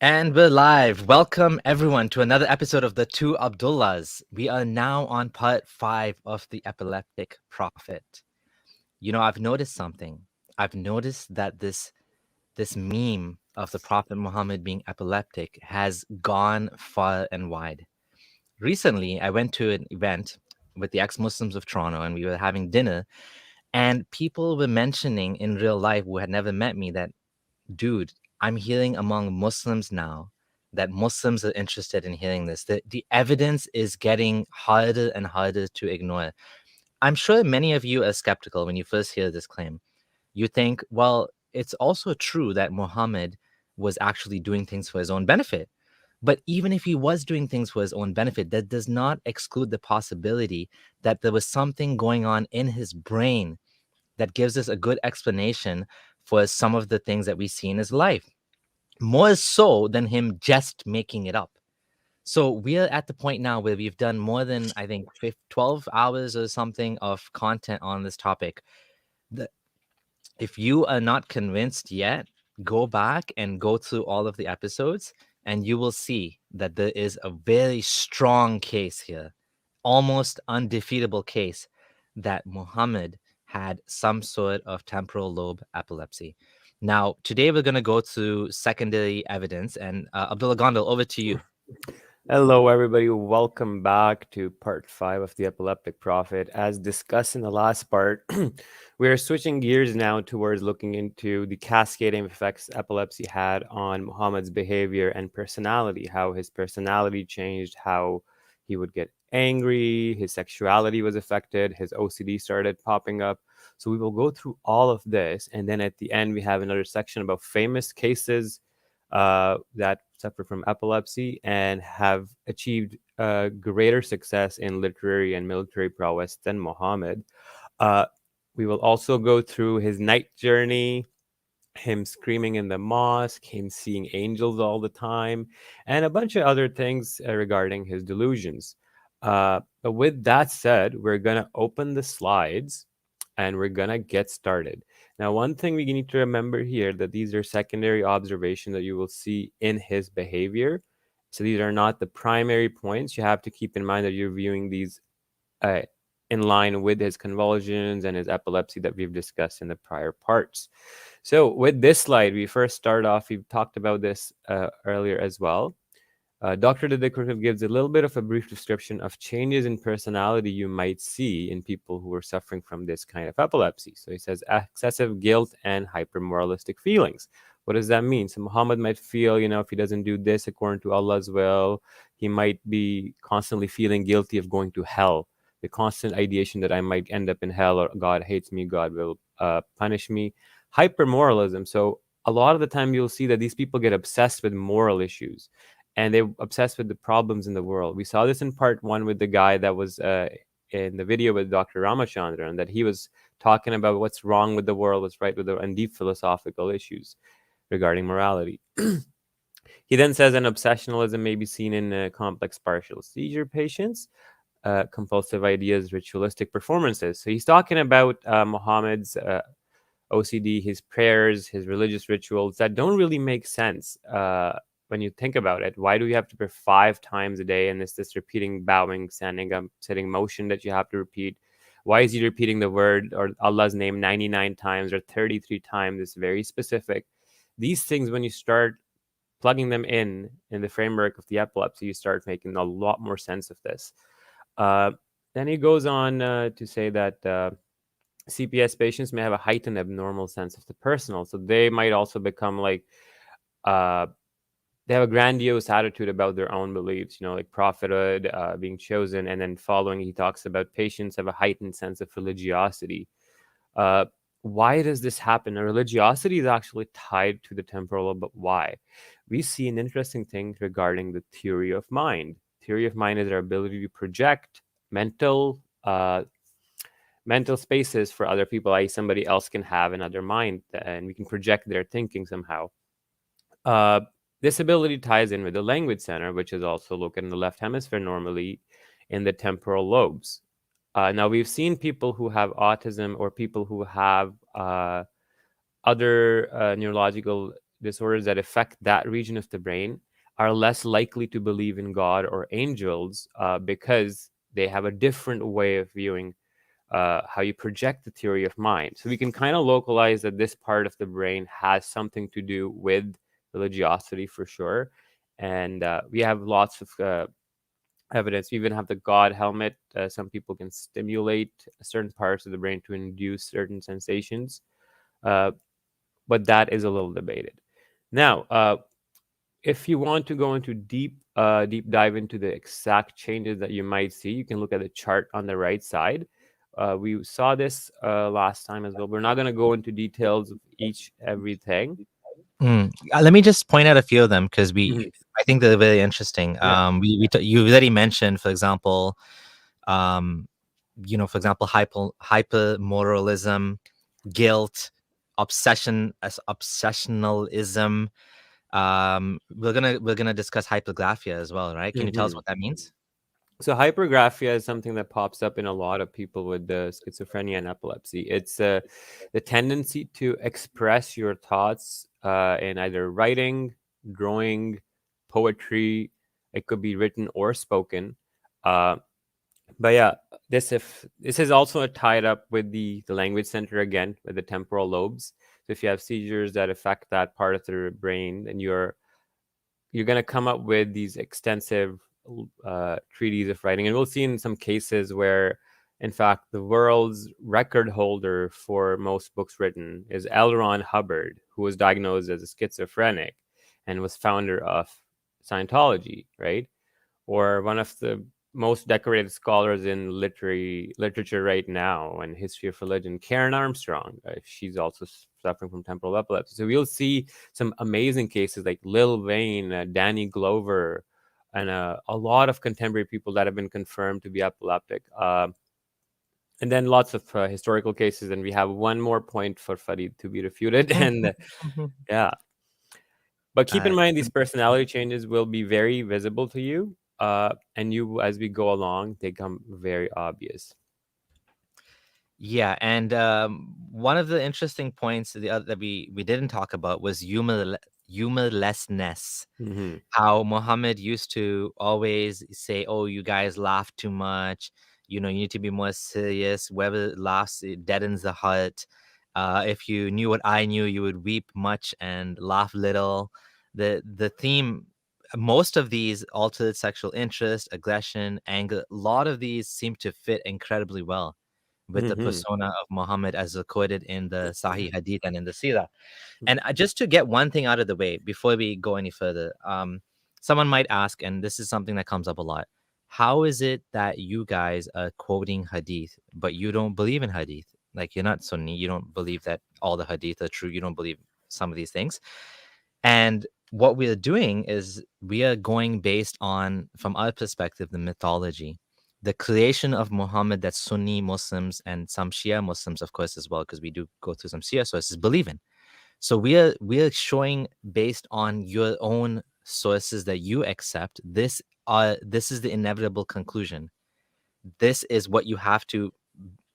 And we're live. Welcome everyone to another episode of the Two Abdullahs. We are now on part 5 of the epileptic prophet. I've noticed something. I've noticed that this meme of the Prophet Muhammad being epileptic has gone far and wide. Recently, I went to an event with the ex-Muslims of Toronto and we were having dinner, and people were mentioning in real life who had never met me that, dude, I'm hearing among Muslims now that Muslims are interested in hearing this. The evidence is getting harder and harder to ignore. I'm sure many of you are skeptical when you first hear this claim. You think, well, it's also true that Muhammad was actually doing things for his own benefit. But even if he was doing things for his own benefit, that does not exclude the possibility that there was something going on in his brain that gives us a good explanation for some of the things that we see in his life, more so than him just making it up. So we're at the point now where we've done more than, I think, 12 hours or something of content on this topic. The, if you are not convinced yet, go back and go through all of the episodes, and you will see that there is a very strong case here, almost undefeatable case, that Muhammad had some sort of temporal lobe epilepsy. Now, today we're going to go through secondary evidence, and Abdullah Gondal, over to you. Hello, everybody. Welcome back to part 5 of the epileptic prophet. As discussed in the last part, we are switching gears now towards looking into the cascading effects epilepsy had on Muhammad's behavior and personality, how his personality changed, how he would get angry, his sexuality was affected, his OCD started popping up. So we will go through all of this. And then at the end, we have another section about famous cases that suffer from epilepsy and have achieved greater success in literary and military prowess than Muhammad. Uh, we will also go through his night journey, him screaming in the mosque, him seeing angels all the time, and a bunch of other things regarding his delusions. But with that said, we're going to open the slides and we're going to get started. Now, one thing we need to remember here that these are secondary observations that you will see in his behavior. So these are not the primary points. You have to keep in mind that you're viewing these uh, in line with his convulsions and his epilepsy that we've discussed in the prior parts. So with this slide, we first start off, we've talked about this earlier as well. Dr. Dedekov gives a little bit of a brief description of changes in personality you might see in people who are suffering from this kind of epilepsy. So he says excessive guilt and hypermoralistic feelings. What does that mean? So Muhammad might feel, if he doesn't do this according to Allah's will, he might be constantly feeling guilty of going to hell. The constant ideation that I might end up in hell, or God hates me, God will punish me. Hypermoralism. So a lot of the time you'll see that these people get obsessed with moral issues and they're obsessed with the problems in the world. We saw this in part 1 with the guy that was in the video with Dr. Ramachandran, that he was talking about what's wrong with the world, what's right with the world, and deep philosophical issues regarding morality. He then says an obsessionalism may be seen in complex partial seizure patients, compulsive ideas, ritualistic performances. So he's talking about Muhammad's OCD, his prayers, his religious rituals that don't really make sense when you think about it. Why do you have to pray 5 times a day? And it's this repeating, bowing, standing up, sitting motion that you have to repeat. Why is he repeating the word or Allah's name 99 times or 33 times? It's very specific. These things, when you start plugging them in the framework of the epilepsy, you start making a lot more sense of this. Then he goes on to say that CPS patients may have a heightened abnormal sense of the personal. So they might also become like, they have a grandiose attitude about their own beliefs, like prophethood, being chosen. And then following, he talks about patients have a heightened sense of religiosity. Why does this happen? Now, religiosity is actually tied to the temporal, but why? We see an interesting thing regarding the theory of mind. Theory of mind is our ability to project mental spaces for other people, i.e. somebody else can have another mind and we can project their thinking somehow. This ability ties in with the language center, which is also located in the left hemisphere, normally in the temporal lobes. Now, we've seen people who have autism or people who have other neurological disorders that affect that region of the brain are less likely to believe in God or angels because they have a different way of viewing how you project the theory of mind. So we can kind of localize that this part of the brain has something to do with religiosity for sure. And we have lots of evidence. We even have the God helmet. Some people can stimulate certain parts of the brain to induce certain sensations, but that is a little debated. Now, if you want to go into deep dive into the exact changes that you might see, you can look at the chart on the right side. We saw this last time as well. We're not going to go into details of everything. Let me just point out a few of them because Mhm. I think they're very interesting. Yeah. You already mentioned, for example, um, for example, hypermoralism, guilt, obsessionalism. We're gonna discuss hypergraphia as well, right? Can you tell us Mhm. what that means? So hypergraphia is something that pops up in a lot of people with the schizophrenia and epilepsy. It's the tendency to express your thoughts in either writing, drawing, poetry. It could be written or spoken. Uh, but yeah, this is also tied up with the language center again, with the temporal lobes. So if you have seizures that affect that part of the brain, then you're going to come up with these extensive treaties of writing. And we'll see in some cases where, in fact, the world's record holder for most books written is L. Ron Hubbard, who was diagnosed as a schizophrenic and was founder of Scientology, right? Or one of the most decorated scholars in literature right now and history of religion, Karen Armstrong. She's also suffering from temporal epilepsy. So we'll see some amazing cases like Lil Wayne, Danny Glover, and a lot of contemporary people that have been confirmed to be epileptic. And then lots of historical cases. And we have one more point for Farid to be refuted. And yeah, but keep in Uh, mind, these personality changes will be very visible to you. And you, as we go along, they become very obvious. Yeah, and one of the interesting points that we didn't talk about was humorlessness. Hmm. How Muhammad used to always say, "Oh, you guys laugh too much. You need to be more serious. Whoever laughs, it deadens the heart. If you knew what I knew, you would weep much and laugh little." The theme, most of these altered sexual interest, aggression, anger, a lot of these seem to fit incredibly well with the Hmm. persona of Muhammad as recorded in the Sahih Hadith and in the Sirah. And just to get one thing out of the way before we go any further, someone might ask, and this is something that comes up a lot: how is it that you guys are quoting Hadith, but you don't believe in Hadith? Like, you're not Sunni, you don't believe that all the Hadith are true, you don't believe some of these things. And what we are doing is we are going based on, from our perspective, the mythology, the creation of Muhammad that Sunni Muslims and some Shia Muslims, of course, as well, because we do go through some Shia sources, believe in. So we are showing based on your own sources that you accept. This is the inevitable conclusion. This is what you have to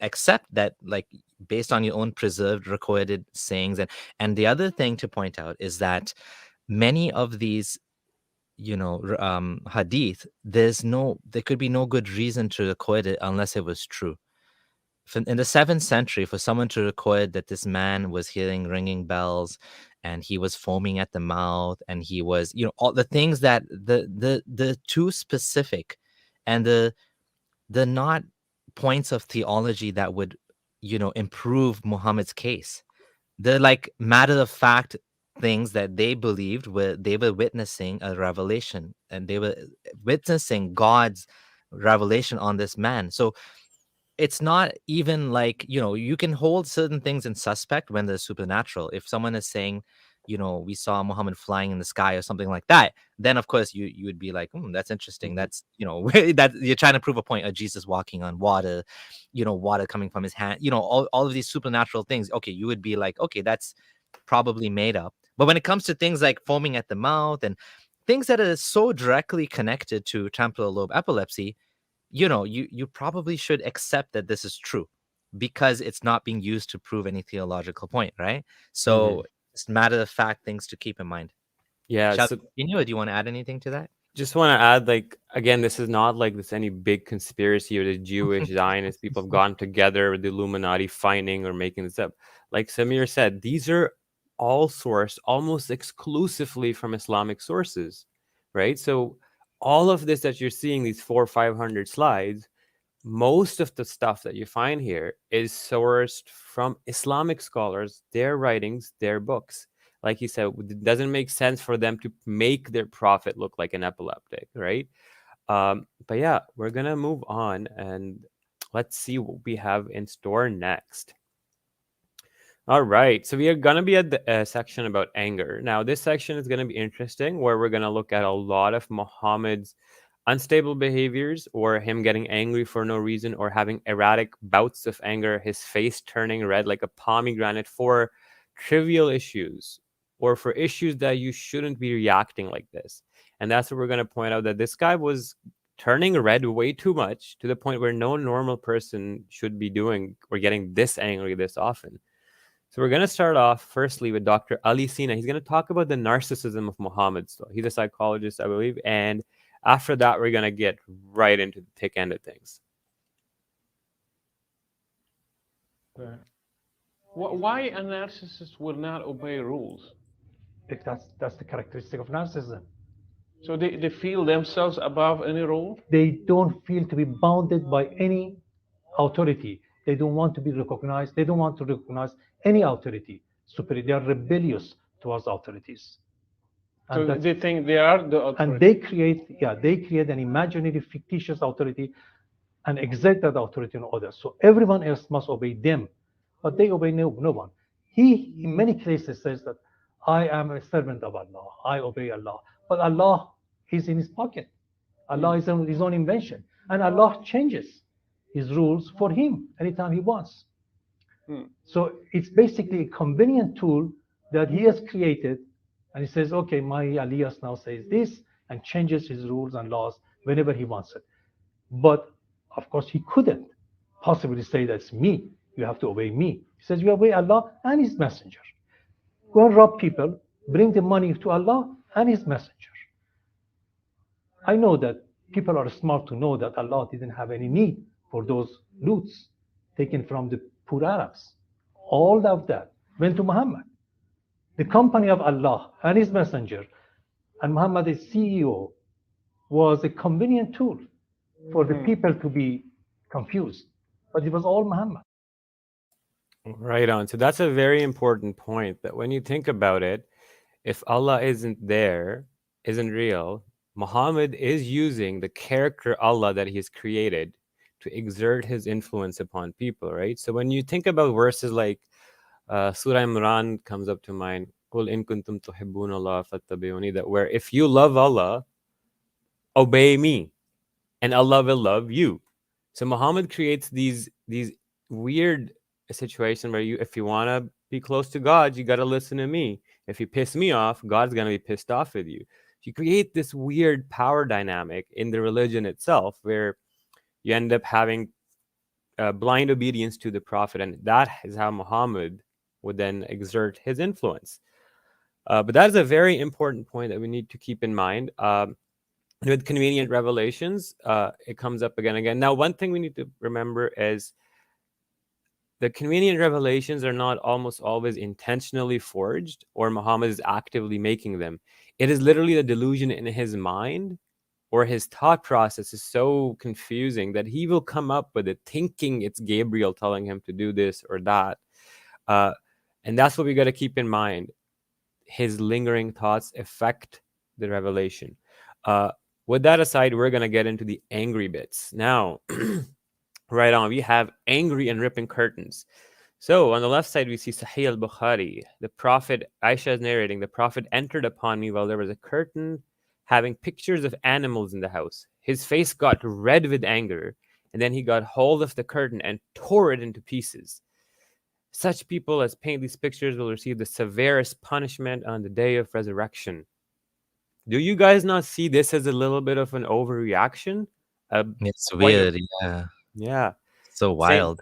accept, that, like, based on your own preserved recorded sayings. And the other thing to point out is that many of these hadith, there could be no good reason to record it unless it was true. In the 7th century, for someone to record that this man was hearing ringing bells and he was foaming at the mouth and he was, all the things that the too specific, and the not points of theology that would, improve Muhammad's case. They're like matter of fact things that they believed, where they were witnessing a revelation and they were witnessing God's revelation on this man. So it's not even like, you can hold certain things in suspect when they're supernatural. If someone is saying, we saw Muhammad flying in the sky or something like that, then of course you would be like, that's interesting. Hmm. That's, that you're trying to prove a point. Of Jesus walking on water, water coming from his hand, all of these supernatural things. Okay, you would be like, okay, that's probably made up. But when it comes to things like foaming at the mouth and things that are so directly connected to temporal lobe epilepsy, you probably should accept that this is true because it's not being used to prove any theological point, right? Hmm. So Just matter of fact things to keep in mind. Yeah, Shall so we continue, or do you want to add anything to that? just want to add, like, again, this is not like this any big conspiracy or the Jewish Zionist people have gone together with the Illuminati finding or making this up. Like Samir said, these are all sourced almost exclusively from Islamic sources, right? So all of this that you're seeing, these 400 or 500 slides, most of the stuff that you find here is sourced from Islamic scholars, their writings, their books. Like you said, it doesn't make sense for them to make their prophet look like an epileptic, right? But yeah, we're gonna move on and let's see what we have in store next. All right, so we are gonna be at the section about anger. Now, this section is gonna be interesting, where we're gonna look at a lot of Muhammad's unstable behaviors, or him getting angry for no reason, or having erratic bouts of anger, his face turning red like a pomegranate for trivial issues, or for issues that you shouldn't be reacting like this. And that's what we're going to point out, that this guy was turning red way too much, to the point where no normal person should be doing or getting this angry this often. So we're going to start off firstly with Dr. Ali Sina. He's going to talk about the narcissism of Muhammad. So he's a psychologist, I believe. And after that, we're going to get right into the thick end of things. Why a narcissist will not obey rules? That's the characteristic of narcissism. So they feel themselves above any rule? They don't feel to be bounded by any authority. They don't want to be recognized. They don't want to recognize any authority. They are rebellious towards authorities. So they think they are the authority. And they create an imaginary, fictitious authority and exert that authority on others. So everyone else must obey them, but they obey no one. He, in many cases, says that I am a servant of Allah. I obey Allah. But Allah is in his pocket. Allah is his own invention. And Allah changes his rules for him anytime he wants. So it's basically a convenient tool that he has created. And he says, okay, my Elias now says this, and changes his rules and laws whenever he wants it. But of course, he couldn't possibly say that's me. You have to obey me. He says, you obey Allah and his messenger. Go and rob people, bring the money to Allah and his messenger. I know that people are smart to know that Allah didn't have any need for those loots taken from the poor Arabs. All of that went to Muhammad. The company of Allah and his messenger, and Muhammad as CEO, was a convenient tool for the people to be confused. But it was all Muhammad. Right on. So that's a very important point, that when you think about it, if Allah isn't there, isn't real, Muhammad is using the character Allah that he has created to exert his influence upon people, right? So when you think about verses like Surah Imran comes up to mind, قُلْ إِن كُنْتُمْ تُحِبُّونَ اللَّهَ فَاتَّبِعُونِي, that where if you love Allah, obey me, and Allah will love you. So Muhammad creates these weird situations where if you want to be close to God, you got to listen to me. If you piss me off, God's going to be pissed off with you. You create this weird power dynamic in the religion itself, where you end up having blind obedience to the Prophet, and that is how Muhammad would then exert his influence. But that is a very important point that we need to keep in mind. With convenient revelations, it comes up again and again. Now, one thing we need to remember is the convenient revelations are not almost always intentionally forged, or Muhammad is actively making them. It is literally the delusion in his mind, or his thought process is so confusing that he will come up with it thinking it's Gabriel telling him to do this or that. And that's what we got to keep in mind. His lingering thoughts affect the revelation. With that aside, we're going to get into the angry bits. Now, right on, we have angry and ripping curtains. So on the left side, we see Sahih al-Bukhari. The Prophet, Aisha is narrating, the Prophet entered upon me while there was a curtain having pictures of animals in the house. His face got red with anger, and then he got hold of the curtain and tore it into pieces. Such people as paint these pictures will receive the severest punishment on the day of resurrection. Do you guys not see this as a little bit of an overreaction? It's weird, yeah. Yeah. So wild.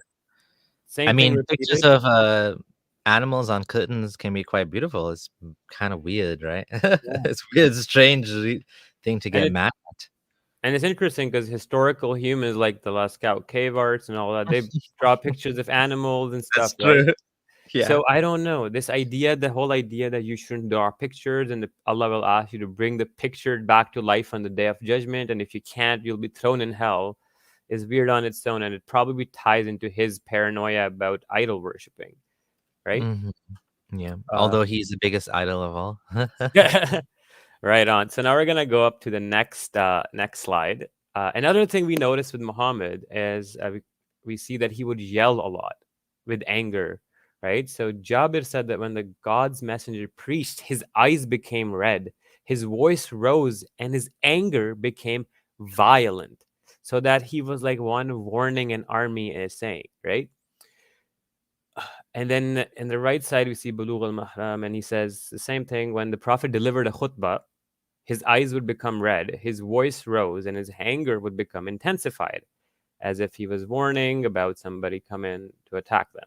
Same I thing mean, repeated. pictures of animals on curtains can be quite beautiful. It's kind of weird, right? It's weird, it's a strange thing to get mad at. And it's interesting because historical humans like the Lascaux cave arts and all that, they draw pictures of animals and stuff, right? Yeah. So I don't know. This idea, the whole idea that you shouldn't draw pictures and Allah will ask you to bring the picture back to life on the day of judgment. And if you can't, you'll be thrown in hell, is weird on its own. And it probably ties into his paranoia about idol worshipping, right? Yeah. Although he's the biggest idol of all. Right on. So now we're gonna go up to the next slide. Another thing we noticed with Muhammad is we see that he would yell a lot with anger, right? So Jabir said that when the God's messenger preached, his eyes became red, his voice rose, and his anger became violent. So that he was like one warning an army is saying, right? And then in the right side, we see Bulugh al-Mahram, and he says the same thing. When the Prophet delivered a khutbah, his eyes would become red, his voice rose, and his anger would become intensified, as if he was warning about somebody coming to attack them.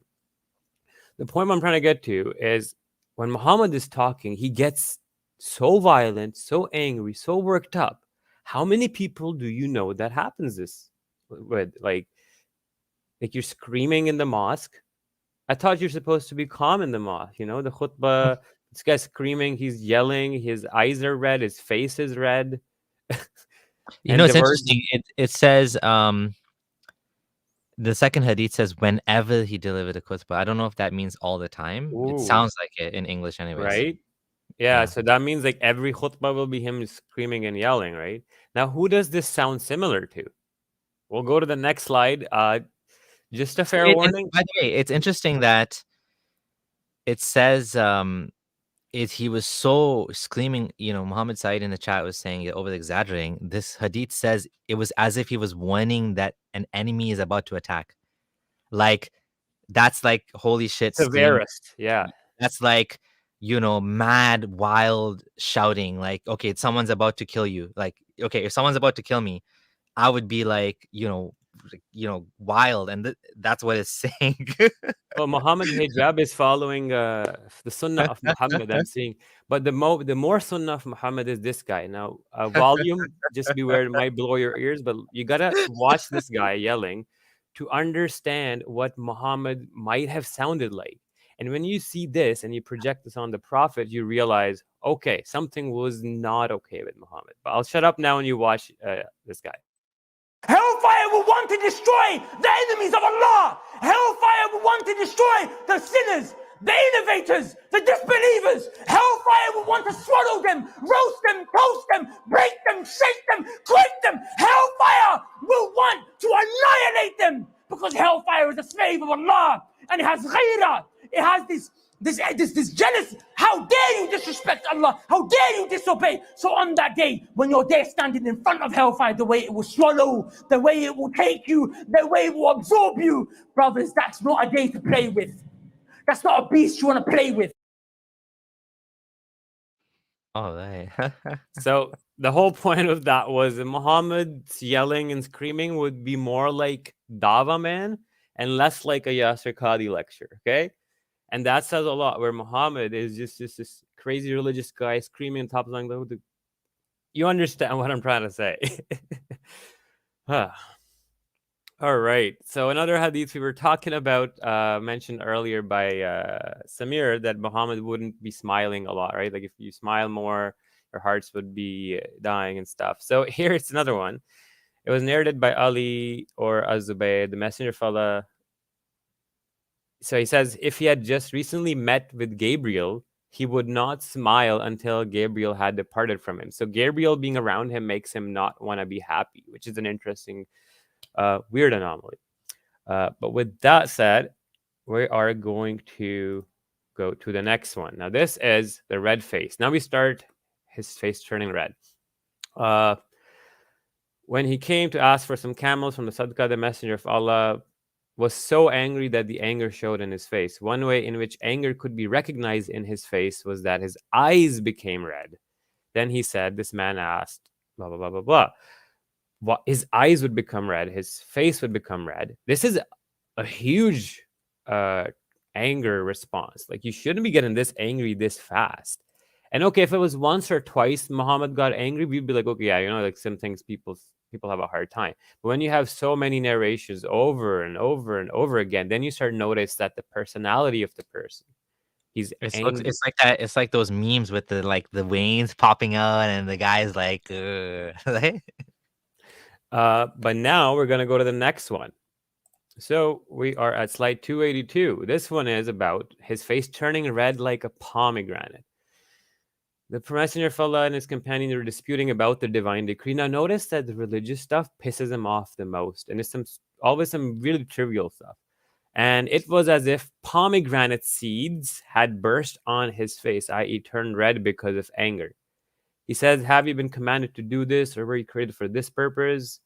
The point I'm trying to get to is when Muhammad is talking, he gets so violent, so angry, so worked up. How many people do you know that happens this with? Like you're screaming in the mosque. I thought you're supposed to be calm in the mosque, the khutbah. This guy's screaming, he's yelling, his eyes are red, his face is red. It's interesting. It says the second hadith says whenever he delivered a khutbah. I don't know if that means all the time. Ooh. It sounds like it in English anyways. Right? Yeah, so that means like every khutbah will be him screaming and yelling, right? Now, who does this sound similar to? We'll go to the next slide. Just a fair warning. By the way, it's interesting that it says he was so screaming, Muhammad Said in the chat was saying it over exaggerating. This hadith says it was as if he was warning that an enemy is about to attack. Like, that's like holy shit. Severest, yeah. That's like, mad, wild shouting. Like, okay, someone's about to kill you. Like, okay, if someone's about to kill me, I would be like, wild, and that's what it's saying. Well, Muhammad's hijab is following the sunnah of Muhammad, I'm seeing. But the more sunnah of Muhammad is this guy. Now, volume, just beware, it might blow your ears, but you gotta watch this guy yelling to understand what Muhammad might have sounded like. And when you see this and you project this on the Prophet, you realize, okay, something was not okay with Muhammad. But I'll shut up now and you watch this guy. Hellfire will want to destroy the enemies of Allah. Hellfire will want to destroy the sinners, the innovators, the disbelievers. Hellfire will want to swallow them, roast them, toast them, break them, shake them, crush them. Hellfire will want to annihilate them because hellfire is a slave of Allah and it has ghairah. It has this jealous. How dare you disrespect Allah? How dare you disobey? So on that day, when you're there standing in front of hellfire, the way it will swallow, the way it will take you, the way it will absorb you, brothers, that's not a day to play with. That's not a beast you want to play with. All right. So the whole point of that was that Muhammad's yelling and screaming would be more like Dava man and less like a Yasser Qadi lecture, okay? And that says a lot, where Muhammad is just this crazy religious guy screaming on top of the. You understand what I'm trying to say. All right. So another hadith we were talking about, mentioned earlier by Samir, that Muhammad wouldn't be smiling a lot, right? Like if you smile more, your hearts would be dying and stuff. So here's another one. It was narrated by Ali or Az-Zubayr, the messenger of Allah. So he says, if he had just recently met with Gabriel, he would not smile until Gabriel had departed from him. So Gabriel being around him makes him not want to be happy, which is an interesting, weird anomaly. But with that said, we are going to go to the next one. Now, this is the red face. Now we start his face turning red. When he came to ask for some camels from the Sadaqah, the messenger of Allah was so angry that the anger showed in his face. One way in which anger could be recognized in his face was that his eyes became red. Then he said, this man asked, blah, blah, blah, blah, blah. His eyes would become red. His face would become red. This is a huge anger response. Like, you shouldn't be getting this angry this fast. And okay, if it was once or twice Muhammad got angry, we'd be like, okay, yeah, like some things people have a hard time. But when you have so many narrations over and over and over again, then you start to notice that the personality of the person, he's angry. It's like that. It's like those memes with the veins popping out, and the guy's like, right? But now we're gonna go to the next one. So we are at slide 282. This one is about his face turning red like a pomegranate. The messenger of Allah and his companion were disputing about the divine decree. Now notice that the religious stuff pisses him off the most, and it's always some really trivial stuff. And it was as if pomegranate seeds had burst on his face, i.e. turned red because of anger. He says, have you been commanded to do this, or were you created for this purpose?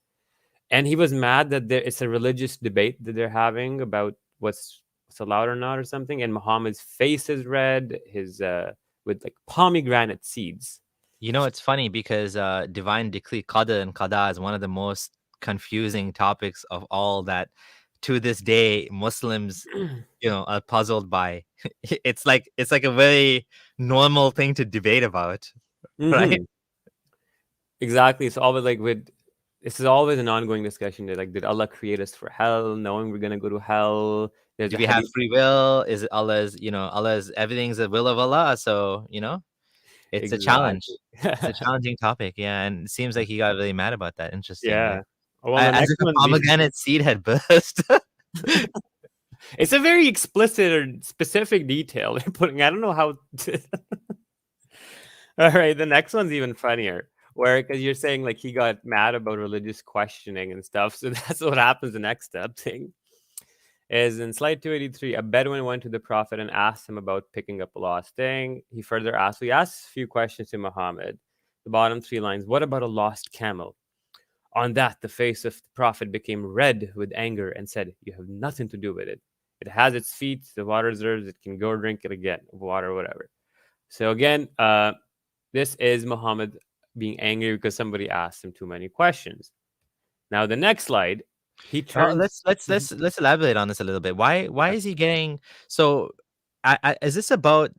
And he was mad that it's a religious debate that they're having about what's allowed or not or something. And Muhammad's face is red, his with like pomegranate seeds. You know, it's funny because divine decree, qadr and qada, is one of the most confusing topics of all that to this day Muslims, are puzzled by. It's like a very normal thing to debate about, right? Exactly. It's always like this is always an ongoing discussion. That, like, did Allah create us for hell, knowing we're gonna go to hell? Do we have free will? Is it Allah's? Allah's everything's the will of Allah. So it's a challenge. It's a challenging topic. Yeah, and it seems like he got really mad about that. Interesting. Yeah. Well, as if a pomegranate seed had burst. It's a very explicit or specific detail they're putting. I don't know how. All right, the next one's even funnier. Because you're saying like he got mad about religious questioning and stuff. So that's what happens. The next step thing is in slide 283. A Bedouin went to the Prophet and asked him about picking up a lost thing. He further asked, he asked a few questions to Muhammad. The bottom 3 lines. What about a lost camel? On that, the face of the Prophet became red with anger and said, you have nothing to do with it. It has its feet, the water reserves, it can go drink it again, water, whatever. So again, this is Muhammad being angry because somebody asked him too many questions. Now the next slide, he turns. Let's elaborate on this a little bit. Why is he getting so? Is this about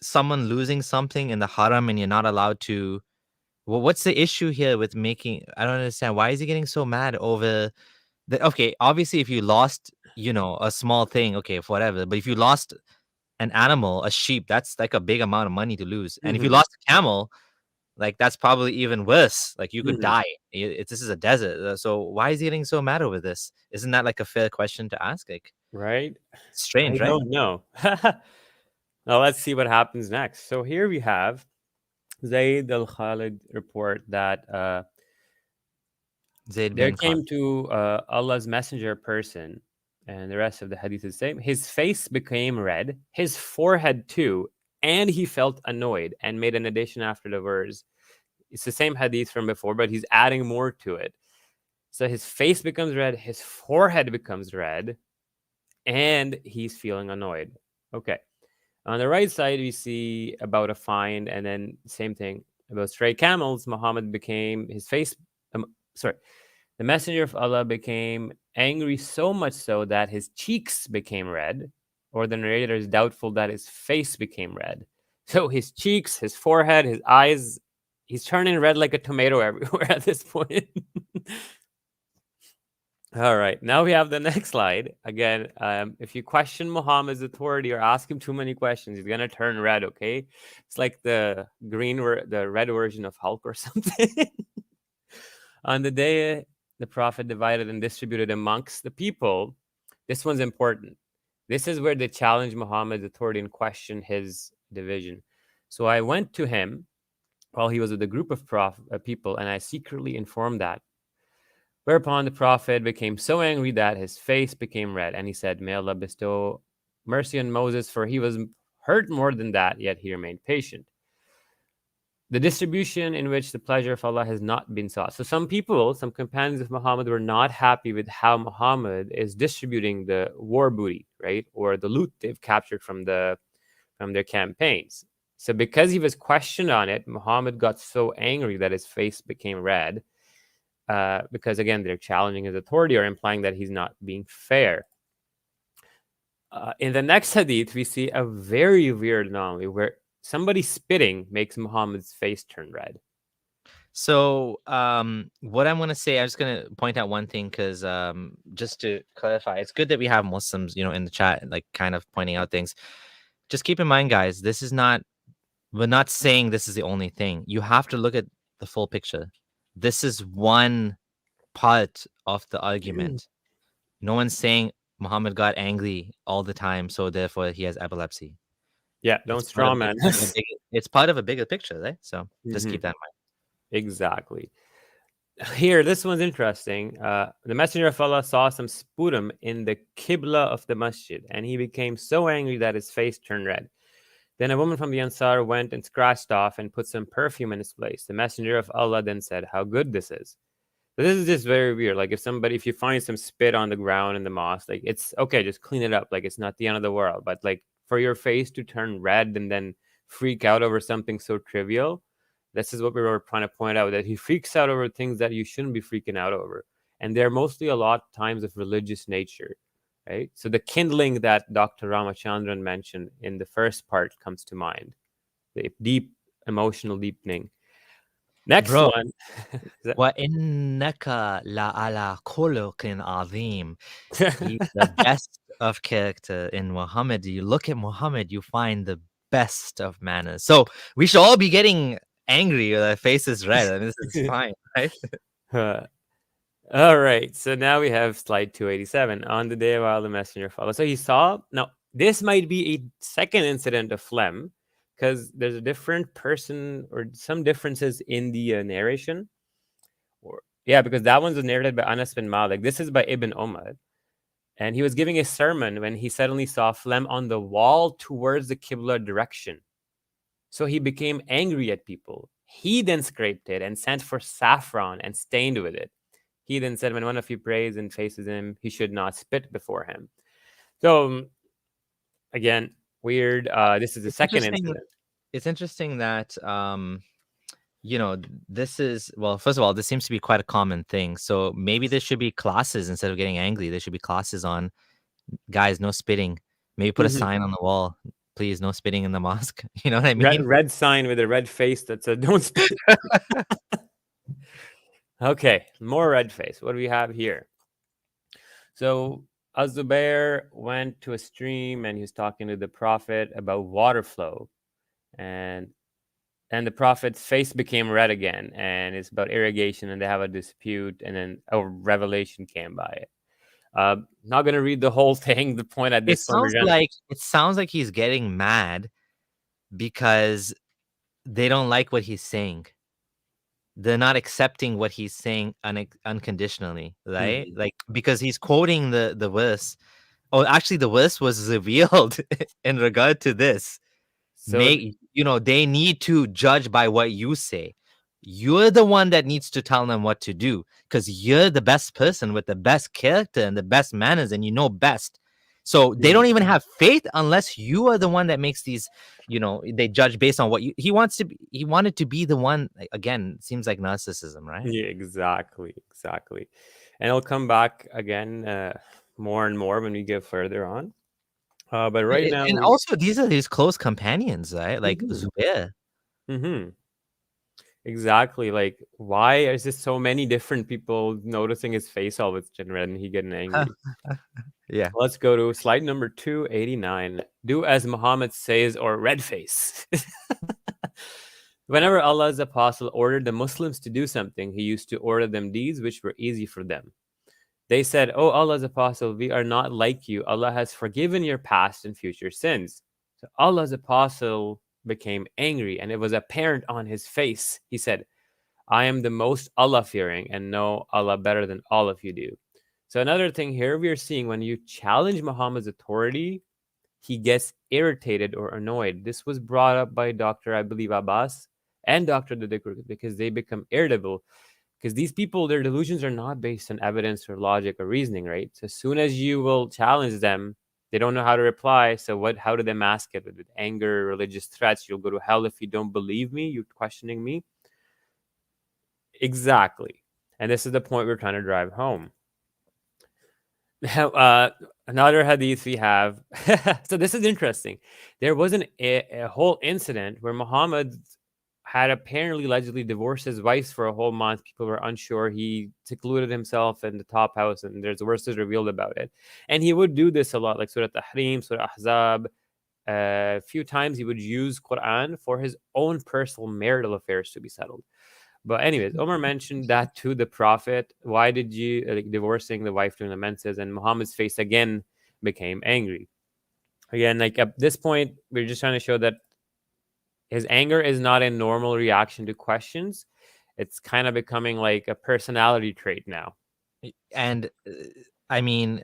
someone losing something in the haram and you're not allowed to? Well, what's the issue here with making? I don't understand. Why is he getting so mad over the? Okay, obviously, if you lost, a small thing, okay, whatever. But if you lost an animal, a sheep, that's like a big amount of money to lose. And if you lost a camel, like that's probably even worse. Like you could die. This is a desert. So why is he getting so mad over this? Isn't that like a fair question to ask? Like, right? Strange, I right? don't know. Now let's see what happens next. So here we have Zayd al-Khalid report that there came to Allah's messenger person, and the rest of the hadith is the same. His face became red, his forehead too, and he felt annoyed, and made an addition after the words. It's the same hadith from before, but he's adding more to it. So his face becomes red, his forehead becomes red, and he's feeling annoyed. Okay. On the right side, we see about a find, and then same thing about stray camels. Muhammad became his face. The messenger of Allah became angry so much so that his cheeks became red, or the narrator is doubtful that his face became red. So his cheeks, his forehead, his eyes, he's turning red like a tomato everywhere at this point. All right, now we have the next slide. Again, if you question Muhammad's authority or ask him too many questions, he's gonna turn red. Okay, it's like the red version of Hulk or something. On the day the Prophet divided and distributed amongst the people, this one's important. This is where they challenge Muhammad's authority and question his division. So I went to him while he was with a group of people, and I secretly informed that. Whereupon the Prophet became so angry that his face became red, and he said, may Allah bestow mercy on Moses, for he was hurt more than that, yet he remained patient. The distribution in which the pleasure of Allah has not been sought. So some people, some companions of Muhammad, were not happy with how Muhammad is distributing the war booty, right? Or the loot they've captured from their campaigns. So because he was questioned on it, Muhammad got so angry that his face became red. Because again, they're challenging his authority or implying that he's not being fair. In the next hadith, we see a very weird anomaly where somebody spitting makes Muhammad's face turn red. So, what I'm gonna say, I'm just gonna point out one thing because, just to clarify, it's good that we have Muslims, in the chat, like kind of pointing out things. Just keep in mind, guys, this is not. We're not saying this is the only thing. You have to look at the full picture. This is one part of the argument. No one's saying Muhammad got angry all the time, so therefore he has epilepsy. Yeah, don't It's part straw of man. it's part of a bigger picture, right? So just keep that in mind. Exactly. Here, this one's interesting. The Messenger of Allah saw some sputum in the Qibla of the masjid, and he became so angry that his face turned red. Then a woman from the Ansar went and scratched off and put some perfume in his place. The Messenger of Allah then said, "How good this is." But this is just very weird. Like if you find some spit on the ground in the mosque, like it's okay, just clean it up. Like it's not the end of the world. But like for your face to turn red and then freak out over something so trivial, this is what we were trying to point out, that he freaks out over things that you shouldn't be freaking out over. And they're mostly a lot of times of religious nature, right? So the kindling that Dr. Ramachandran mentioned in the first part comes to mind, the deep emotional deepening. Next Bro, one. وَإِنَّكَ لَعَلَى خُلُقٍ عَظِيم. He's the best of character in Muhammad. You look at Muhammad, you find the best of manners. So we should all be getting angry with our faces red. I mean, this is fine, right? All right. So now we have slide 287. On the day while the messenger followed. So he saw. Now, this might be a second incident of phlegm because there's a different person or some differences in the narration. Because that one's narrated by Anas bin Malik. This is by Ibn Umar. And he was giving a sermon when he suddenly saw phlegm on the wall towards the Qibla direction. So he became angry at people. He then scraped it and sent for saffron and stained with it. He then said, when one of you prays and faces him, he should not spit before him. So, again, weird. This is the second incident. It's interesting that, this is, well, first of all, this seems to be quite a common thing. So maybe there should be classes instead of getting angry. There should be classes on, guys, no spitting. Maybe put a sign on the wall. Please, no spitting in the mosque. You know what I mean? Red sign with a red face that said, don't spit. Okay, more red face. What do we have here? So Az-Zubair went to a stream and he was talking to the Prophet about water flow. And the Prophet's face became red again. And it's about irrigation and they have a dispute. And then a revelation came by it. Not going to read the whole thing. The point at this point. It sounds like he's getting mad because they don't like what he's saying. They're not accepting what he's saying unconditionally, right? Like, because he's quoting the verse. Oh, actually, the verse was revealed in regard to this. So, they need to judge by what you say. You're the one that needs to tell them what to do because you're the best person with the best character and the best manners, and you know best. So they don't even have faith unless you are the one that makes these, they judge based on what he wanted to be the one. Again, it seems like narcissism, right? Yeah, exactly. And it'll come back again more and more when we get further on. But right now, and also these are his close companions, right? Like Zubair. Exactly. Like, why is there so many different people noticing his face all of a sudden and he getting angry? Yeah. Let's go to slide number 289. Do as Muhammad says, or red face. Whenever Allah's apostle ordered the Muslims to do something, he used to order them deeds which were easy for them. They said, "Oh, Allah's apostle, we are not like you. Allah has forgiven your past and future sins." So Allah's apostle became angry and it was apparent on his face. He said, "I am the most Allah-fearing and know Allah better than all of you do." So another thing here we are seeing, when you challenge Muhammad's authority, he gets irritated or annoyed. This was brought up by Dr. I believe Abbas and Dr. Dadikur because they become irritable. Because these people, their delusions are not based on evidence or logic or reasoning, right? So as soon as you will challenge them, they don't know how to reply. So how do they mask it? With anger, religious threats? You'll go to hell if you don't believe me. You're questioning me. Exactly. And this is the point we're trying to drive home. Another hadith we have. So this is interesting. There was a whole incident where Muhammad had apparently allegedly divorced his wife for a whole month. People were unsure. He secluded himself in the top house, and there's verses revealed about it. And he would do this a lot, like Surah Tahrim, Surah Ahzab. A few times he would use Quran for his own personal marital affairs to be settled. But anyways, Omar mentioned that to the Prophet. Why did you divorcing the wife during the menses? And Muhammad's face again became angry. Again, like at this point, we're just trying to show that his anger is not a normal reaction to questions. It's kind of becoming like a personality trait now. And I mean,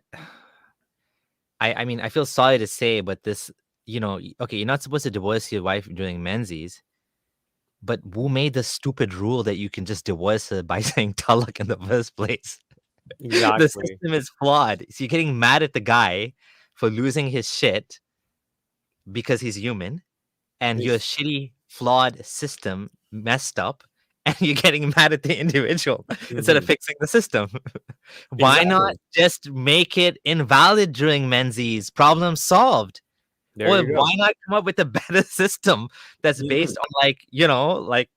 I feel sorry to say, but this, okay, you're not supposed to divorce your wife during menses, but who made the stupid rule that you can just divorce her by saying talak in the first place? The Exactly. system is flawed. So you're getting mad at the guy for losing his shit because he's human, and your shitty, flawed system messed up, and you're getting mad at the individual instead of fixing the system. Why not Exactly. just make it invalid during menses? Problem solved. There Or you go. why not come up with a better system that's based on like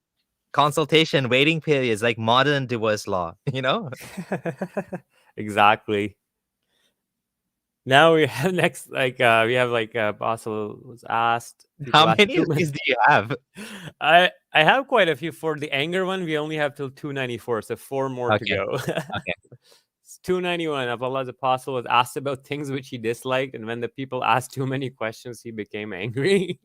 consultation, waiting periods, like modern divorce law, Exactly. Now we have next, we have Apostle was asked. How People asked many of these do you have? I have quite a few. For the anger one, we only have till 294, so 4 more to Okay. go. Okay. 291 of Allah's apostle was asked about things which he disliked, and when the people asked too many questions, he became angry.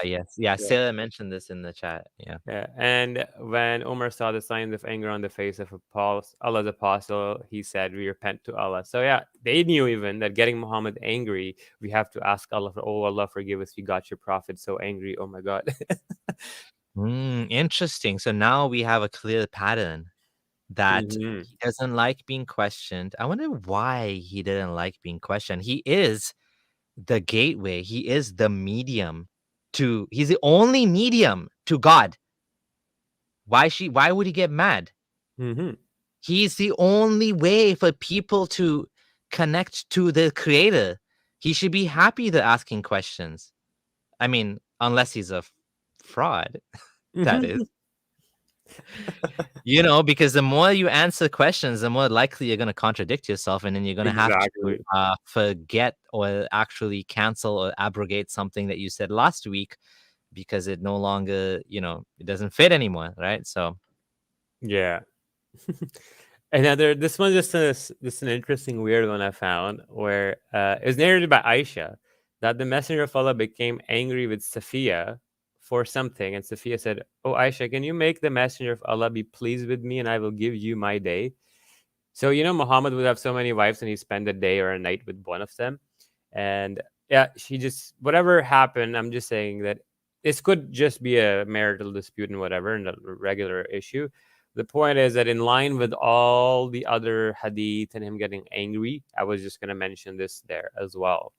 Yes. Yeah, Sarah mentioned this in the chat. Yeah. Yeah. And when Umar saw the signs of anger on the face of Allah's apostle, he said, "We repent to Allah." So yeah, they knew even that getting Muhammad angry, we have to ask Allah for, "Oh Allah, forgive us. We got your prophet so angry. Oh my God." Interesting. So now we have a clear pattern that Mhm. he doesn't like being questioned. I wonder why he didn't like being questioned. He is the gateway. He is the medium he's the only medium to God. Why would he get mad? Mhm. He's the only way for people to connect to the creator. He should be happy they're asking questions. I mean, unless he's a fraud, that is. Because the more you answer questions, the more likely you're going to contradict yourself, and then you're going to have Exactly. to forget or actually cancel or abrogate something that you said last week because it no longer, it doesn't fit anymore, right? So Yeah. Another, this one just an interesting weird one I found, where it was narrated by Aisha that the messenger of Allah became angry with Safiya for something, and Safiya said, "Oh Aisha, can you make the messenger of Allah be pleased with me, and I will give you my day?" So Muhammad would have so many wives, and he spend a day or a night with one of them, and yeah, she just, whatever happened. I'm just saying that this could just be a marital dispute and whatever, and a regular issue. The point is that in line with all the other hadith and him getting angry, I was just going to mention this there as well.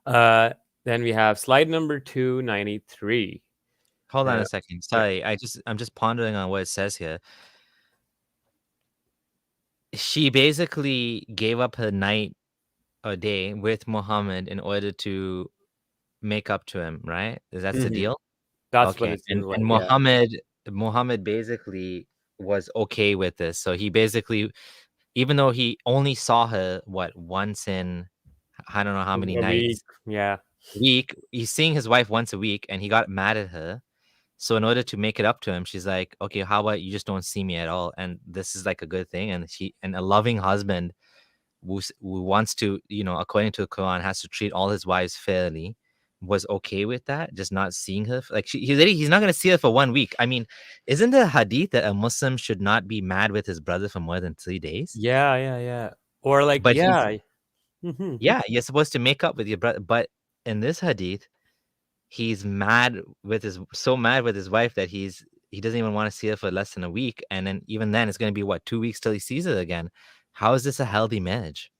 Then we have slide number 293. hold on a second. Sorry, I'm just pondering on what it says here. She basically gave up her night or day with Muhammad in order to make up to him, right? That's the deal? That's what Okay. it seems like. And Muhammad basically was okay with this. So he basically, even though he only saw her once in I don't know how many A nights. week. Yeah. He's seeing his wife once a week, and he got mad at her. So in order to make it up to him, she's like, "Okay, how about you just don't see me at all?" And this is like a good thing. And a loving husband who wants to, according to the Quran, has to treat all his wives fairly, was okay with that, just not seeing her. Like he's not going to see her for 1 week. I mean, isn't there a hadith that a Muslim should not be mad with his brother for more than 3 days? Yeah. Or like, But yeah. yeah, you're supposed to make up with your brother. But in this hadith, he's so mad with his wife that he doesn't even want to see her for less than a week. And then even then it's going to be 2 weeks till he sees her again. How is this a healthy marriage?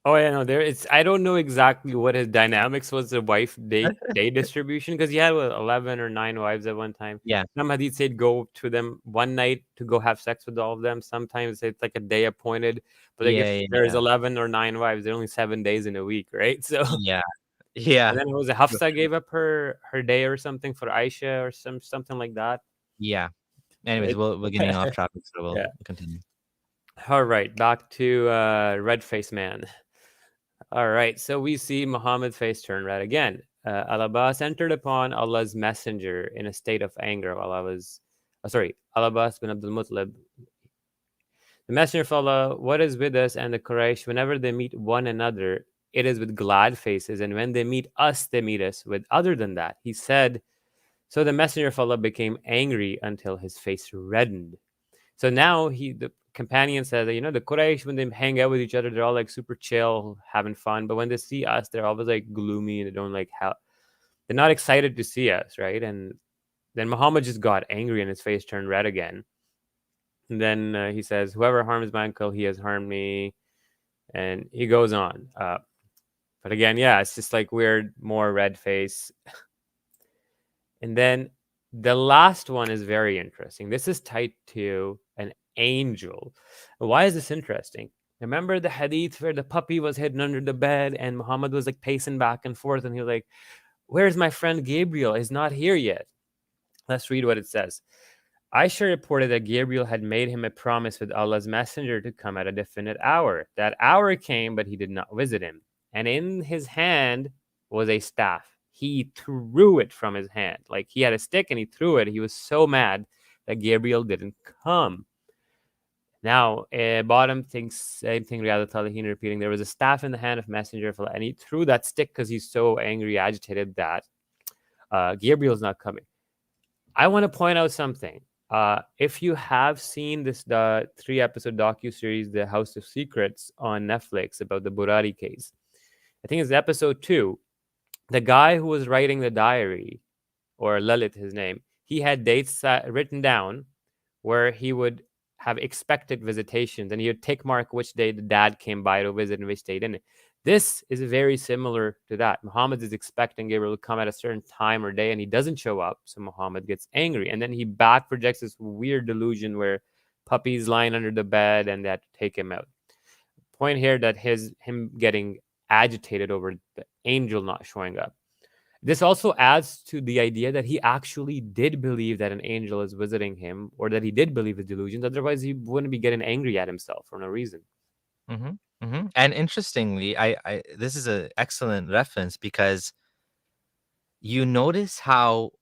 Oh yeah, no, there it's I don't know exactly what his dynamics was, the wife day distribution, because he had what, 11 or 9 wives at one time. Yeah. Some hadith said go to them one night to go have sex with all of them. Sometimes it's like a day appointed, but like if Yeah, there's yeah, 11 or 9 wives, there are only 7 days in a week, right? So yeah, and yeah, then it was a Hafsa gave up her day or something for Aisha or something like that. yeah. Anyways, It, we're getting off topic, so we'll yeah. continue. All right, back to red face man. All right, so we see Muhammad's face turn red again. Al-Abbas entered upon Allah's messenger in a state of anger while Al-Abbas bin Abdul Muttalib. The messenger of Allah, what is with us and the Quraysh, whenever they meet one another, it is with glad faces, and when they meet us, they meet us with other than that. He said, so the messenger of Allah became angry until his face reddened. So now the companion says that, the Quraysh, when they hang out with each other, they're all like super chill, having fun. But when they see us, they're always like gloomy and they don't like they're not excited to see us, right? And then Muhammad just got angry and his face turned red again. And then he says, whoever harms my uncle, he has harmed me. And he goes on. But again, yeah, it's just like weird, more red face. And then the last one is very interesting. This is tied to an angel. Why is this interesting? Remember the hadith where the puppy was hidden under the bed and Muhammad was like pacing back and forth and he was like, where's my friend Gabriel? He's not here yet. Let's read what it says. Aisha reported that Gabriel had made him a promise with Allah's messenger to come at a definite hour. That hour came, but he did not visit him. And in his hand was a staff. He threw it from his hand. Like he had a stick and he threw it. He was so mad that Gabriel didn't come. Now, Bottom thinks same thing, Riyadh al-Talihin repeating, there was a staff in the hand of Messenger of Allah, and he threw that stick because he's so angry, agitated that Gabriel's not coming. I want to point out something. If you have seen the 3-episode docuseries, The House of Secrets on Netflix about the Burari case, I think it's episode 2, the guy who was writing the diary, or Lalit, his name, he had dates written down where he would have expected visitations, and he would tick mark which day the dad came by to visit and which day didn't. This is very similar to that. Muhammad is expecting Gabriel to come at a certain time or day, and he doesn't show up, so Muhammad gets angry, and then he back projects this weird delusion where puppy's lying under the bed and they had to take him out. Point here that him getting agitated over the angel not showing up. This also adds to the idea that he actually did believe that an angel is visiting him, or that he did believe his delusions. Otherwise, he wouldn't be getting angry at himself for no reason. And interestingly, I this is an excellent reference because you notice how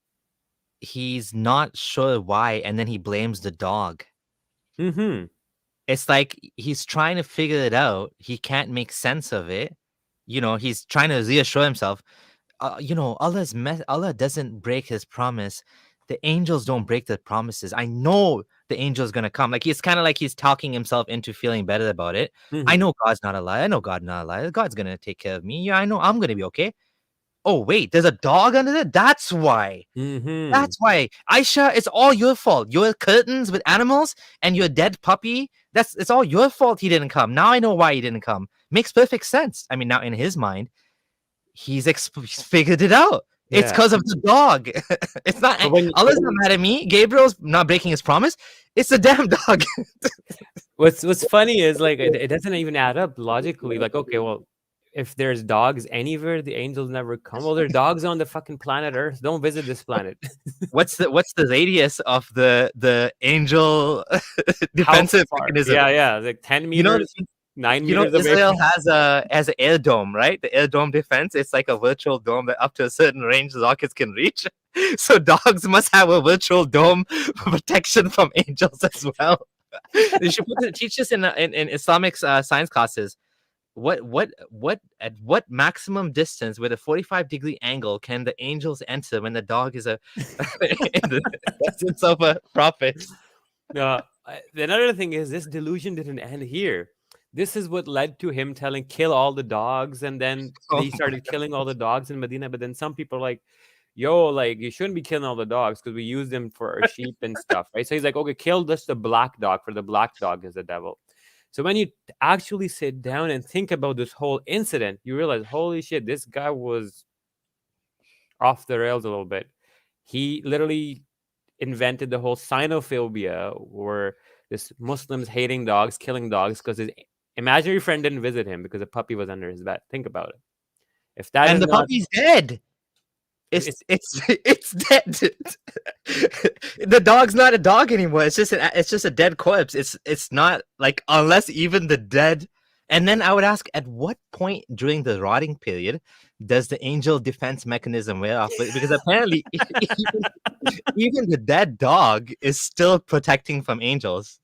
he's not sure why, and then he blames the dog. It's like he's trying to figure it out. He can't make sense of it. He's trying to reassure himself. Allah doesn't break his promise. The angels don't break their promises. I know the angel's gonna come. Like it's kind of like he's talking himself into feeling better about it. I know God's not a liar. I know God's not a liar. God's gonna take care of me. Yeah, I know I'm gonna be okay. Oh wait, there's a dog under there. That's why. That's why. Aisha, it's all your fault. Your curtains with animals and your dead puppy. It's all your fault. He didn't come. Now I know why he didn't come. Makes perfect sense. I mean, now in his mind, he's figured it out. Yeah. It's because of the dog. It's not. Allah's not mad at me. Gabriel's not breaking his promise. It's the damn dog. What's funny is like it doesn't even add up logically. Like, okay, well, if there's dogs anywhere, the angels never come. Well, there are dogs on the fucking planet Earth. Don't visit this planet. What's the radius of the angel defensive mechanism? Yeah, like 10 meters. 9 meters Israel has an air dome, right? The air dome defense. It's like a virtual dome that up to a certain range rockets can reach. So dogs must have a virtual dome protection from angels as well. They should teach this in Islamic science classes. At what maximum distance with a 45-degree angle can the angels enter when the dog is in the presence of a prophet? Another thing is this delusion didn't end here. This is what led to him telling kill all the dogs, and then he started killing all the dogs in Medina. But then some people are like, yo, like you shouldn't be killing all the dogs because we use them for our sheep and stuff, right? So he's like, okay, kill just the black dog, for the black dog is the devil. So when you actually sit down and think about this whole incident, you realize, holy shit, this guy was off the rails a little bit. He literally invented the whole xenophobia, or this Muslims hating dogs, killing dogs because his imaginary friend didn't visit him because a puppy was under his bed. Think about it. If that And is the not, puppy's dead. it's It's dead. The dog's not a dog anymore. It's just a dead corpse. It's not like, unless even the dead. And then I would ask, at what point during the rotting period does the angel defense mechanism wear off? Because apparently even the dead dog is still protecting from angels.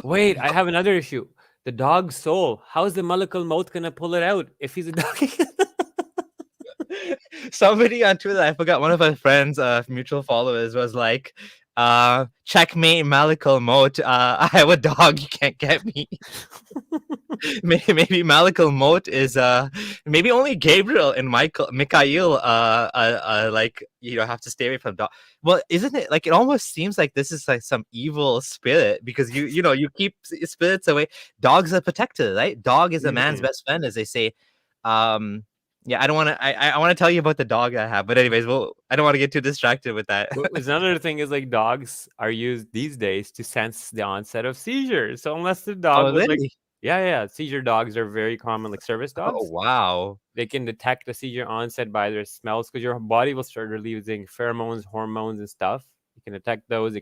wait, I have another issue. The dog's soul. How's the Malakal Maut gonna pull it out if he's a dog? Somebody on Twitter, I forgot, one of our friends, mutual followers, was like, checkmate Malakal Moat. I have a dog, you can't get me. maybe Malakal Moat is maybe only Gabriel and Mikhail like, have to stay away from dog. Well, isn't it like, it almost seems like this is like some evil spirit, because you keep spirits away. Dogs are protected, right? Dog is a man's best friend, as they say. Yeah, I don't want to. I want to tell you about the dog I have, but anyways, I don't want to get too distracted with that. Another thing is, like, dogs are used these days to sense the onset of seizures. So unless the Oh, dog was like, really? yeah, seizure dogs are very common, like service dogs. Oh, wow. They can detect the seizure onset by their smells, because your body will start releasing pheromones, hormones, and stuff. You can detect those.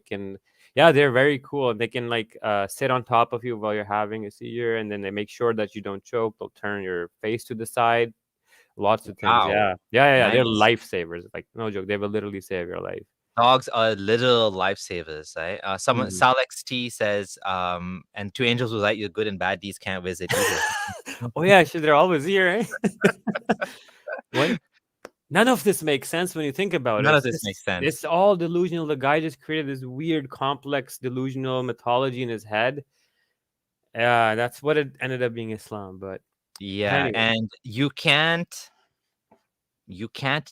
They're very cool. And they can like sit on top of you while you're having a seizure, and then they make sure that you don't choke. They'll turn your face to the side. Lots of things. Wow. Yeah. They're Nice. lifesavers. Like, no joke. They will literally save your life. Dogs are literal lifesavers, right? Someone, Mhm. Salex T says, and two angels who write your good and bad deeds can't visit either. Oh yeah, they're always here, eh? None of this makes sense when you think about it. None of this makes sense. It's all delusional. The guy just created this weird, complex, delusional mythology in his head. Yeah, that's what it ended up being, Islam. But Yeah, anyway. and you can't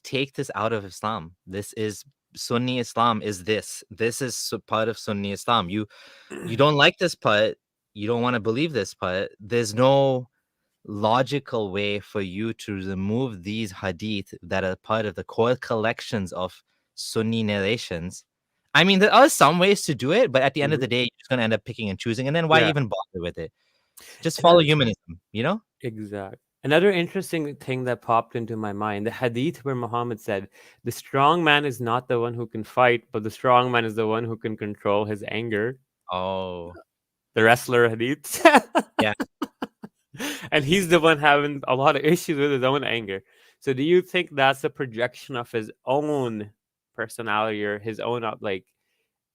take this out of Islam. This is Sunni Islam. This is part of Sunni Islam. You don't like this part, you don't want to believe this part. There's no logical way for you to remove these hadith that are part of the core collections of Sunni narrations. I mean, there are some ways to do it, but at the end of the day, you're just going to end up picking and choosing. And then why even bother with it? Just follow humanism, Exactly. Another interesting thing that popped into my mind, the hadith where Muhammad said, the strong man is not the one who can fight, but the strong man is the one who can control his anger. Oh. The wrestler hadith. Yeah. And he's the one having a lot of issues with his own anger. So do you think that's a projection of his own personality, or his own like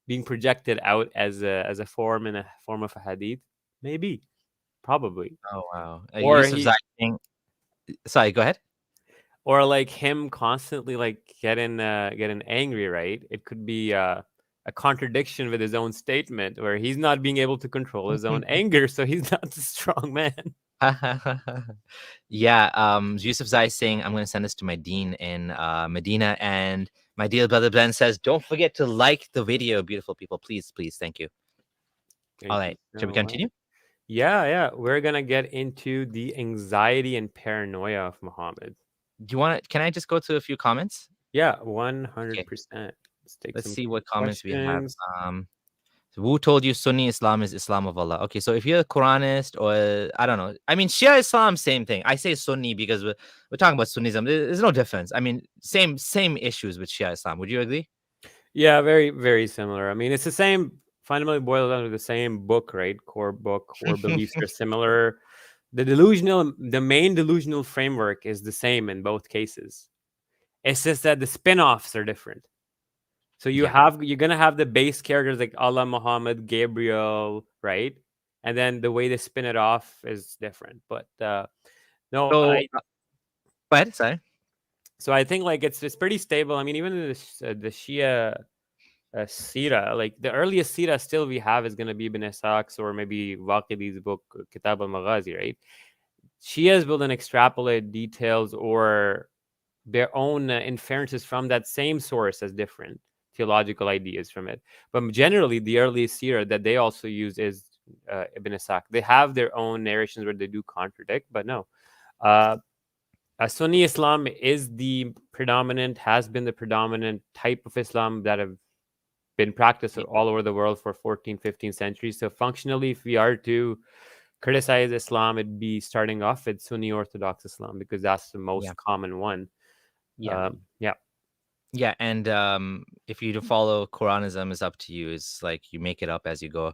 being projected out as a form of a hadith? Maybe. Probably. Oh, wow. Or Sorry, go ahead. Or like him constantly like getting angry, right? It could be a contradiction with his own statement, where he's not being able to control his own anger, so he's not the strong man. Yeah, Yusuf Zai is saying, I'm going to send this to my dean in Medina, and my dear brother Ben says, don't forget to like the video, beautiful people. Please, thank you. All right, should we continue? Yeah. We're going to get into the anxiety and paranoia of Muhammad. Can I just go to a few comments? Yeah, 100%. Okay. Let's see what comments we have. Who told you Sunni Islam is Islam of Allah? Okay, so if you're a Quranist, or I don't know, I mean, Shia Islam, same thing. I say Sunni because we're talking about Sunnism. There's no difference. I mean, same issues with Shia Islam. Would you agree? Yeah, very, very similar. I mean, it's the same, fundamentally boiled down to the same book, right? Core beliefs are similar. The main delusional framework is the same in both cases. It's just that the spin-offs are different. So you're gonna have the base characters like Allah, Muhammad, Gabriel, right? And then the way they spin it off is different. But Go ahead, sorry. So I think like it's pretty stable. I mean, even the Shia Sira, like the earliest Sira still we have is gonna be Ibn Ishaq's, or maybe Waqidi's book Kitab al-Maghazi, right? Shias will then extrapolate details or their own inferences from that same source as different theological ideas from it. But generally, the earliest Sira that they also use is Ibn Ishaq. They have their own narrations where they do contradict, but no. Sunni Islam is the predominant, has been the predominant type of Islam that have been practiced all over the world for 14, 15 centuries. So functionally, if we are to criticize Islam, it'd be starting off with Sunni Orthodox Islam because that's the most common one. Yeah. Yeah. Yeah, and if you to follow Quranism is up to you. It's like you make it up as you go.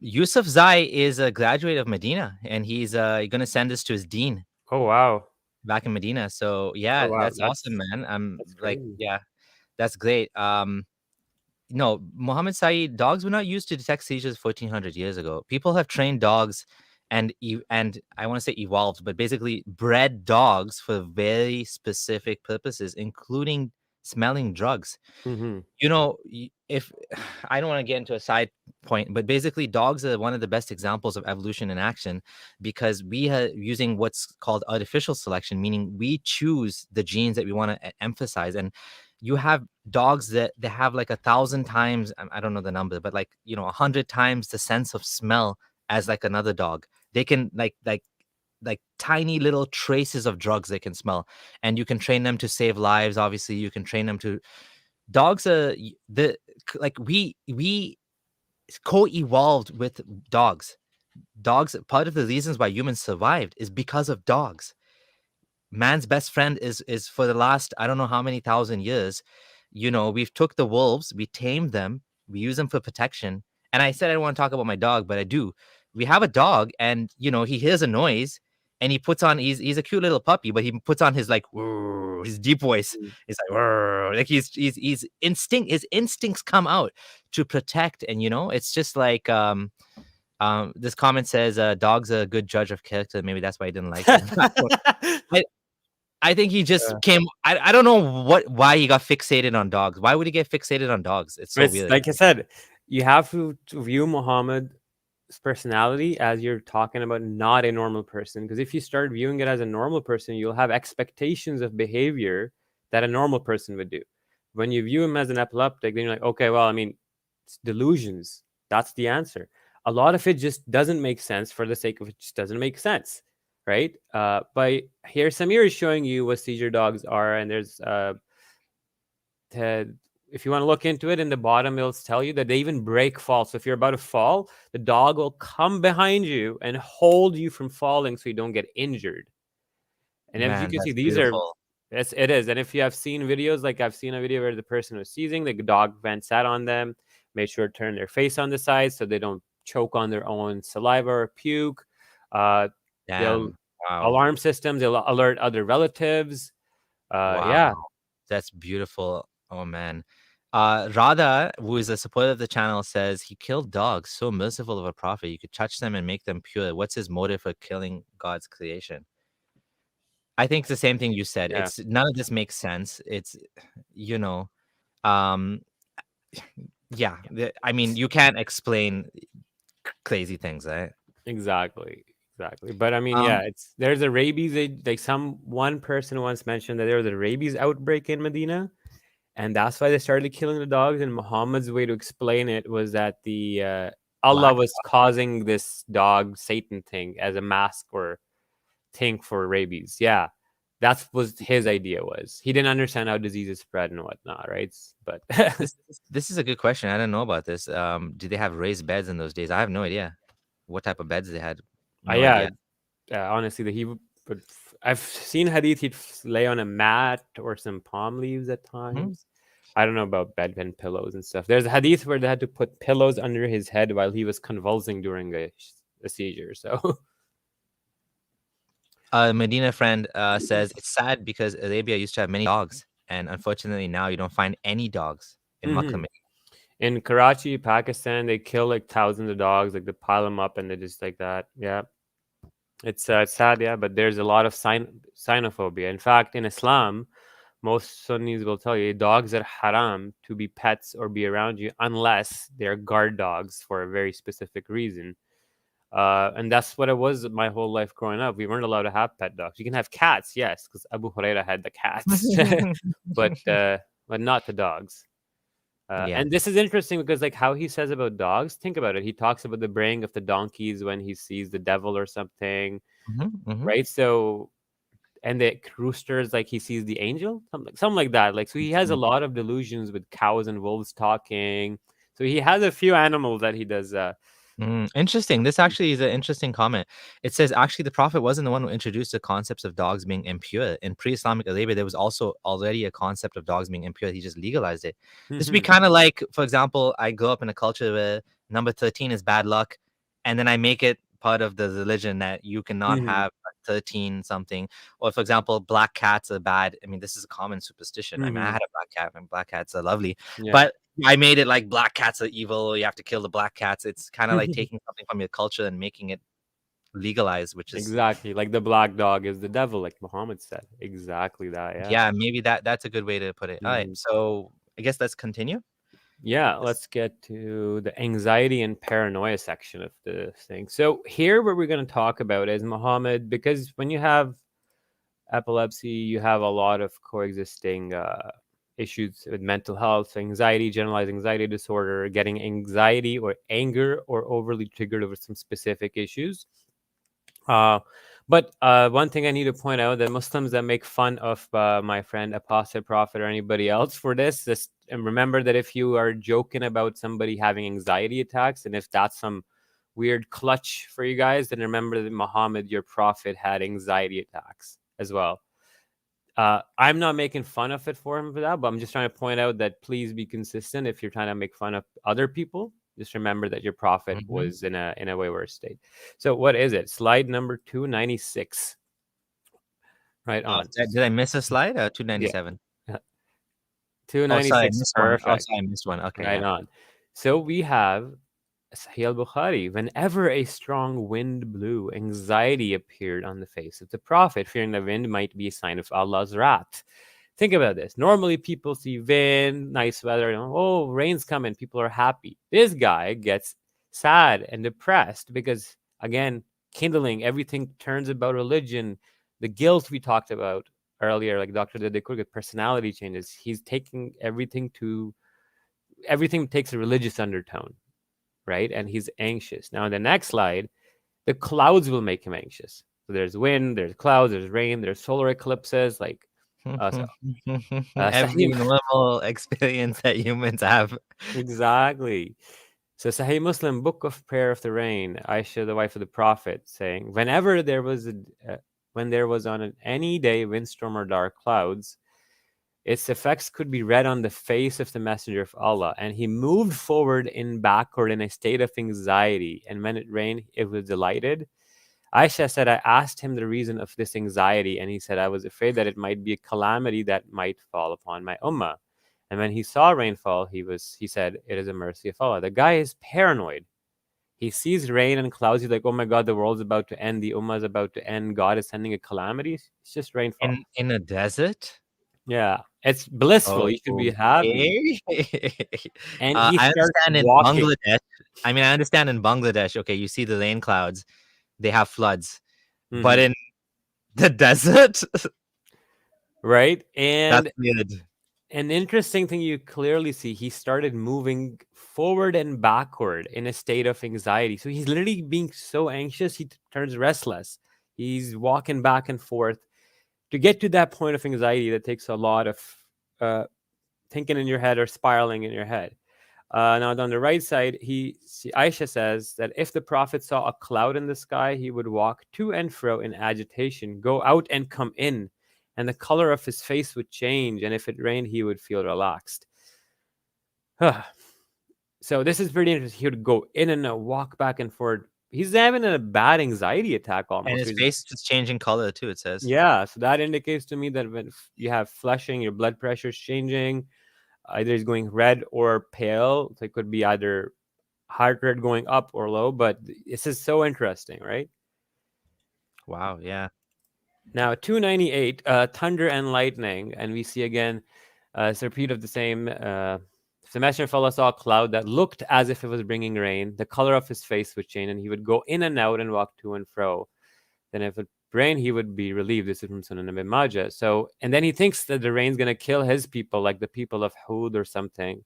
Yusuf Zai is a graduate of Medina, and he's going to send this to his dean Oh, wow. back in Medina. So yeah, Oh, wow. that's awesome, man. I'm That's like, crazy. yeah, that's great. No, Muhammad Saeed, dogs were not used to detect seizures 1400 years ago. People have trained dogs and I want to say evolved, but basically bred dogs for very specific purposes, including smelling drugs. Mm-hmm. You know, if I don't want to get into a side point, but basically dogs are one of the best examples of evolution in action because we are using what's called artificial selection, meaning we choose the genes that we want to emphasize. And you have dogs that they have like 1,000 times, I don't know the number, but like, 100 times the sense of smell as like another dog. They can like tiny little traces of drugs they can smell, and you can train them to save lives. Obviously, you can train them to. Dogs are we co-evolved with dogs. Dogs, part of the reasons why humans survived is because of dogs. Man's best friend is for the last I don't know how many thousand years. We've took the wolves, we tamed them, we use them for protection. And I said I don't want to talk about my dog, but I do. We have a dog, and he hears a noise, and he puts on. He's a cute little puppy, but he puts on his like his deep voice. He's like like he's instinct. His instincts come out to protect, and it's just like this comment says dog's a good judge of character. Maybe that's why I didn't like it. I think he just came. I don't know why he got fixated on dogs. Why would he get fixated on dogs? It's so weird. Like I said, you have to view Muhammad's personality as you're talking about not a normal person. Because if you start viewing it as a normal person, you'll have expectations of behavior that a normal person would do. When you view him as an epileptic, then you're like, okay, well, I mean, it's delusions. That's the answer. A lot of it just doesn't make sense for the sake of it just doesn't make sense. Right? But here Samir is showing you what seizure dogs are, and there's if you want to look into it, in the bottom it'll tell you that they even break fall. So if you're about to fall, the dog will come behind you and hold you from falling so you don't get injured. And as you can see, these beautiful. it is. And if you have seen videos, like I've seen a video where the person was seizing, the dog went sat on them, made sure to turn their face on the side so they don't choke on their own saliva or puke. They'll alarm systems, they'll alert other relatives. Yeah, that's beautiful. Oh man. Radha, who is a supporter of the channel, says he killed dogs, so merciful of a prophet. You could touch them and make them pure. What's his motive for killing God's creation? I think it's the same thing you said. It's none of this makes sense. It's yeah. I mean, you can't explain crazy things, right? Exactly. But I mean, there's a rabies. One person once mentioned that there was a rabies outbreak in Medina, and that's why they started killing the dogs. And Muhammad's way to explain it was that the Allah was causing this dog Satan thing as a mask or thing for rabies. Yeah, that was his idea. Was he didn't understand how diseases spread and whatnot, right? But this is a good question. I don't know about this. Did they have raised beds in those days? I have no idea what type of beds they had. Honestly, but I've seen hadith he'd lay on a mat or some palm leaves at times. I don't know about bed and pillows and stuff. There's a hadith where they had to put pillows under his head while he was convulsing during a seizure. So Medina friend says it's sad because Arabia used to have many dogs, and unfortunately now you don't find any dogs in Makkah. In Karachi, Pakistan, they kill like thousands of dogs. Like they pile them up and they just like that. Yeah. It's sad, yeah, but there's a lot of xenophobia. In fact, in Islam, most Sunnis will tell you dogs are haram to be pets or be around you unless they're guard dogs for a very specific reason. And that's what it was my whole life growing up. We weren't allowed to have pet dogs. You can have cats, yes, because Abu Huraira had the cats, but not the dogs. Yeah. And this is interesting because, like, how he says about dogs. Think about it. He talks about the braying of the donkeys when he sees the devil or something, right? So, and the roosters, like he sees the angel, something like that. Like, so he has a lot of delusions with cows and wolves talking. So he has a few animals that he does. Interesting. This actually is an interesting comment. It says actually the Prophet wasn't the one who introduced the concepts of dogs being impure. In pre-Islamic Arabia, there was also already a concept of dogs being impure. He just legalized it. This would be kind of like, for example, I grew up in a culture where number 13 is bad luck, and then I make it part of the religion that you cannot have a 13 something. Or for example, black cats are bad. I mean, this is a common superstition. I mean, I had a black cat, and black cats are lovely. Yeah. But I made it like black cats are evil. You have to kill the black cats. It's kind of like taking something from your culture and making it legalized, which is Exactly, like the black dog is the devil, like Muhammad said. Exactly that. Yeah. yeah, maybe that's a good way to put it. All right, so I guess let's continue. Yeah, let's get to the anxiety and paranoia section of the thing. So here, what we're going to talk about is Muhammad, because when you have epilepsy, you have a lot of coexisting issues with mental health, anxiety, generalized anxiety disorder, getting anxiety or anger or overly triggered over some specific issues. But one thing I need to point out, that Muslims that make fun of my friend Apostate Prophet or anybody else for this, just and remember that if you are joking about somebody having anxiety attacks, and if that's some weird clutch for you guys, then remember that Muhammad, your prophet, had anxiety attacks as well. I'm not making fun of it for him for that, but I'm just trying to point out that please be consistent. If you're trying to make fun of other people, just remember that your prophet was in a way worse state. So what is it? Slide number 296. Right on. Did I miss a slide? 297. Yeah. Oh, sorry, I 296. missed one. Oh, Perfect. sorry, I missed one. Okay, Right yeah. on. So we have Sahih al-Bukhari. Whenever a strong wind blew, anxiety appeared on the face of the Prophet. Fearing the wind might be a sign of Allah's wrath. Think about this. Normally, people see wind, nice weather, oh, rain's coming, people are happy. This guy gets sad and depressed because, again, kindling, everything turns about religion. The guilt we talked about earlier, like Dr. Dedekur, personality changes. He's taking everything takes a religious undertone, right? And he's anxious. Now, in the next slide, the clouds will make him anxious. So there's wind, there's clouds, there's rain, there's solar eclipses, like every normal experience that humans have. Exactly. So Sahih Muslim, Book of Prayer of the Rain, Aisha, the wife of the Prophet, saying, whenever there was when there was on any day windstorm or dark clouds, its effects could be read on the face of the Messenger of Allah, and he moved forward and backward in a state of anxiety. And when it rained, it was delighted. Aisha said, I asked him the reason of this anxiety, and he said, I was afraid that it might be a calamity that might fall upon my ummah. And when he saw rainfall, he said, it is a mercy of Allah. The guy is paranoid. He sees rain and clouds. He's like, oh my God, the world's about to end. The ummah is about to end. God is sending a calamity. It's just rainfall. In a desert? Yeah, it's blissful. You should be happy. And he I starts understand in walking. Bangladesh. I mean, I understand in Bangladesh. Okay, you see the rain clouds, they have floods, but in the desert, right? And that's weird. an interesting thing you clearly see, he started moving forward and backward in a state of anxiety. So he's literally being so anxious, he turns restless. He's walking back and forth. To get to that point of anxiety, that takes a lot of thinking in your head or spiraling in your head. Now, on the right side, Aisha says that if the Prophet saw a cloud in the sky, he would walk to and fro in agitation, go out and come in, and the color of his face would change. And if it rained, he would feel relaxed. So this is pretty interesting. He would go in and out, walk back and forth. He's having a bad anxiety attack almost. And his face is changing color too, it says. Yeah, so that indicates to me that when you have flushing, your blood pressure is changing. Either it's going red or pale. So it could be either heart rate going up or low, but this is so interesting, right? Wow, yeah. Now, 298, thunder and lightning. And we see again, it's a repeat of the same. The Messenger of Allah saw a cloud that looked as if it was bringing rain. The color of his face would change, and he would go in and out and walk to and fro. Then if it rained, he would be relieved. This is from Sunan Ibn Majah. So, and then he thinks that the rain's going to kill his people, like the people of Hud or something.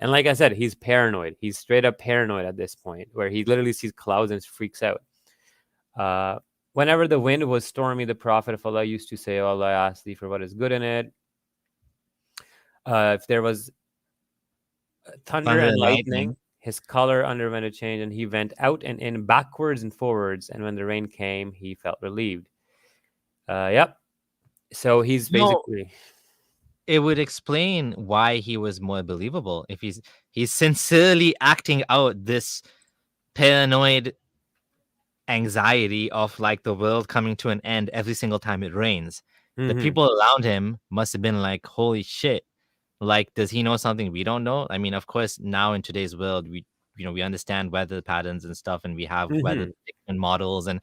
And like I said, he's paranoid. He's straight up paranoid at this point, where he literally sees clouds and freaks out. Whenever the wind was stormy, the Prophet of Allah used to say, "Oh Allah, I ask thee for what is good in it." If there was thunder and lightning, his color underwent a change, and he went out and in, backwards and forwards. And when the rain came, he felt relieved. Yep. So he's basically. It would explain why he was more believable if he's sincerely acting out this paranoid anxiety of like the world coming to an end every single time it rains. The people around him must have been like, holy shit, like, does he know something we don't know? I mean, of course, now in today's world, we understand weather patterns and stuff, and we have weather prediction models and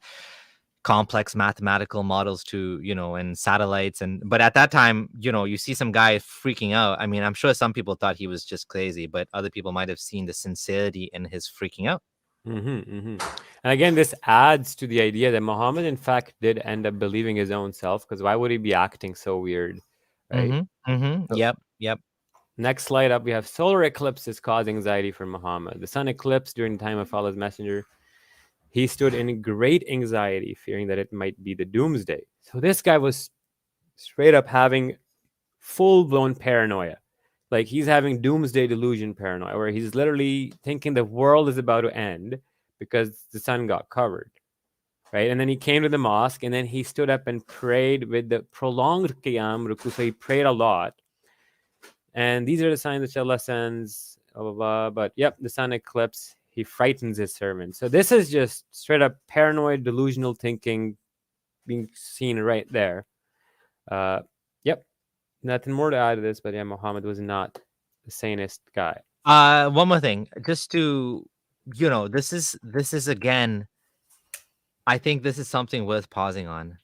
complex mathematical models to, and satellites. But at that time, you see some guy freaking out. I mean, I'm sure some people thought he was just crazy, but other people might have seen the sincerity in his freaking out. And again, this adds to the idea that Muhammad, in fact, did end up believing his own self, because why would he be acting so weird? Right? So, Yep. Next slide up, we have solar eclipses cause anxiety for Muhammad. The sun eclipsed during the time of Allah's messenger. He stood in great anxiety, fearing that it might be the doomsday. So this guy was straight up having full-blown paranoia. Like, he's having doomsday delusion paranoia, where he's literally thinking the world is about to end because the sun got covered, right? And then he came to the mosque, and then he stood up and prayed with the prolonged qiyam ruku. So he prayed a lot. And these are the signs that Allah sends, blah, blah, blah. But yep, the sun eclipse, he frightens his servants. So this is just straight up paranoid, delusional thinking being seen right there. Yep. Nothing more to add to this, but yeah, Muhammad was not the sanest guy. One more thing, just to, this is again, I think this is something worth pausing on.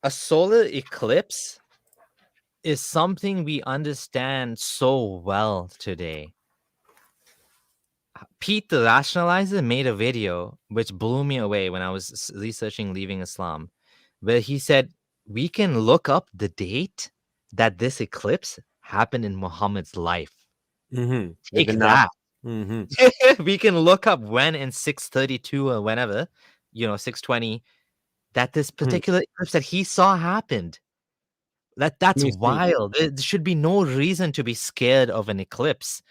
A solar eclipse is something we understand so well today. Pete the Rationalizer made a video which blew me away when I was researching leaving Islam, where he said we can look up the date that this eclipse happened in Muhammad's life. Take that. We can look up when in 632 or whenever, 620, that this particular eclipse that he saw happened. That's wild. There should be no reason to be scared of an eclipse.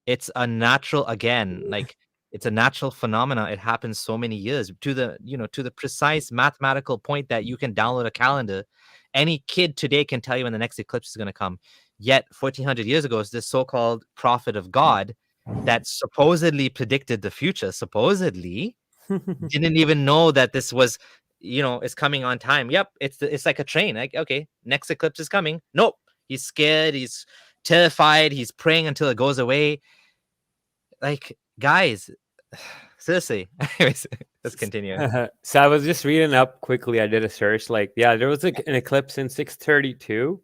It's a natural, again, like, it's a natural phenomenon. It happens so many years to the precise mathematical point that you can download a calendar. Any kid today can tell you when the next eclipse is going to come. Yet 1400 years ago, this so-called prophet of God that supposedly predicted the future, supposedly didn't even know that this was, is coming on time. Yep, it's like a train. Like, okay, next eclipse is coming. Nope, he's scared, he's terrified, he's praying until it goes away. Like, guys, seriously. Anyways, let's continue. So I was just reading up quickly. I did a search. Like, yeah, there was an eclipse in 632,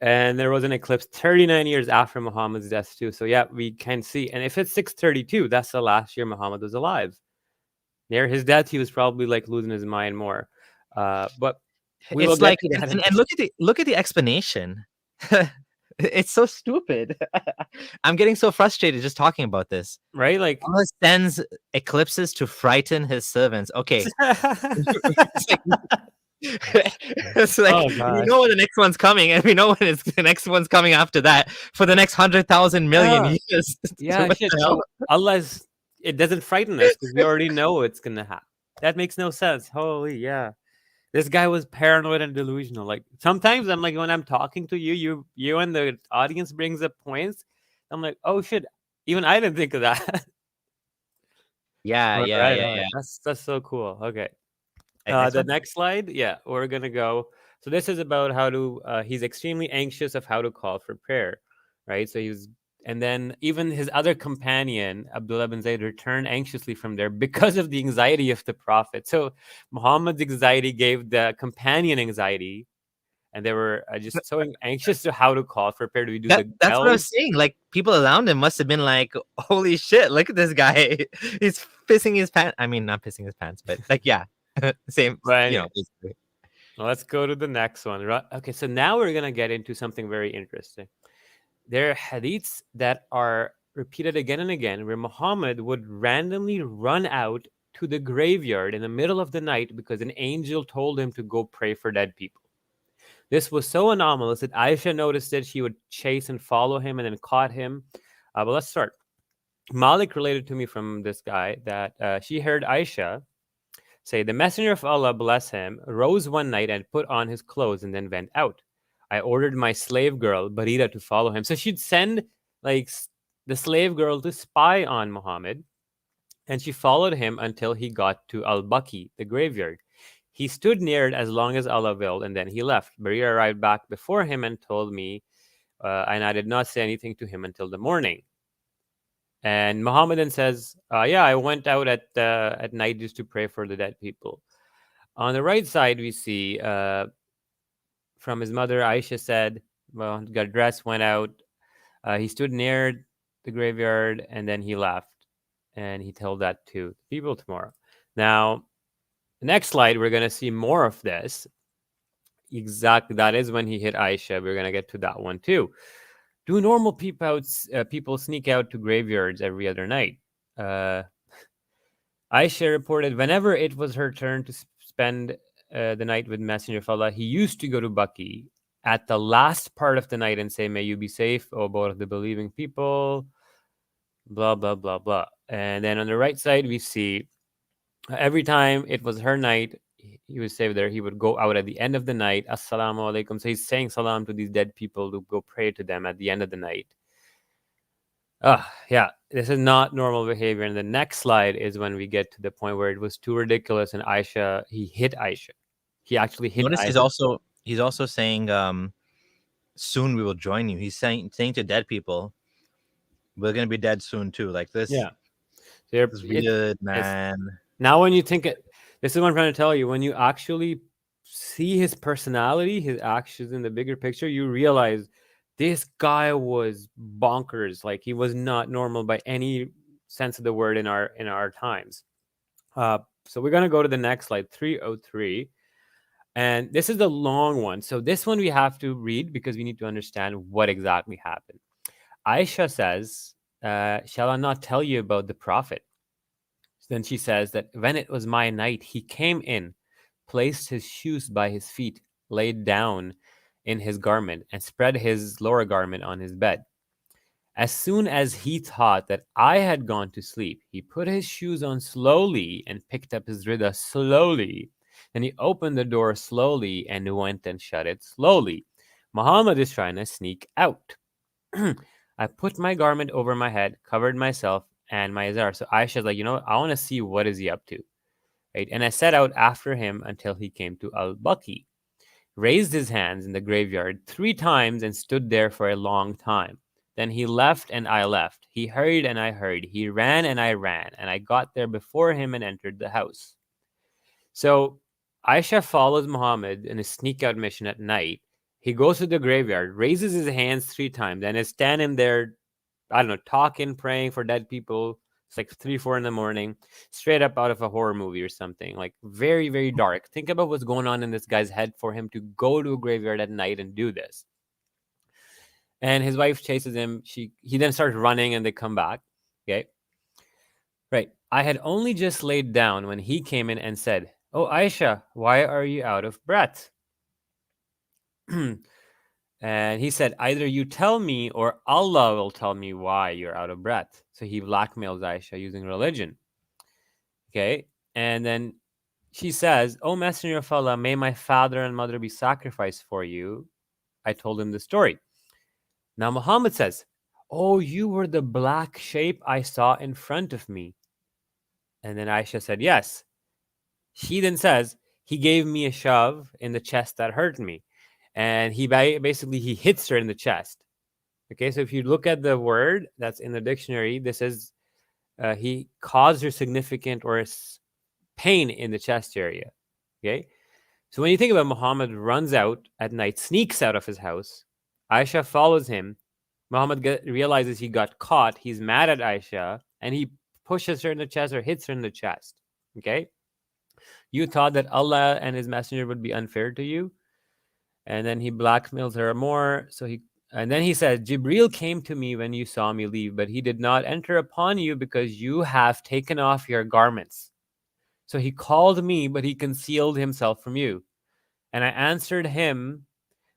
and there was an eclipse 39 years after Muhammad's death too. So yeah, we can see. And if it's 632, that's the last year Muhammad was alive. Near his death, he was probably like losing his mind more. But we it's like, and look at the explanation. It's so stupid. I'm getting so frustrated just talking about this. Right? Like, Allah sends eclipses to frighten his servants. Okay. It's like, we know when the next one's coming, and we know when the next one's coming after that for the next 100,000 million years. Yeah, so Allah's, it doesn't frighten us because we already know it's gonna happen. That makes no sense. Holy, yeah. This guy was paranoid and delusional. Like, sometimes I'm like, when I'm talking to you and the audience brings up points, I'm like, oh shit, even I didn't think of that. Yeah. That's so cool. Okay. The next slide, yeah, we're gonna go. So this is about how to. He's extremely anxious of how to call for prayer, right? So and then even his other companion, Abdullah bin Zayd, returned anxiously from there because of the anxiety of the Prophet. So Muhammad's anxiety gave the companion anxiety, and they were just so anxious to how to call for prayer. That's what I was saying. Like, people around him must have been like, "Holy shit! Look at this guy. He's pissing his pants." I mean, not pissing his pants, but like, yeah. Same, right? Well, let's go to the next one. Right? Okay, so now we're gonna get into something very interesting. there are hadiths that are repeated again and again where Muhammad would randomly run out to the graveyard in the middle of the night because an angel told him to go pray for dead people. This was so anomalous that Aisha noticed it. She would chase and follow him and then caught him. But let's start. Malik related to me from this guy that she heard Aisha say, the messenger of Allah, bless him, rose one night and put on his clothes and then went out. I ordered my slave girl, Barira, to follow him. So she'd send like the slave girl to spy on Muhammad, and she followed him until he got to Al-Baqi, the graveyard. He stood near it as long as Allah willed, and then he left. Barira arrived back before him and told me, and I did not say anything to him until the morning. And Muhammad then says, yeah, I went out at night just to pray for the dead people. On the right side, we see from his mother, Aisha said, well, got dressed, went out. He stood near the graveyard, and then he left. And he told that to people tomorrow. Now, the next slide, we're going to see more of this. Exactly, that is when he hit Aisha. We're going to get to that one too. Do normal people sneak out to graveyards every other night? Aisha reported whenever it was her turn to spend the night with Messenger of Allah, he used to go to Baqi at the last part of the night and say, may you be safe, O both of the believing people, blah, blah, blah, blah. And then on the right side, we see every time it was her night, he would say there, he would go out at the end of the night, assalamu alaikum. So he's saying salam to these dead people to go pray to them at the end of the night. Yeah, this is not normal behavior. And the next slide is when we get to the point where it was too ridiculous and he hit Aisha. He actually hit Notice Aisha. he's also saying, soon we will join you. He's saying to dead people, we're gonna be dead soon too. Like this. Yeah. It's weird, man. Now when you think it, this is what I'm trying to tell you. When you actually see his personality, his actions in the bigger picture, you realize this guy was bonkers. Like he was not normal by any sense of the word in our times. So we're gonna go to the next slide, 303. And this is the long one. So this one we have to read because we need to understand what exactly happened. Aisha says, shall I not tell you about the Prophet? Then she says that when it was my night, he came in, placed his shoes by his feet, laid down in his garment, and spread his lower garment on his bed. As soon as he thought that I had gone to sleep, he put his shoes on slowly and picked up his rida slowly. Then he opened the door slowly and went and shut it slowly. Muhammad is trying to sneak out. I put my garment over my head, covered myself and my izar. So Aisha's like, I want to see what is he up to. Right? And I set out after him until he came to Al-Baqi, raised his hands in the graveyard 3 times and stood there for a long time. Then he left and I left. He hurried and I hurried. He ran and I ran. And I got there before him and entered the house. So Aisha follows Muhammad in a sneak out mission at night. He goes to the graveyard, raises his hands 3 times, and is standing there, I don't know, talking, praying for dead people. It's like 3, 4 in the morning, straight up out of a horror movie or something. Like very, very dark. Think about what's going on in this guy's head for him to go to a graveyard at night and do this. And his wife chases him. He then starts running and they come back. Okay. Right. I had only just laid down when he came in and said, "Oh, Aisha, why are you out of breath?" And he said, either you tell me or Allah will tell me why you're out of breath. So he blackmails Aisha using religion. Okay. And then she says, "Oh, Messenger of Allah, may my father and mother be sacrificed for you." I told him the story. Now Muhammad says, "Oh, you were the black shape I saw in front of me." And then Aisha said, "Yes." She then says, "He gave me a shove in the chest that hurt me." And he basically hits her in the chest. Okay, so if you look at the word that's in the dictionary, this is he caused her significant or pain in the chest area. Okay, so when you think about Muhammad runs out at night, sneaks out of his house, Aisha follows him. Muhammad realizes he got caught. He's mad at Aisha and he pushes her in the chest or hits her in the chest. Okay, you thought that Allah and his messenger would be unfair to you. And then he blackmails her more. So he And then he said, Jibril came to me when you saw me leave, but he did not enter upon you because you have taken off your garments. So he called me, but he concealed himself from you. And I answered him,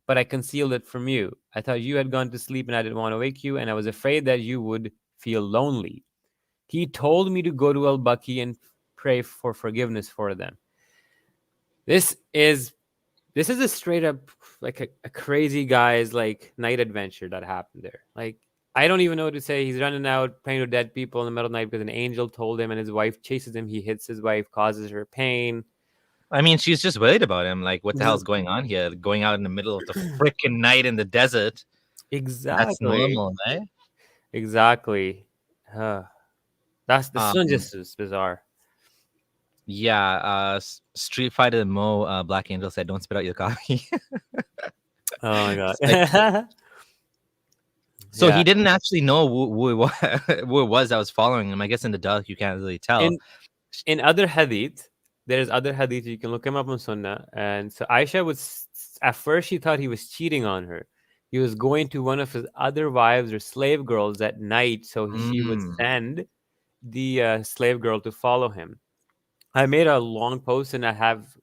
but I concealed it from you. I thought you had gone to sleep and I didn't want to wake you, and I was afraid that you would feel lonely. He told me to go to Al-Baqi and pray for forgiveness for them. This is a straight up like a crazy guy's like night adventure that happened there. Like, I don't even know what to say. He's running out praying to dead people in the middle of the night because an angel told him, and his wife chases him. He hits his wife, causes her pain. I mean, she's just worried about him. Like, what the hell's going on here? Going out in the middle of the freaking night in the desert. Exactly. That's normal, right? Exactly. That's this one just is bizarre. Yeah. Street Fighter Mo Black Angel said, "Don't spit out your coffee." Oh my god. So Yeah. he didn't actually know who it was that was following him. I guess in the dark you can't really tell. In other hadith, there's other hadith, you can look him up on Sunnah. And so Aisha was, at first she thought he was cheating on her. He was going to one of his other wives or slave girls at night, so she would send the slave girl to follow him. I made a long post, and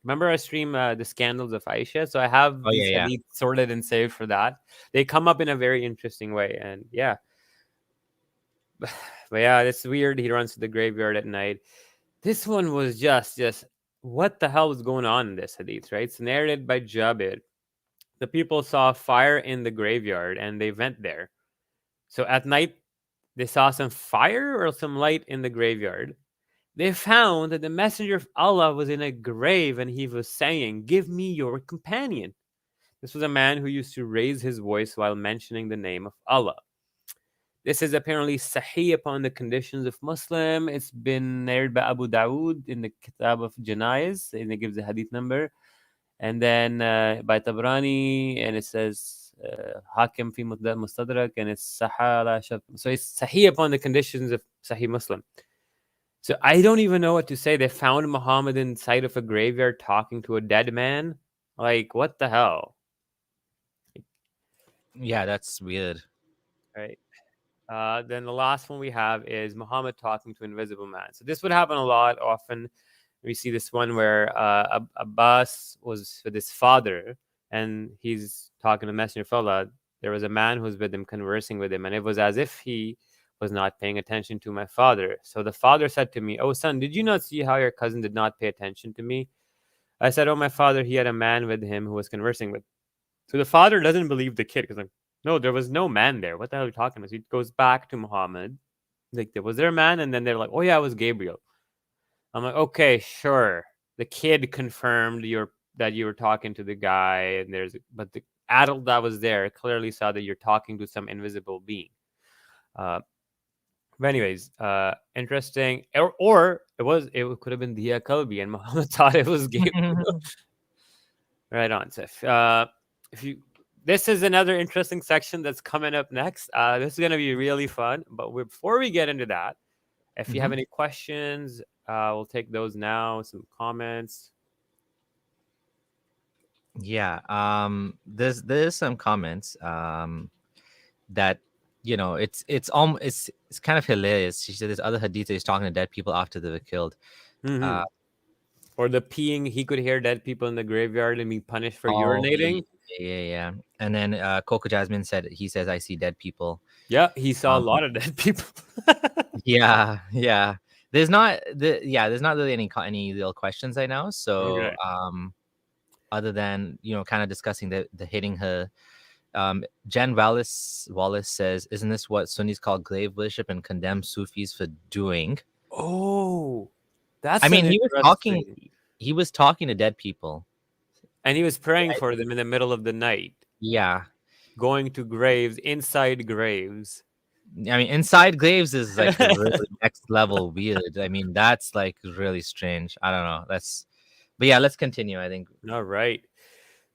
remember I stream the scandals of Aisha, so I have these hadith sorted and saved for that. They come up in a very interesting way, and yeah. But yeah, it's weird. He runs to the graveyard at night. This one was just what the hell was going on in this hadith, right? It's narrated by Jabir. The people saw fire in the graveyard and they went there. So at night, they saw some fire or some light in the graveyard. They found that the messenger of Allah was in a grave and he was saying, "Give me your companion." This was a man who used to raise his voice while mentioning the name of Allah. This is apparently sahih upon the conditions of Muslim. It's been narrated by Abu Dawood in the Kitab of Janaiz, and it gives the hadith number. And then by Tabrani, and it says Hakim fi Mustadrak, and it's Sahala. So it's sahih upon the conditions of Sahih Muslim. So I don't even know what to say. They found Muhammad inside of a graveyard talking to a dead man. Like, what the hell? Yeah, that's weird. Right. Then the last one we have is Muhammad talking to Invisible Man. So this would happen a lot. Often we see this one where Abbas was with his father and he's talking to Messenger of Allah. There was a man who was with him, conversing with him, and it was as if he was not paying attention to my father. So the father said to me, "Oh son, did you not see how your cousin did not pay attention to me?" I said, "Oh my father, he had a man with him who was conversing with." So the father doesn't believe the kid because like, no, there was no man there. What the hell are you talking about? So he goes back to Muhammad. Like, was there a man? And then they're like, "Oh yeah, it was Gabriel." I'm like, okay, sure. The kid confirmed that you were talking to the guy, and but the adult that was there clearly saw that you're talking to some invisible being. But anyways, interesting. Or it could have been Dia Kalbi, and Muhammad thought it was Gabriel. Right on, Sif. This is another interesting section that's coming up next. This is going to be really fun. But before we get into that, if you have any questions, we'll take those now. Some comments. Yeah. There's some comments that it's kind of hilarious. She said there's other hadith that he's talking to dead people after they were killed. Or the peeing, he could hear dead people in the graveyard and be punished for urinating. Yeah. And then Coco Jasmine he says, "I see dead people." Yeah, he saw a lot of dead people. yeah. There's not really any real questions right now. So Okay. Other than kind of discussing the hitting her. Jen Wallace says, "Isn't this what Sunnis call grave worship and condemn Sufis for doing?" Oh, that's. I mean, he was talking to dead people, and he was praying for them in the middle of the night. Yeah, going to graves, inside graves. I mean, inside graves is like really next level weird. I mean, that's like really strange. I don't know. But yeah, let's continue. I think. All right.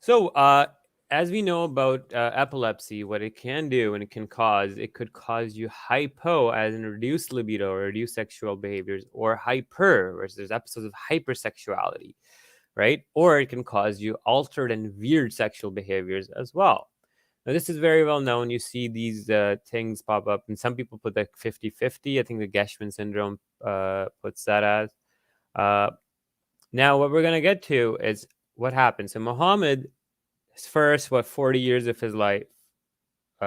So, as we know about epilepsy, what it can do and it could cause you hypo, as in reduced libido or reduced sexual behaviors, or hyper, where there's episodes of hypersexuality, right? Or it can cause you altered and weird sexual behaviors as well. Now, this is very well known. You see these things pop up, and some people put like 50-50. I think the Geschman syndrome puts that as. Now, what we're going to get to is what happened. So Muhammad, his first, 40 years of his life,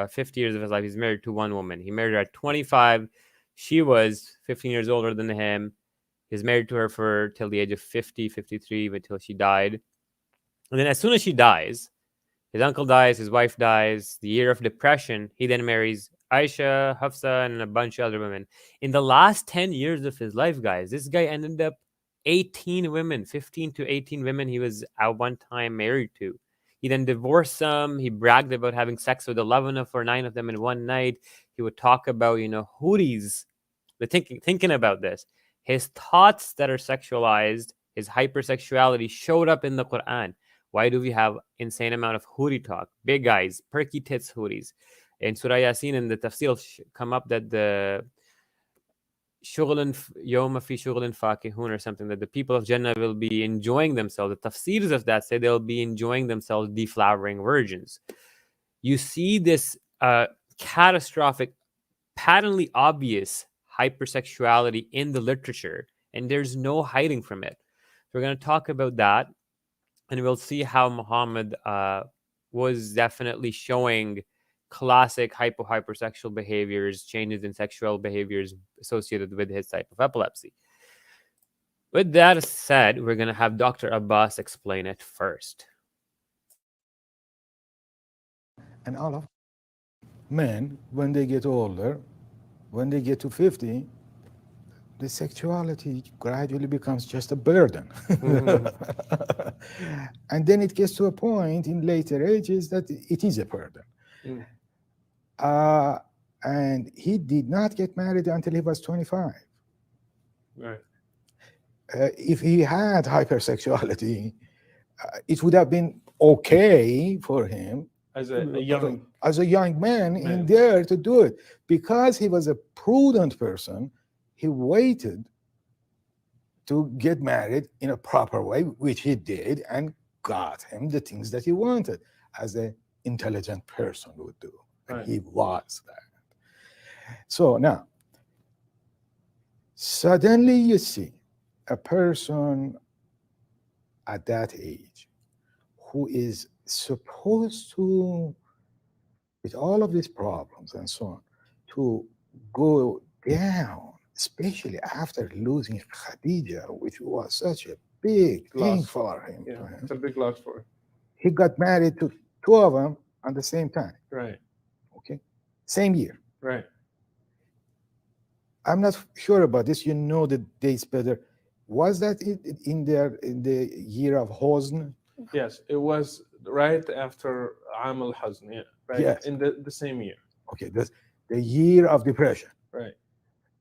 50 years of his life, he's married to one woman. He married her at 25. She was 15 years older than him. He was married to her for till the age of 50, 53, until she died. And then as soon as she dies, his uncle dies, his wife dies, the year of depression, he then marries Aisha, Hafsa, and a bunch of other women. In the last 10 years of his life, guys, this guy ended up 18 women, 15 to 18 women he was at one time married to. He then divorced some. He bragged about having sex with 11 or 9 of them in one night. He would talk about, hooties. Thinking about this. His thoughts that are sexualized, his hypersexuality showed up in the Quran. Why do we have insane amount of hootie talk? Big guys, perky tits hooties. In Surah Yasin, in the tafsir, come up that the yawma fi shughulin fakihun or something, that the people of Jannah will be enjoying themselves. The tafsirs of that say they'll be enjoying themselves deflowering virgins. You see this catastrophic, patently obvious hypersexuality in the literature, and there's no hiding from it. So we're going to talk about that, and we'll see how Muhammad was definitely showing classic hypersexual behaviors, changes in sexual behaviors associated with his type of epilepsy. With that said, we're going to have Dr. Abbas explain it first. And all of men, when they get older, when they get to 50, the sexuality gradually becomes just a burden. And then it gets to a point in later ages that it is a burden. And he did not get married until he was 25. Right. If he had hypersexuality, it would have been okay for him As a young man in there to do it. Because he was a prudent person, he waited to get married in a proper way, which he did, and got him the things that he wanted, as an intelligent person would do. And he was that. So now, suddenly you see a person at that age who is supposed to, with all of these problems and so on, to go down, especially after losing Khadija, which was such a big thing for him. Yeah, it's a big loss for him. He got married to 2 of them at the same time. Right. Okay, same year. Right. I'm not sure about this. You know the dates better. Was that in the year of Hosn? Yes, it was right after Am al-Hazn. Yeah, right. Yes. In the same year. Okay, that's the year of depression. Right.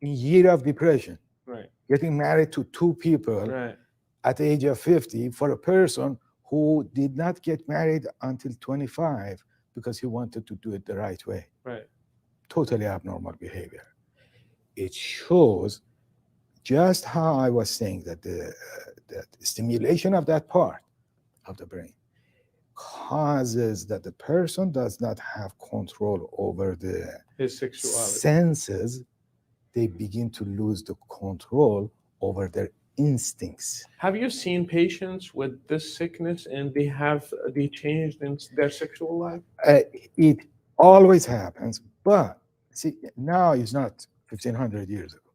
In year of depression, Right. getting married to 2 people Right. at the age of 50 for a person who did not get married until 25 because he wanted to do it the right way. Right. Totally abnormal behavior. It shows just how I was saying that the stimulation of that part of the brain causes that the person does not have control over His sexuality. senses. They begin to lose the control over their instincts. Have you seen patients with this sickness and they changed in their sexual life? It always happens, but see, now it's not 1500 years ago.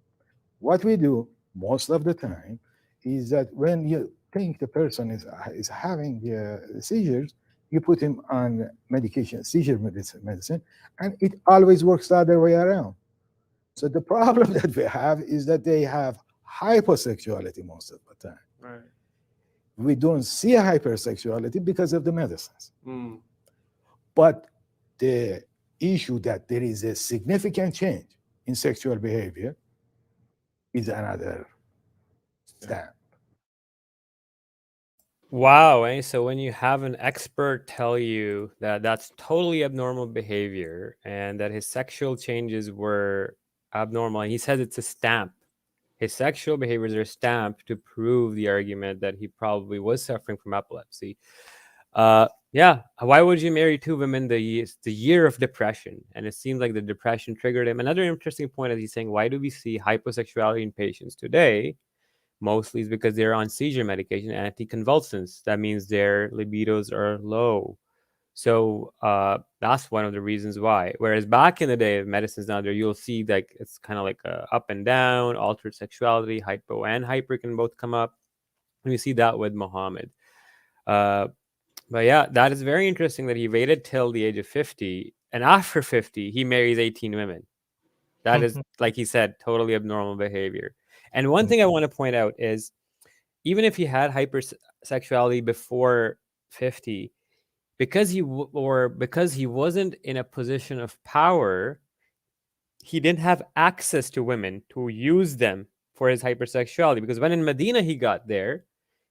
What we do most of the time is that when you think the person is having seizures, you put him on medication, seizure medicine, and it always works the other way around. So the problem that we have is that they have hyposexuality most of the time. Right. We don't see hypersexuality because of the medicines. But the issue that there is a significant change in sexual behavior is another stamp. Wow. So when you have an expert tell you that that's totally abnormal behavior and that his sexual changes were abnormal, and he says it's a stamp, his sexual behaviors are a stamp to prove the argument that he probably was suffering from epilepsy. Yeah, why would you marry two women the year of depression? And it seems like the depression triggered him. Another interesting point is he's saying, why do we see hyposexuality in patients today? Mostly is because they're on seizure medication, anticonvulsants. That means their libidos are low. So that's one of the reasons why. Whereas back in the day of medicines now there, you'll see like it's kind of like a up and down, altered sexuality, hypo and hyper can both come up. And we see that with Muhammad. Uh, but yeah, that is very interesting that he waited till the age of 50, and after 50, he marries 18 women. That is, like he said, totally abnormal behavior. And one thing I want to point out is even if he had hypersexuality before 50, because because he wasn't in a position of power, he didn't have access to women to use them for his hypersexuality. Because when in Medina he got there,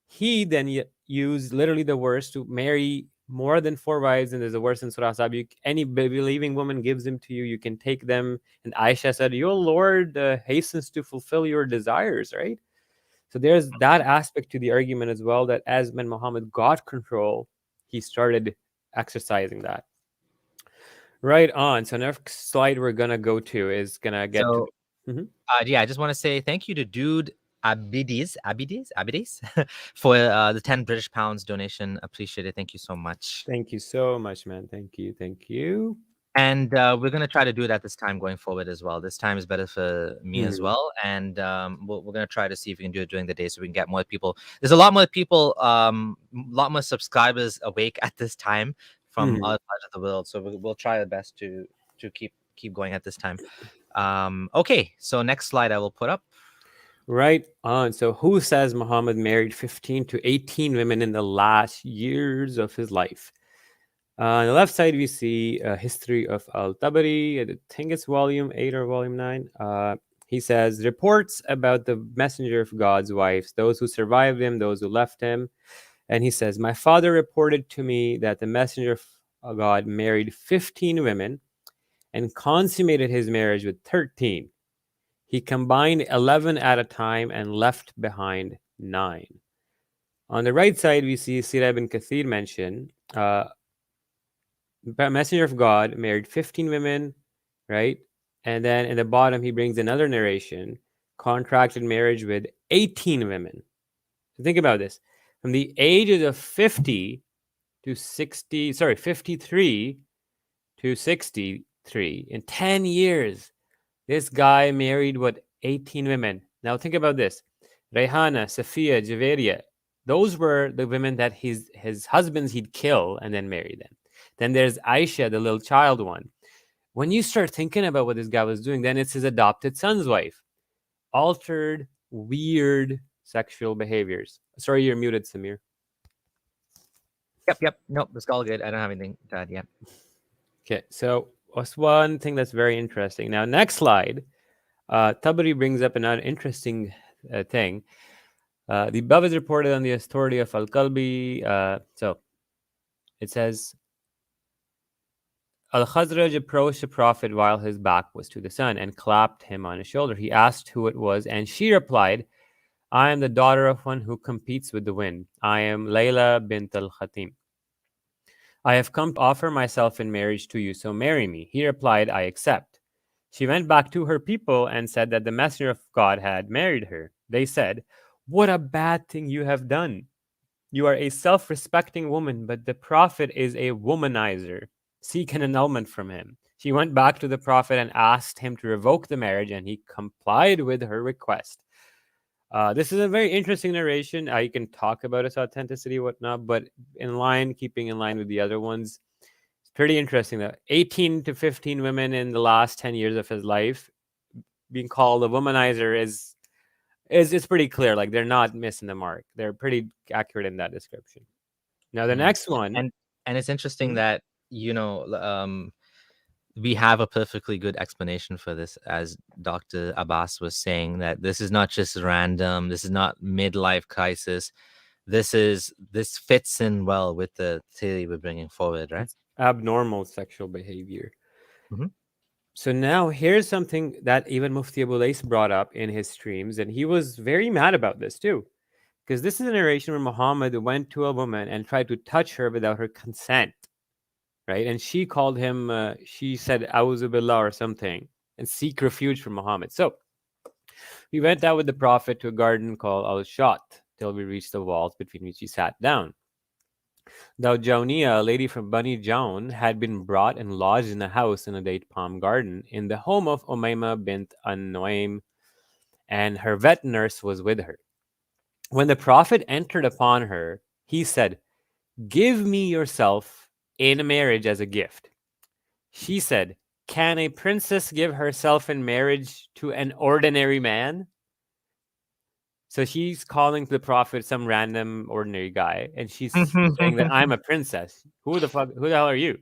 he then used literally the words to marry more than 4 wives, and there's a verse in Surah Sab, any believing woman gives them to you, you can take them. And Aisha said, your Lord hastens to fulfill your desires, right? So there's that aspect to the argument as well, that as when Muhammad got control, he started exercising that. Right on. So next slide we're gonna go to is gonna get So, to. yeah, I just want to say thank you to Dude Abidis for the 10 British pounds donation. Appreciate it. Thank you so much. Thank you so much, man. Thank you. Thank you. And we're going to try to do that this time going forward as well. This time is better for me as well. And we're going to try to see if we can do it during the day so we can get more people. There's a lot more people, a lot more subscribers awake at this time from other parts of the world. So we'll try our best to keep going at this time. Okay, so next slide I will put up. Right on. So who says Muhammad married 15 to 18 women in the last years of his life? On the left side, we see a history of Al-Tabari. I think it's volume 8 or volume 9. He says, reports about the messenger of God's wives, those who survived him, those who left him. And he says, my father reported to me that the messenger of God married 15 women and consummated his marriage with 13. He combined 11 at a time and left behind 9. On the right side, we see Sirah ibn Kathir mention, messenger of God married 15 women, right? And then in the bottom, he brings another narration, contracted marriage with 18 women. So think about this. From the ages of 53 to 63, in 10 years, this guy married, 18 women. Now think about this. Rayhana, Safiya, Javeria, those were the women that his husbands he'd kill and then marry them. Then there's Aisha, the little child one. When you start thinking about what this guy was doing, then it's his adopted son's wife. Altered, weird sexual behaviors. Sorry, you're muted, Samir. Yep. Nope, it's all good. I don't have anything to add yet. Okay, so what's one thing that's very interesting? Now, next slide, Tabari brings up another interesting thing. The above is reported on the authority of Al-Kalbi. So it says, Al-Khazraj approached the Prophet while his back was to the sun and clapped him on his shoulder. He asked who it was, and she replied, I am the daughter of one who competes with the wind. I am Layla bint al-Khatim. I have come to offer myself in marriage to you, so marry me. He replied, I accept. She went back to her people and said that the messenger of God had married her. They said, what a bad thing you have done. You are a self-respecting woman, but the Prophet is a womanizer. Seek an annulment from him. She went back to the Prophet and asked him to revoke the marriage, and he complied with her request. This is a very interesting narration. You can talk about its authenticity, whatnot, but keeping in line with the other ones, it's pretty interesting that 18 to 15 women in the last 10 years of his life being called a womanizer is pretty clear. Like, they're not missing the mark. They're pretty accurate in that description. Now, the next one. And it's interesting that, we have a perfectly good explanation for this, as Dr. Abbas was saying, that this is not just random. This is not midlife crisis. This fits in well with the theory we're bringing forward, right? It's abnormal sexual behavior. Mm-hmm. So now here's something that even Mufti Abu Lais brought up in his streams, and he was very mad about this too. Because this is a narration where Muhammad went to a woman and tried to touch her without her consent, right? And she called him, she said, A'udhu Billah or something, and seek refuge from Muhammad. So we went out with the Prophet to a garden called Al-Shat till we reached the walls between which he sat down. Now Jaunia, a lady from Bani Jaun, had been brought and lodged in a house in a date palm garden in the home of Umayma bint An-Nuaym, and her vet nurse was with her. When the Prophet entered upon her, he said, "Give me yourself in marriage as a gift." She said, "Can a princess give herself in marriage to an ordinary man?" So she's calling the Prophet some random ordinary guy, and she's saying that I'm a princess. Who the hell are you?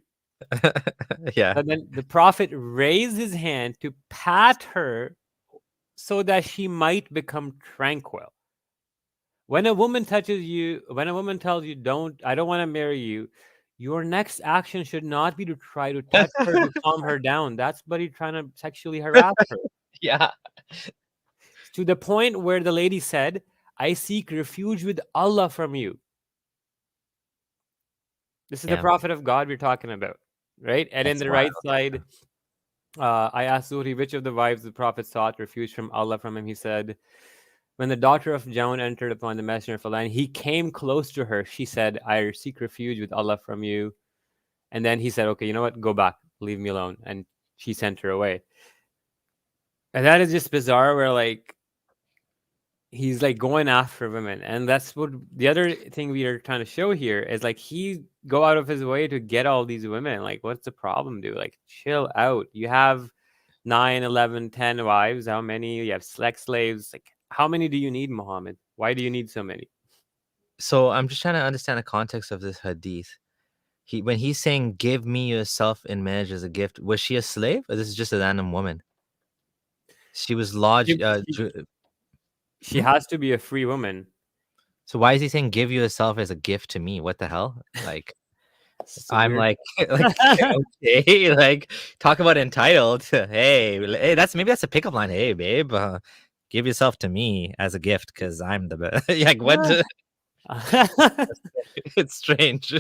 Yeah. But then the Prophet raised his hand to pat her so that she might become tranquil. When a woman touches you, when a woman tells you, I don't want to marry you, your next action should not be to try to touch her to calm her down. That's buddy trying to sexually harass her. Yeah. To the point where the lady said, "I seek refuge with Allah from you." This is the Yeah. Prophet of God we're talking about, right? And in That's the wild. right side, I asked Zuhri, which of the wives the Prophet sought refuge from Allah from him. He said, when the daughter of Jaun entered upon the Messenger of Allah and he came close to her, she said, "I seek refuge with Allah from you." And then he said, "Okay, you know what? Go back. Leave me alone." And she sent her away. And that is just bizarre where like he's like going after women. And that's what the other thing we are trying to show here is like he go out of his way to get all these women. Like, what's the problem, dude? Like, chill out. You have 9, 11, 10 wives. How many? You have sex slaves. Like, how many do you need, Muhammad? Why do you need so many? So I'm just trying to understand the context of this hadith. When he's saying "give me yourself in marriage as a gift," was she a slave or this is just a random woman? She was lodged. She has to be a free woman. So why is he saying "give yourself as a gift to me"? What the hell? Like, I'm weird- like, okay, like talk about entitled. Hey, maybe that's a pickup line. Hey, babe, give yourself to me as a gift because I'm the best. Like what? It's strange.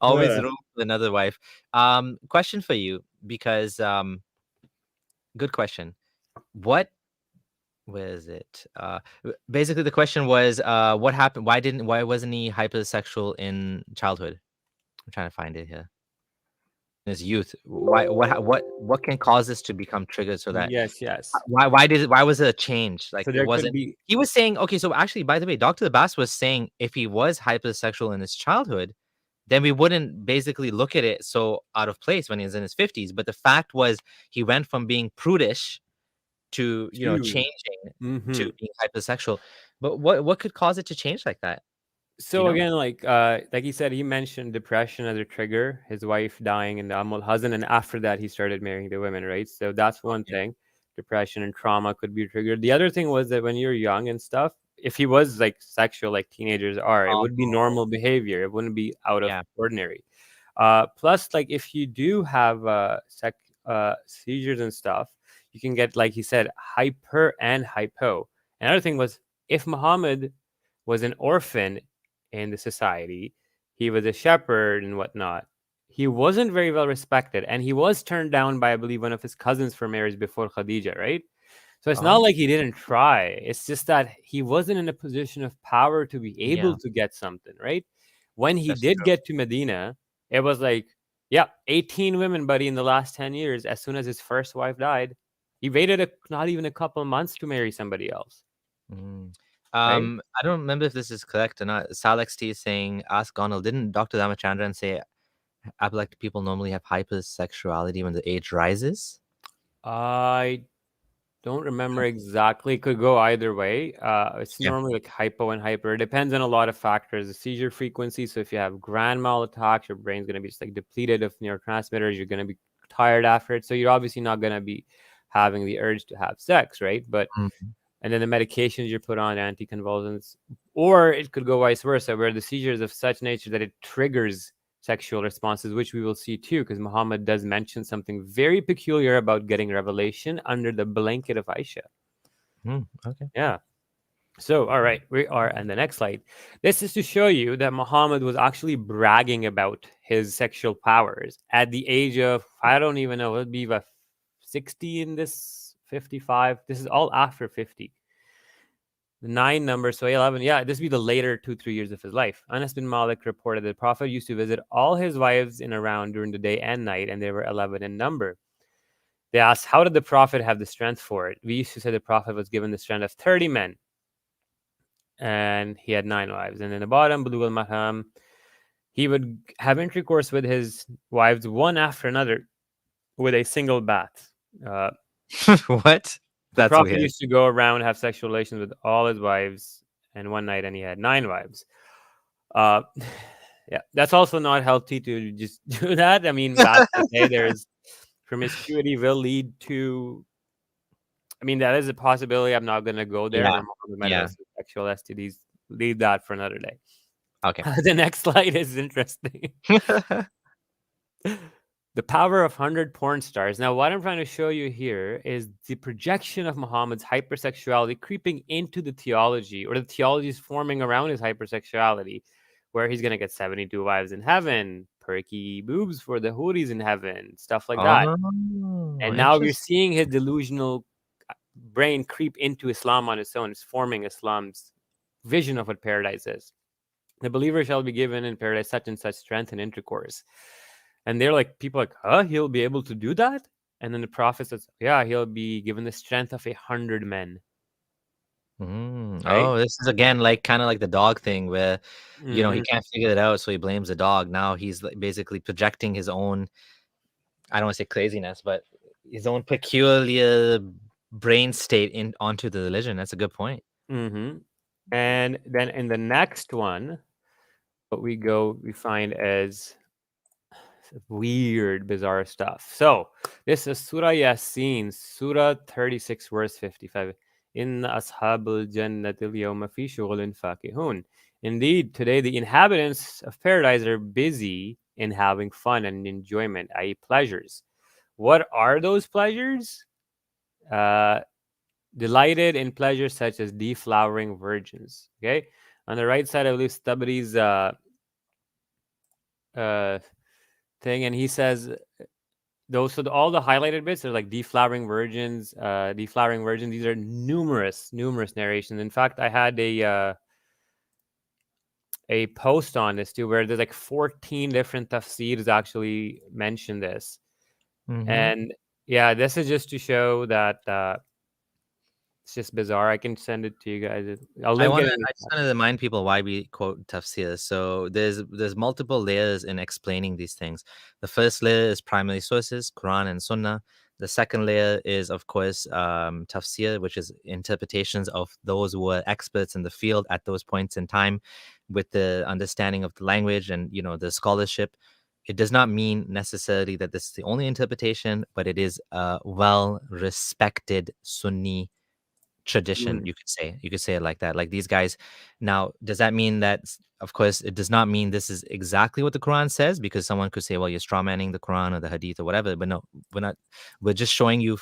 Always Yeah. room for another wife. Question for you because good question. Where is it? Basically the question was what happened? Why wasn't he hypersexual in childhood? I'm trying to find it here. In his youth. What can cause this to become triggered so that yes. why was it a change? Like So it there could wasn't be. he was saying okay, so actually by the way, Dr. Abbas was saying if he was hypersexual in his childhood, then we wouldn't basically look at it so out of place when he was in his 50s. But the fact was he went from being prudish to changing to Mhm. being hypersexual. But what could cause it to change like that? So know? again, like he said, he mentioned depression as a trigger, his wife dying in the Amul Hazan, and after that he started marrying the women, right? So that's one Okay. thing. Depression and trauma could be triggered. The other thing was that when you're young and stuff, if he was like sexual like teenagers are, it would be normal behavior. It wouldn't be out of Yeah. ordinary. Plus, like if you do have seizures and stuff, you can get, like he said, hyper and hypo. Another thing was if Muhammad was an orphan in the society, he was a shepherd and whatnot, he wasn't very well respected, and he was turned down by, I believe, one of his cousins for marriage before Khadija, right? So it's not like he didn't try. It's just that he wasn't in a position of power to be able to get something, right? When he That's did true. get to Medina, it was like, yeah, 18 women, buddy, in the last 10 years. As soon as his first wife died, he waited not even a couple months to marry somebody else. Mm. Right? I don't remember if this is correct or not. Salex T is saying, ask Gonal, didn't Dr. Ramachandran say epileptic people normally have hypersexuality when the age rises? I don't remember exactly. It could go either way. It's Yeah. normally like hypo and hyper. It depends on a lot of factors. The seizure frequency. So if you have grand mal attacks, your brain's going to be just like depleted of neurotransmitters. You're going to be tired after it. So you're obviously not going to be having the urge to have sex, right? But Mhm. and then the medications you put on, anticonvulsants, or it could go vice versa, where the seizure is of such nature that it triggers sexual responses, which we will see too, because Muhammad does mention something very peculiar about getting revelation under the blanket of Aisha. Okay. Yeah. So, all right, we are on the next slide. This is to show you that Muhammad was actually bragging about his sexual powers at the age of, I don't even know, it would be about 60 in this, 55. This is all after 50. The 9 number, so 11. Yeah, this would be the later 2-3 years of his life. Anas bin Malik reported that the Prophet used to visit all his wives in around during the day and night, and they were 11 in number. They asked, how did the Prophet have the strength for it? We used to say the Prophet was given the strength of 30 men, and he had 9 wives. And in the bottom, Bulugh al-Mahram, he would have intercourse with his wives one after another with a single bath. What? The That's Prophet weird. used to go around, have sexual relations with all his wives, and one night, and he had 9 wives. Yeah, that's also not healthy to just do that. I mean, back in the day, there's promiscuity will lead to. I mean, that is a possibility. I'm not going to go there. Yeah, Where Muhammad might yeah. have sexual STDs. Leave that for another day. Okay. The next slide is interesting. The power of 100 porn stars. Now, what I'm trying to show you here is the projection of Muhammad's hypersexuality creeping into the theology, or the theology is forming around his hypersexuality, where he's going to get 72 wives in heaven, perky boobs for the houris in heaven, stuff like that. Oh, And now we're interesting. seeing his delusional brain creep into Islam on its own. It's forming Islam's vision of what paradise is. The believer shall be given in paradise such and such strength and intercourse. And they're like, people are like, huh? He'll be able to do that? And then the Prophet says, yeah, he'll be given the strength of 100 men. Right? Oh, this is again like kind of like the dog thing where he Mhm. can't figure it out, so he blames the dog. Now he's like basically projecting his own, I don't want to say craziness, but his own peculiar brain state onto the religion. That's a good point. Mhm. And then in the next one, what we find as weird, bizarre stuff. So this is Surah Yasin, Surah 36, verse 55. Inna ashabul jannatil yawma fi shughulin fakihun. Indeed, today the inhabitants of paradise are busy in having fun and enjoyment, i.e., pleasures. What are those pleasures? Delighted in pleasures such as deflowering virgins. Okay, on the right side, I believe Stabari's thing, and he says all the highlighted bits are like deflowering virgins, deflowering virgins. These are numerous narrations. In fact, I had a post on this too, where there's like 14 different tafsirs actually mention this. Mhm. And yeah, this is just to show that it's just bizarre. I can send it to you guys. I'll I link it. just want to remind people why we quote tafsir. So there's multiple layers in explaining these things. The first layer is primary sources, Quran and Sunnah. The second layer is, of course, tafsir, which is interpretations of those who were experts in the field at those points in time, with the understanding of the language and the scholarship. It does not mean necessarily that this is the only interpretation, but it is a well-respected Sunni tradition. You could say it like that. Like these guys. Now, does that mean that, of course, it does not mean this is exactly what the Quran says, because someone could say, well, you're strawmanning the Quran or the Hadith or whatever. But no, we're not. We're just showing you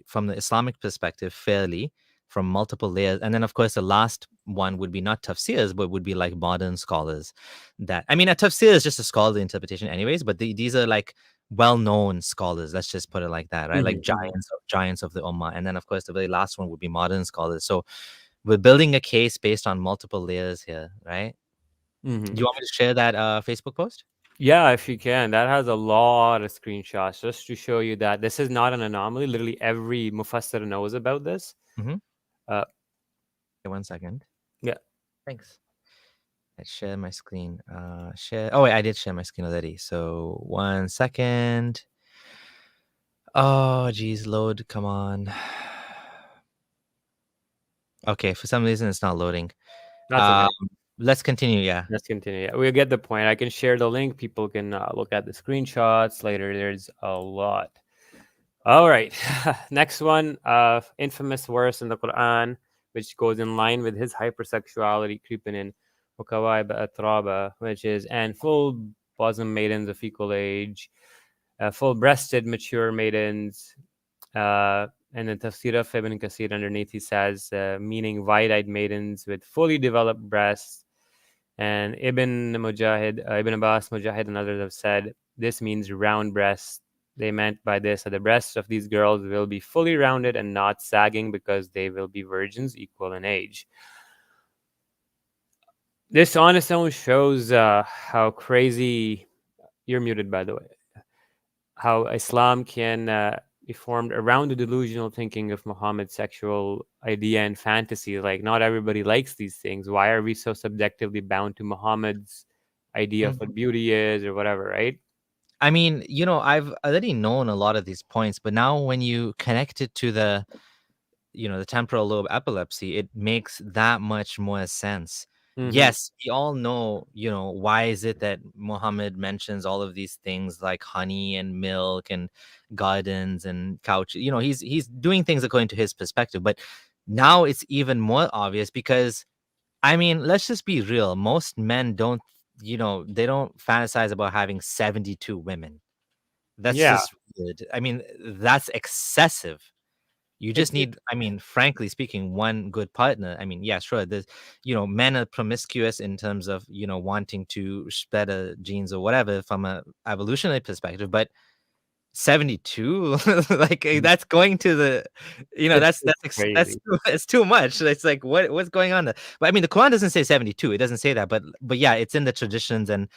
from the Islamic perspective fairly, from multiple layers. And then, of course, the last one would be not tafsirs, but would be like modern scholars. That, I mean, a tafsir is just a scholarly interpretation anyways, but these are like well-known scholars, let's just put it like that, right? Like giants of the ummah. And then, of course, the very last one would be modern scholars. So we're building a case based on multiple layers here, right? Do you want me to share that Facebook post? Yeah, if you can. That has a lot of screenshots just to show you that this is not an anomaly. Literally every mufassir knows about this. Okay, 1 second. Yeah. Thanks. Let's share my screen. Share. Oh, wait, I did share my screen already. So 1 second. Oh, geez, load. Come on. Okay, for some reason it's not loading. That's okay. Let's continue. Yeah. Let's continue. Yeah, we'll get the point. I can share the link. People can look at the screenshots later. There's a lot. All right. Next one, infamous verse in the Quran, which goes in line with his hypersexuality creeping in. Wakawaib atraba, which is, and full bosom maidens of equal age, full breasted mature maidens, And the Tafsir of Ibn Kathir underneath, he says, meaning wide-eyed maidens with fully developed breasts. And Ibn Abbas, Mujahid, and others have said this means round breasts. They meant by this that the breasts of these girls will be fully rounded and not sagging because they will be virgins equal in age. This on its own shows how crazy. You're muted, by the way. How Islam can be formed around the delusional thinking of Muhammad's sexual idea and fantasy. Like, not everybody likes these things. Why are we so subjectively bound to Muhammad's idea of what beauty is or whatever, right? I mean, I've already known a lot of these points, but now when you connect it to the temporal lobe epilepsy, it makes that much more sense. Yes, we all know, why is it that Muhammad mentions all of these things like honey and milk and gardens and couch. He's doing things according to his perspective, but now it's even more obvious because, I mean, let's just be real. Most men don't, they don't fantasize about having 72 women. That's just weird. I mean, that's excessive. You just need, I mean, frankly speaking, one good partner. I mean, yeah, sure. There's, men are promiscuous in terms of, wanting to spread genes or whatever from a evolutionary perspective, but 72, like that's going to the, that's crazy. it's too much. It's like, what's going on there? But I mean, the Quran doesn't say 72. It doesn't say that, but yeah, it's in the traditions, and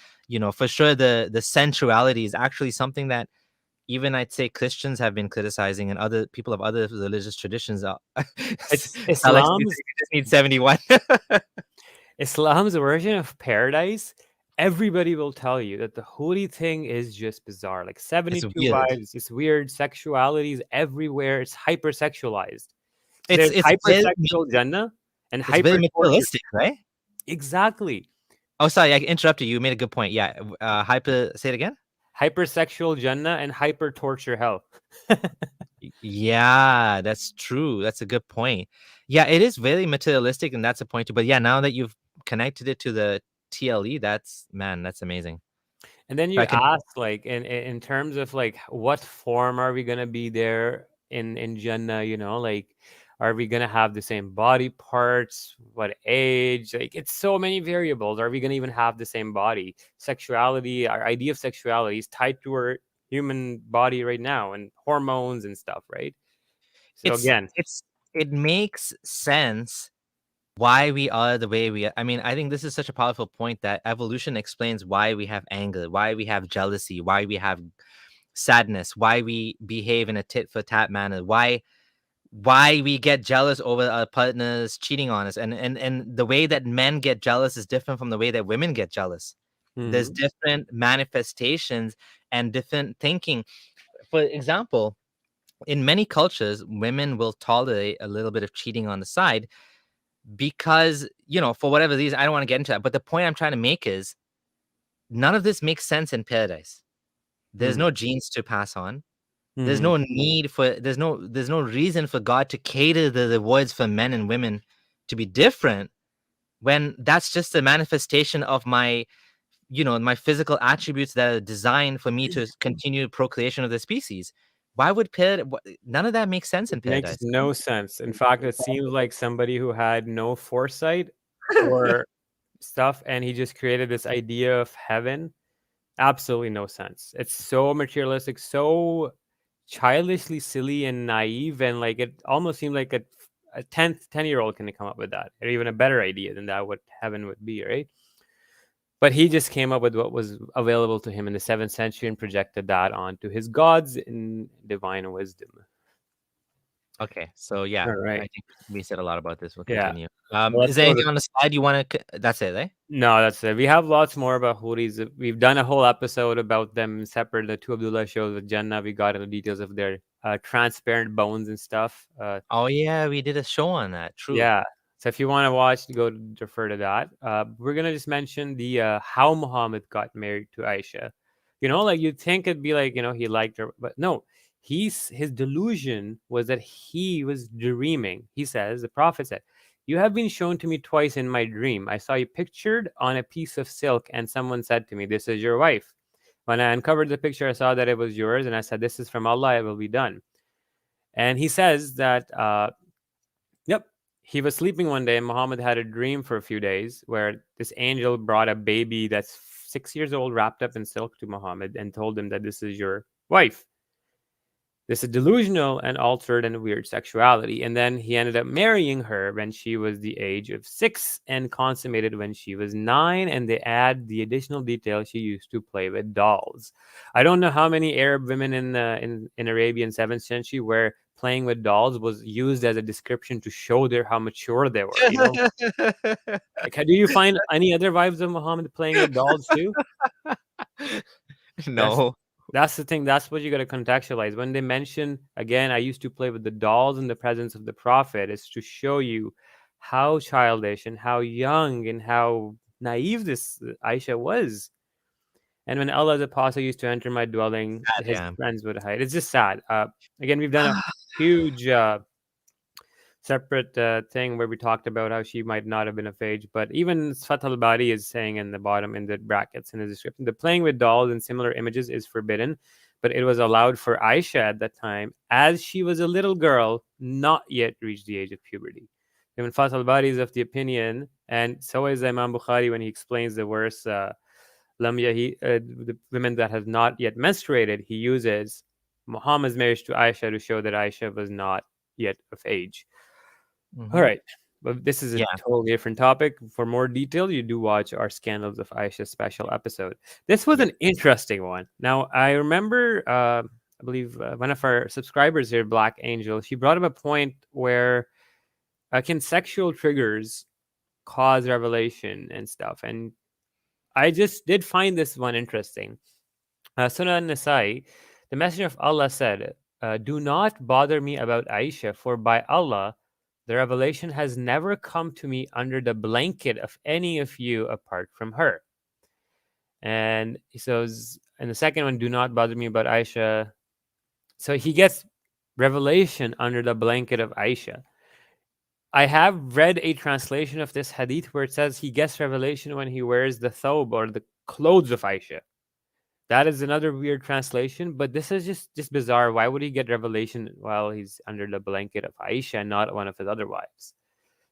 for sure the sensuality is actually something that even I'd say Christians have been criticizing, and other people of other religious traditions are. It's Alex, you Islam's just need 71. Islam's version of paradise. Everybody will tell you that the holy thing is just bizarre. Like 72 weird. wives, it's weird. Sexuality is everywhere. It's hypersexualized. It's There's hypersexual Jannah and it's very materialistic, right? Exactly. Oh, sorry, I interrupted you. You made a good point. Yeah, say it again. Hypersexual Jannah and hyper torture hell. Yeah, that's true. That's a good point. Yeah, it is very materialistic, and that's a point too. But yeah, now that you've connected it to the TLE, that's amazing. And then you ask, like, in terms of like what form are we gonna be there in Jannah? Like, are we gonna have the same body parts? What age? Like, it's so many variables. Are we gonna even have the same body? Sexuality, our idea of sexuality is tied to our human body right now, and hormones and stuff, right? So it makes sense why we are the way we are. I mean, I think this is such a powerful point that evolution explains why we have anger, why we have jealousy, why we have sadness, why we behave in a tit for tat manner, why we get jealous over our partners cheating on us, and the way that men get jealous is different from the way that women get jealous. There's different manifestations and different thinking. For example, in many cultures, women will tolerate a little bit of cheating on the side because, for whatever reason, I don't want to get into that. But the point I'm trying to make is none of this makes sense in paradise. There's no genes to pass on. There's no need for, there's no reason for God to cater the rewards for men and women to be different when that's just a manifestation of my, my physical attributes that are designed for me to continue procreation of the species. Why would none of that makes sense in paradise? Makes no sense. In fact, it seems like somebody who had no foresight or stuff, and he just created this idea of heaven. Absolutely no sense. It's so materialistic, so childishly silly and naive, and like it almost seemed like a 10-year-old can come up with that, or even a better idea than that, what heaven would be, right? But he just came up with what was available to him in the 7th century and projected that onto his gods in divine wisdom. Okay, so yeah, all right. I think we said a lot about this. We'll Yeah. continue. Is there anything on the slide you want to? That's it, right? No, that's it. We have lots more about Houris. We've done a whole episode about them separate. The two Abdullah shows with Jannah. We got into the details of their transparent bones and stuff. Oh yeah, we did a show on that. True. Yeah. So if you want to watch, go refer to that. We're gonna just mention the how Muhammad got married to Aisha. Like you'd think it'd be like he liked her, but no. His delusion was that he was dreaming. He says, the Prophet said, "You have been shown to me twice in my dream. I saw you pictured on a piece of silk, and someone said to me, 'This is your wife.' When I uncovered the picture, I saw that it was yours, and I said, 'This is from Allah, it will be done.' And he says that, yep, he was sleeping one day and Muhammad had a dream for a few days where this angel brought a baby that's 6 years old wrapped up in silk to Muhammad and told him that this is your wife. This is delusional and altered and weird sexuality. And then he ended up marrying her when she was the age of 6 and consummated when she was 9. And they add the additional detail she used to play with dolls. I don't know how many Arab women in Arabia in 7th century where playing with dolls was used as a description to show how mature they were. You know, like, do you find any other vibes of Muhammad playing with dolls too? No. That's the thing. That's what you got to contextualize. When they mention, again, I used to play with the dolls in the presence of the Prophet, is to show you how childish and how young and how naive this Aisha was. And when Allah's apostle used to enter my dwelling, Sad, his yeah. friends would hide. It's just sad. Again, we've done a huge separate thing where we talked about how she might not have been of age, but even Fath al-Bari is saying in the bottom in the brackets in the description, the playing with dolls and similar images is forbidden, but it was allowed for Aisha at that time as she was a little girl, not yet reached the age of puberty. Even Fath al-Bari is of the opinion, and so is Imam Bukhari when he explains the verse, Lam Yahi, the women that have not yet menstruated, he uses Muhammad's marriage to Aisha to show that Aisha was not yet of age. Mhm. All right. But this is a Yeah. totally different topic. For more detail, you do watch our Scandals of Aisha special episode. This was an interesting one. Now, I remember, I believe one of our subscribers here, Black Angel, she brought up a point where can sexual triggers cause revelation and stuff? And I just did find this one interesting. Sunnah an-Nasai, the Messenger of Allah said, do not bother me about Aisha, for by Allah, the revelation has never come to me under the blanket of any of you apart from her. And he says, and the second one, do not bother me about Aisha. So he gets revelation under the blanket of Aisha. I have read a translation of this hadith where it says he gets revelation when he wears the thawb or the clothes of Aisha. That is another weird translation, but this is just bizarre. Why would he get revelation while he's under the blanket of Aisha and not one of his other wives?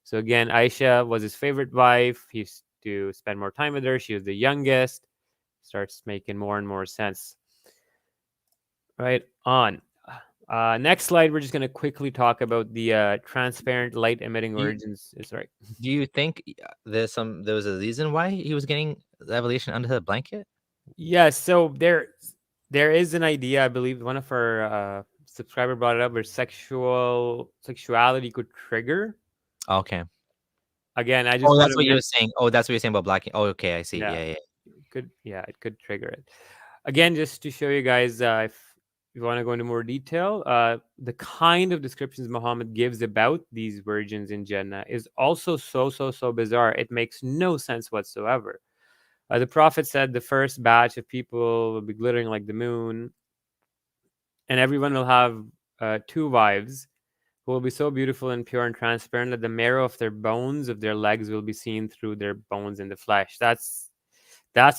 So again, Aisha was his favorite wife. He used to spend more time with her. She was the youngest. Starts making more and more sense. Right on. Next slide, we're just going to quickly talk about the transparent light emitting origins. Sorry. Do you think there was a reason why he was getting revelation under the blanket? Yes, so there is an idea. I believe one of our subscriber brought it up where sexuality could trigger. Okay. Again, I just Oh, want that's to what you were saying. Oh, that's what you're saying about black. Oh, okay, I see. Yeah. Yeah. It could trigger it. Again, just to show you guys, if you want to go into more detail, the kind of descriptions Muhammad gives about these virgins in Jannah is also so bizarre. It makes no sense whatsoever. The Prophet said the first batch of people will be glittering like the moon, and everyone will have 2 wives who will be so beautiful and pure and transparent that the marrow of their bones of their legs will be seen through their bones in the flesh. That's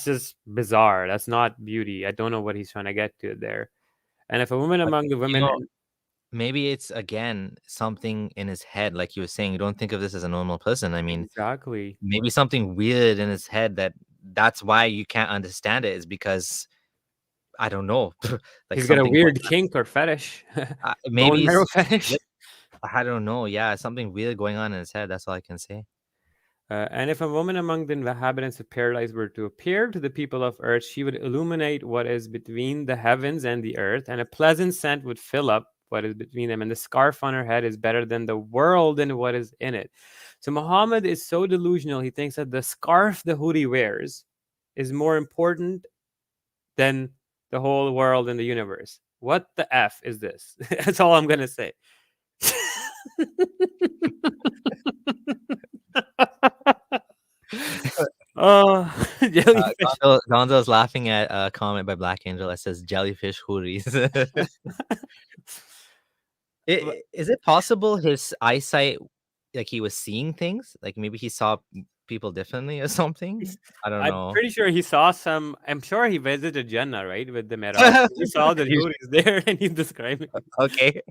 just bizarre. That's not beauty. I don't know what he's trying to get to there. And if a woman among the women, Maybe it's again something in his head, like you were saying. You don't think of this as a normal person. I mean, exactly, maybe something weird in his head that's why you can't understand it, is because I don't know. Like he's got a something weird kink or fetish, maybe bone marrow it's- fetish. I don't know. Yeah, something weird going on in his head. That's all I can say. And if a woman among the inhabitants of paradise were to appear to the people of earth, she would illuminate what is between the heavens and the earth, and a pleasant scent would fill up what is between them. And the scarf on her head is better than the world and what is in it. So Muhammad is so delusional. He thinks that the scarf the hoodie wears is more important than the whole world and the universe. What the F is this? That's all I'm going to say. Oh, jellyfish. Gonzo's laughing at a comment by Black Angel that says jellyfish hoodies. Is it possible his eyesight, like he was seeing things? Like maybe he saw people differently or something? I don't know. I'm pretty sure he saw some. I'm sure he visited Jannah, right, with the Miraj. He saw the hoodies there, and he's describing. Okay.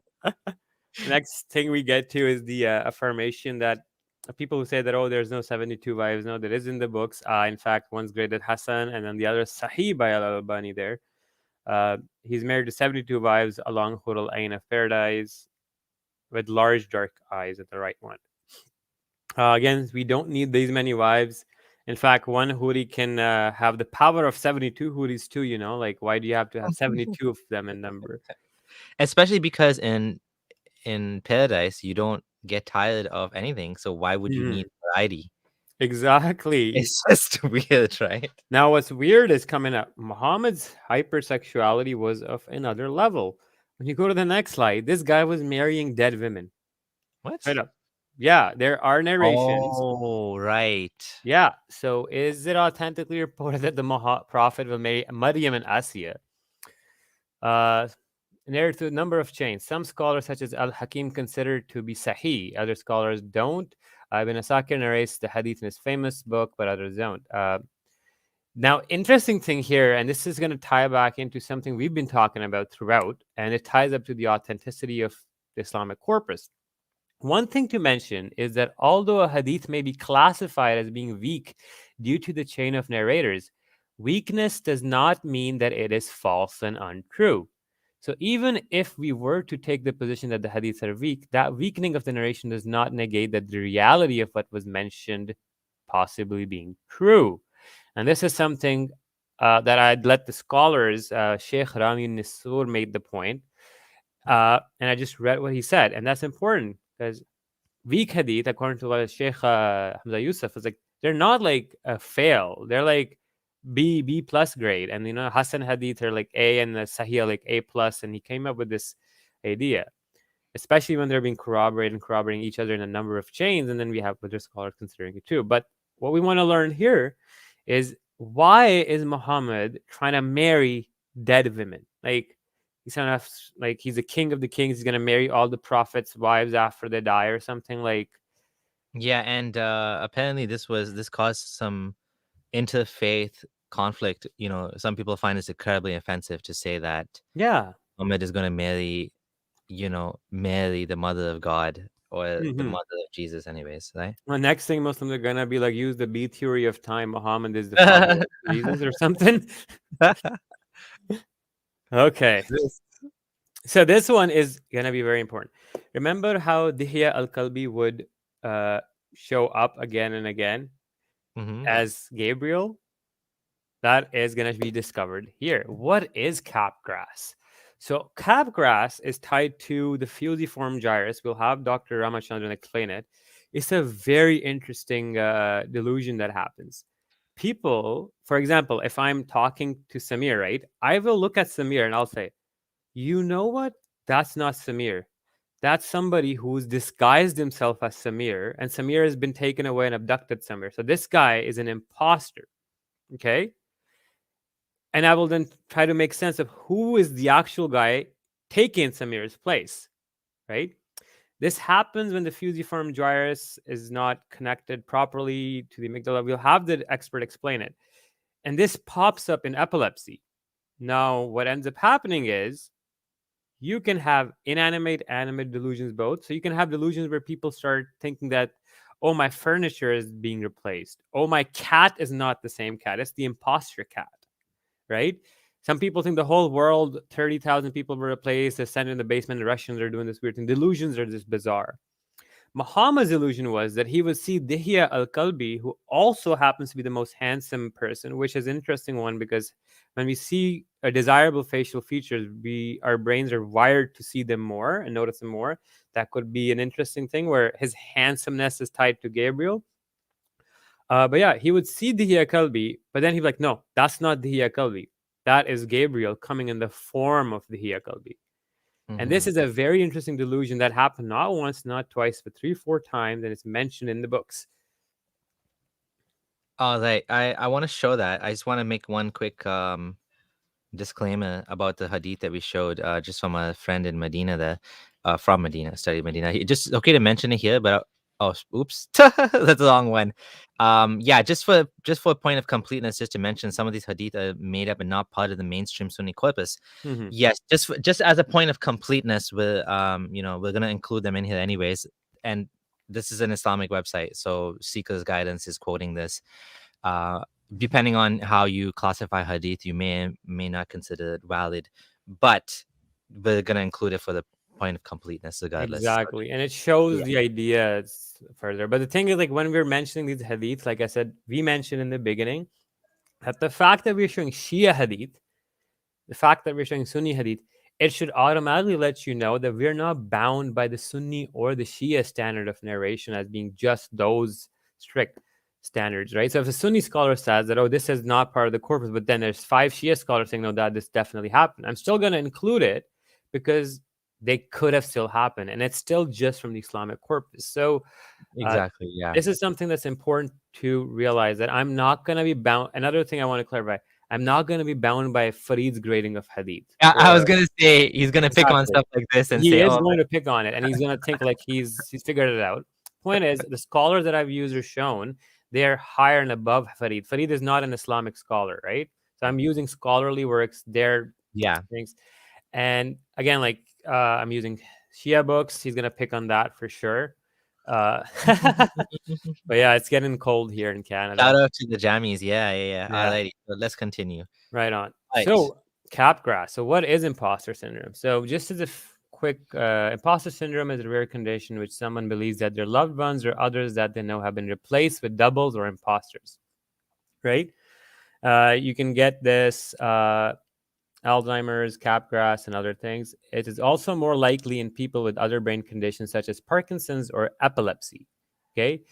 Next thing we get to is the affirmation that people who say that, oh, there's no 72 wives. No, there is in the books. In fact, one's graded Hassan, and then the other is Sahih by Al-Albani there. He's married to 72 wives along Hurul Ain of paradise with large dark eyes at the right one. Again, we don't need these many wives. In fact, one huri can have the power of 72 huris too, you know? Like, why do you have to have 72 of them in number? Especially because in paradise you don't get tired of anything, so why would you need variety? Exactly. It's just weird, right? Now, what's weird is coming up. Muhammad's hypersexuality was of another level. When you go to the next slide, this guy was marrying dead women. What? Right up. Yeah, there are narrations. Oh, right. Yeah. So, is it authentically reported that the Prophet will marry Maryam and Asiya? Narrated through a number of chains. Some scholars, such as Al-Hakim, consider it to be Sahih. Other scholars don't. Ibn Asakir narrates the hadith in his famous book, but others don't. Now, interesting thing here, and this is going to tie back into something we've been talking about throughout, and it ties up to the authenticity of the Islamic corpus. One thing to mention is that although a hadith may be classified as being weak due to the chain of narrators, weakness does not mean that it is false and untrue. So even if we were to take the position that the hadiths are weak, that weakening of the narration does not negate that the reality of what was mentioned possibly being true. And this is something that I'd let the scholars, Sheikh Rami Nisur made the point, and I just read what he said, and that's important because weak hadith, according to what Sheikh Hamza Yusuf, is like, they're not like a fail, they're like B plus grade, and you know, Hassan hadith are like A, and the Sahih like A plus, and he came up with this idea, especially when they're being corroborating each other in a number of chains, and then we have other scholars considering it too. But what we want to learn here is, why is Muhammad trying to marry dead women? Like, he's kind of like, he's a king of the kings, he's gonna marry all the prophets' wives after they die or something, like. Yeah, and apparently this caused some interfaith conflict. You know, some people find this incredibly offensive to say that Muhammad is going to marry the mother of God, or the mother of Jesus anyways, right? The next thing Muslims are gonna be like, use the B theory of time, Muhammad is the father of Jesus or something. Okay. So this one is gonna be very important. Remember how Dihya al-Kalbi would show up again and again as Gabriel? That is going to be discovered here. What is capgrass? So capgrass is tied to the fusiform gyrus. We'll have Dr. Ramachandran explain it. It's a very interesting delusion that happens. People, for example, if I'm talking to Samir, right, I will look at Samir and I'll say, you know what? That's not Samir. That's somebody who's disguised himself as Samir, and Samir has been taken away and abducted somewhere. So this guy is an imposter. Okay? And I will then try to make sense of who is the actual guy taking Samir's place, right? This happens when the fusiform gyrus is not connected properly to the amygdala. We'll have the expert explain it. And this pops up in epilepsy. Now, what ends up happening is you can have inanimate, animate delusions both. So you can have delusions where people start thinking that, oh, my furniture is being replaced. Oh, my cat is not the same cat. It's the imposter cat. Right? Some people think the whole world, 30,000 people were replaced, they're sent in the basement, the Russians are doing this weird thing. Delusions are just bizarre. Muhammad's illusion was that he would see Dihya al-Kalbi, who also happens to be the most handsome person, which is an interesting one because when we see a desirable facial features, our brains are wired to see them more and notice them more. That could be an interesting thing where his handsomeness is tied to Gabriel. But yeah, he would see Dihya Kalbi, but then he'd be like, no, that's not Dihya Kalbi. That is Gabriel coming in the form of Dihya Kalbi. And this is a very interesting delusion that happened not once, not twice, but 3-4 times, and it's mentioned in the books. Oh, right. I want to show that. I just want to make one quick disclaimer about the hadith that we showed just from a friend in Medina there, from Medina, studied Medina. Just okay to mention it here, but Oh, oops, that's the wrong one. Yeah, just for a point of completeness, just to mention, some of these hadith are made up and not part of the mainstream Sunni corpus. Mhm. Yes, just as a point of completeness, we're we're gonna include them in here anyways. And this is an Islamic website, so Seeker's Guidance is quoting this. Depending on how you classify hadith, you may not consider it valid, but we're gonna include it for the point of completeness regardless. Exactly. And it shows Yeah. the ideas further. But the thing is, like, when we're mentioning these hadiths, like I said, we mentioned in the beginning that the fact that we're showing Shia hadith, the fact that we're showing Sunni hadith, it should automatically let you know that we're not bound by the Sunni or the Shia standard of narration as being just those strict standards, right? So if a Sunni scholar says that, oh, this is not part of the corpus, but then there's 5 Shia scholars saying, no, that this definitely happened, I'm still going to include it because they could have still happened, and it's still just from the Islamic corpus. So Exactly. Yeah. this is something that's important to realize, that I'm not going to be bound. Another thing I want to clarify, I'm not going to be bound by Farid's grading of hadith. I was gonna say he's gonna pick on Exactly. stuff like this and He say, is "Oh, going to pick on it, and he's going to think like he's figured it out. Point is, the scholars that I've used or shown, they're higher and above Farid. Farid is not an Islamic scholar, right? So I'm using scholarly works, their yeah, things. And again, like I'm using Shia books. He's going to pick on that for sure. But yeah, it's getting cold here in Canada. shout out to the jammies." Yeah. Yeah. Alrighty, so let's continue. Right on. Right. So, Capgras. So, what is imposter syndrome? So, just as a quick, imposter syndrome is a rare condition in which someone believes that their loved ones or others that they know have been replaced with doubles or imposters. Right? You can get this Alzheimer's, Capgras, and other things. It is also more likely in people with other brain conditions such as Parkinson's or epilepsy. Okay.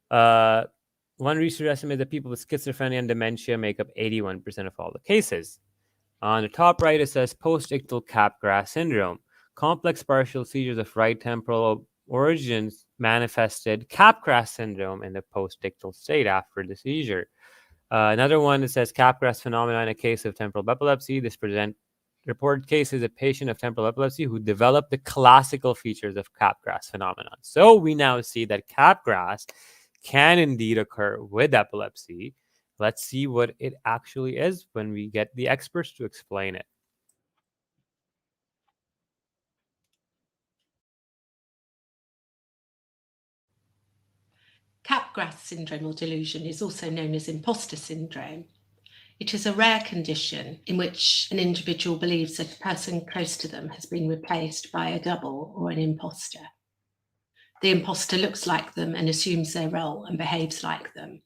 One researcher estimates that people with schizophrenia and dementia make up 81% of all the cases. On the top right, it says post-ictal Capgras syndrome. Complex partial seizures of right temporal origins manifested Capgras syndrome in the post-ictal state after the seizure. Another one that says Capgras phenomenon in a case of temporal epilepsy. This reported case is a patient of temporal epilepsy who developed the classical features of Capgras phenomenon. So we now see that Capgras can indeed occur with epilepsy. Let's see what it actually is when we get the experts to explain it. Capgras syndrome or delusion is also known as imposter syndrome. It is a rare condition in which an individual believes that a person close to them has been replaced by a double or an imposter. The imposter looks like them and assumes their role and behaves like them.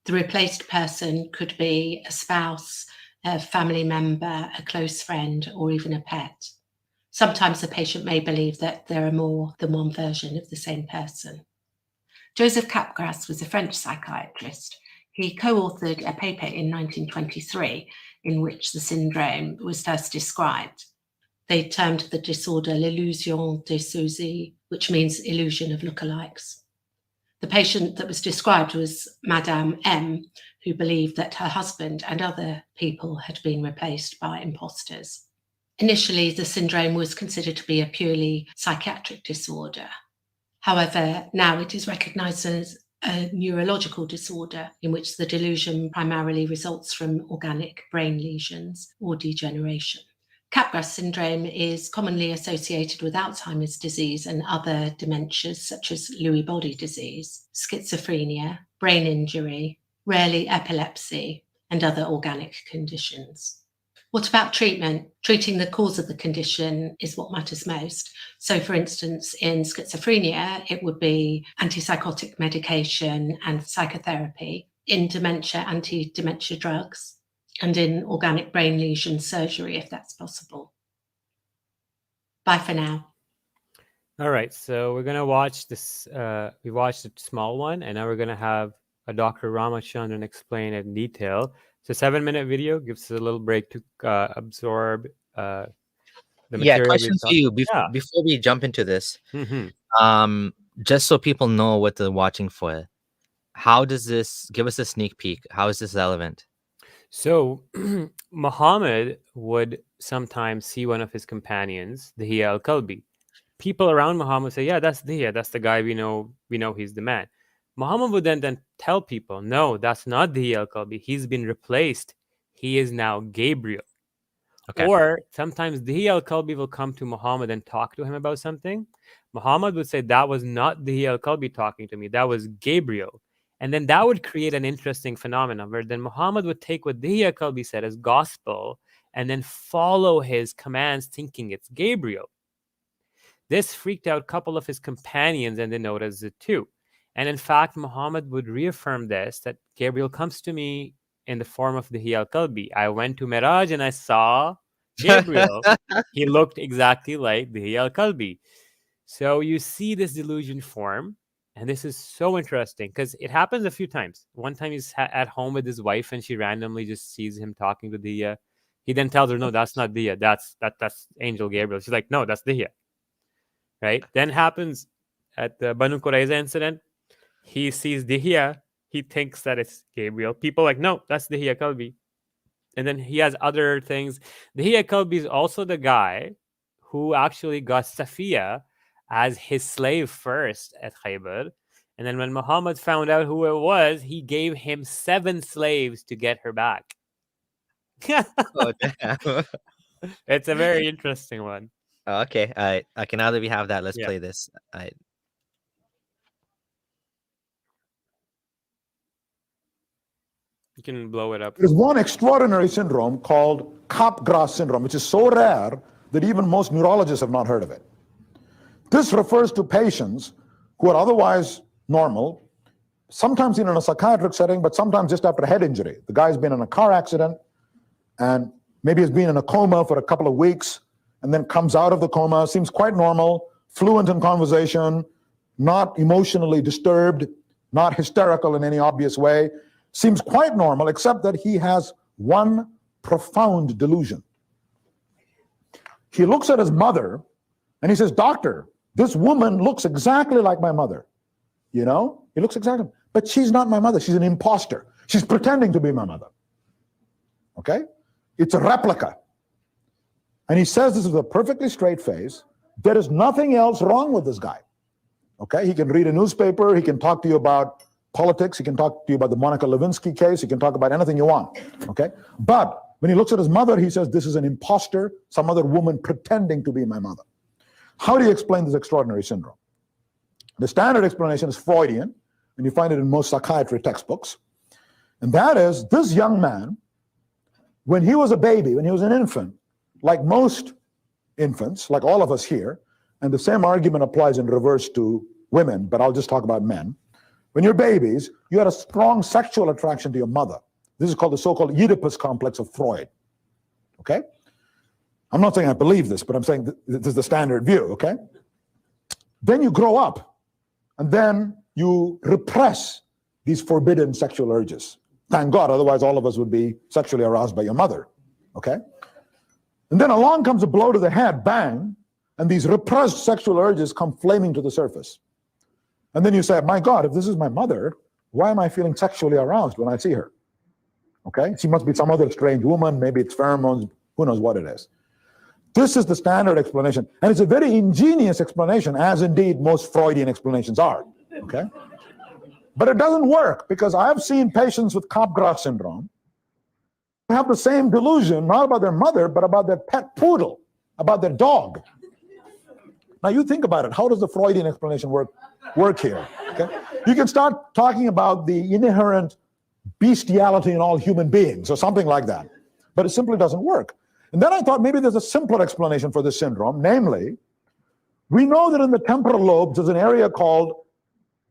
The replaced person could be a spouse, a family member, a close friend, or even a pet. Sometimes the patient may believe that there are more than one version of the same person. Joseph Capgras was a French psychiatrist. He co-authored a paper in 1923 in which the syndrome was first described. They termed the disorder l'illusion des sourcils, which means illusion of lookalikes. The patient that was described was Madame M, who believed that her husband and other people had been replaced by imposters. Initially, the syndrome was considered to be a purely psychiatric disorder. However, now it is recognized as a neurological disorder in which the delusion primarily results from organic brain lesions or degeneration. Capgras syndrome is commonly associated with Alzheimer's disease and other dementias such as Lewy body disease, schizophrenia, brain injury, rarely epilepsy, and other organic conditions. What about treatment? Treating the cause of the condition is what matters most. So, for instance, in schizophrenia, it would be antipsychotic medication and psychotherapy. In dementia, anti-dementia drugs. And in organic brain lesion surgery, if that's possible. Bye for now. All right, so we're gonna watch this. We watched a small one, and now we're gonna have a Dr. Ramachandran explain it in detail. It's a 7-minute video. Gives us a little break to absorb the material. Question for you before we jump into this. Just so people know what they're watching for. How does this give us a sneak peek? How is this relevant? So Muhammad would sometimes see one of his companions, the Hiya al-Kalbi, people around Muhammad say, yeah, that's Diya, that's the guy we know he's the man. Muhammad would then tell people, no, that's not Diya al-Kalbi. He's been replaced. He is now Gabriel. Okay. Or sometimes Diya al-Kalbi will come to Muhammad and talk to him about something. Muhammad would say, that was not Diya al-Kalbi talking to me. That was Gabriel. And then that would create an interesting phenomenon where then Muhammad would take what Diya al-Kalbi said as gospel and then follow his commands thinking it's Gabriel. This freaked out a couple of his companions and they noticed it too. And in fact, Muhammad would reaffirm this, that Gabriel comes to me in the form of Diya al-Kalbi. I went to Miraj and I saw Gabriel. He looked exactly like Diya al-Kalbi. So you see this delusion form. And this is so interesting because it happens a few times. One time he's at home with his wife and she randomly just sees him talking to Diya. He then tells her, no, that's not Diya. That's Angel Gabriel. She's like, no, that's Diya. Right? Then happens at the Banu Qurayza incident. He sees Diya. He thinks that it's Gabriel. People are like, no, that's Diya Kalbi. And then he has other things. Diya Kalbi is also the guy who actually got Safiya as his slave first at Khaybar. And then when Muhammad found out who it was, he gave him 7 slaves to get her back. Oh, damn. It's a very interesting one. Okay. All right. Okay. Now that we have that, let's Yeah. play this. All right. You can blow it up. There's one extraordinary syndrome called Capgras syndrome, which is so rare that even most neurologists have not heard of it. This refers to patients who are otherwise normal, sometimes in a psychiatric setting, but sometimes just after a head injury. The guy's been in a car accident and maybe has been in a coma for a couple of weeks and then comes out of the coma, seems quite normal, fluent in conversation, not emotionally disturbed, not hysterical in any obvious way, seems quite normal, except that he has one profound delusion. He looks at his mother and he says, doctor, this woman looks exactly like my mother. You know, he looks exactly, but she's not my mother. She's an imposter. She's pretending to be my mother. Okay? It's a replica. And he says this with a perfectly straight face. There is nothing else wrong with this guy. Okay? He can read a newspaper. He can talk to you about politics. He can talk to you about the Monica Lewinsky case. He can talk about anything you want. Okay? But when he looks at his mother, he says, this is an imposter, some other woman pretending to be my mother. How do you explain this extraordinary syndrome? The standard explanation is Freudian, and you find it in most psychiatry textbooks. And that is, this young man, when he was a baby, when he was an infant, like most infants, like all of us here, and the same argument applies in reverse to women, but I'll just talk about men. When you're babies, you had a strong sexual attraction to your mother. This is called the so-called Oedipus complex of Freud. Okay? I'm not saying I believe this, but I'm saying this is the standard view, okay? Then you grow up, and then you repress these forbidden sexual urges. Thank God, otherwise all of us would be sexually aroused by your mother, okay? And then along comes a blow to the head, bang, and these repressed sexual urges come flaming to the surface. And then you say, my God, if this is my mother, why am I feeling sexually aroused when I see her? Okay, she must be some other strange woman, maybe it's pheromones, who knows what it is. This is the standard explanation, and it's a very ingenious explanation, as indeed most Freudian explanations are, okay? But it doesn't work, because I've seen patients with Capgras syndrome who have the same delusion, not about their mother, but about their pet poodle, about their dog. Now you think about it, how does the Freudian explanation work here, okay? You can start talking about the inherent bestiality in all human beings, or something like that, but it simply doesn't work. And then I thought maybe there's a simpler explanation for this syndrome, namely, we know that in the temporal lobes there's an area called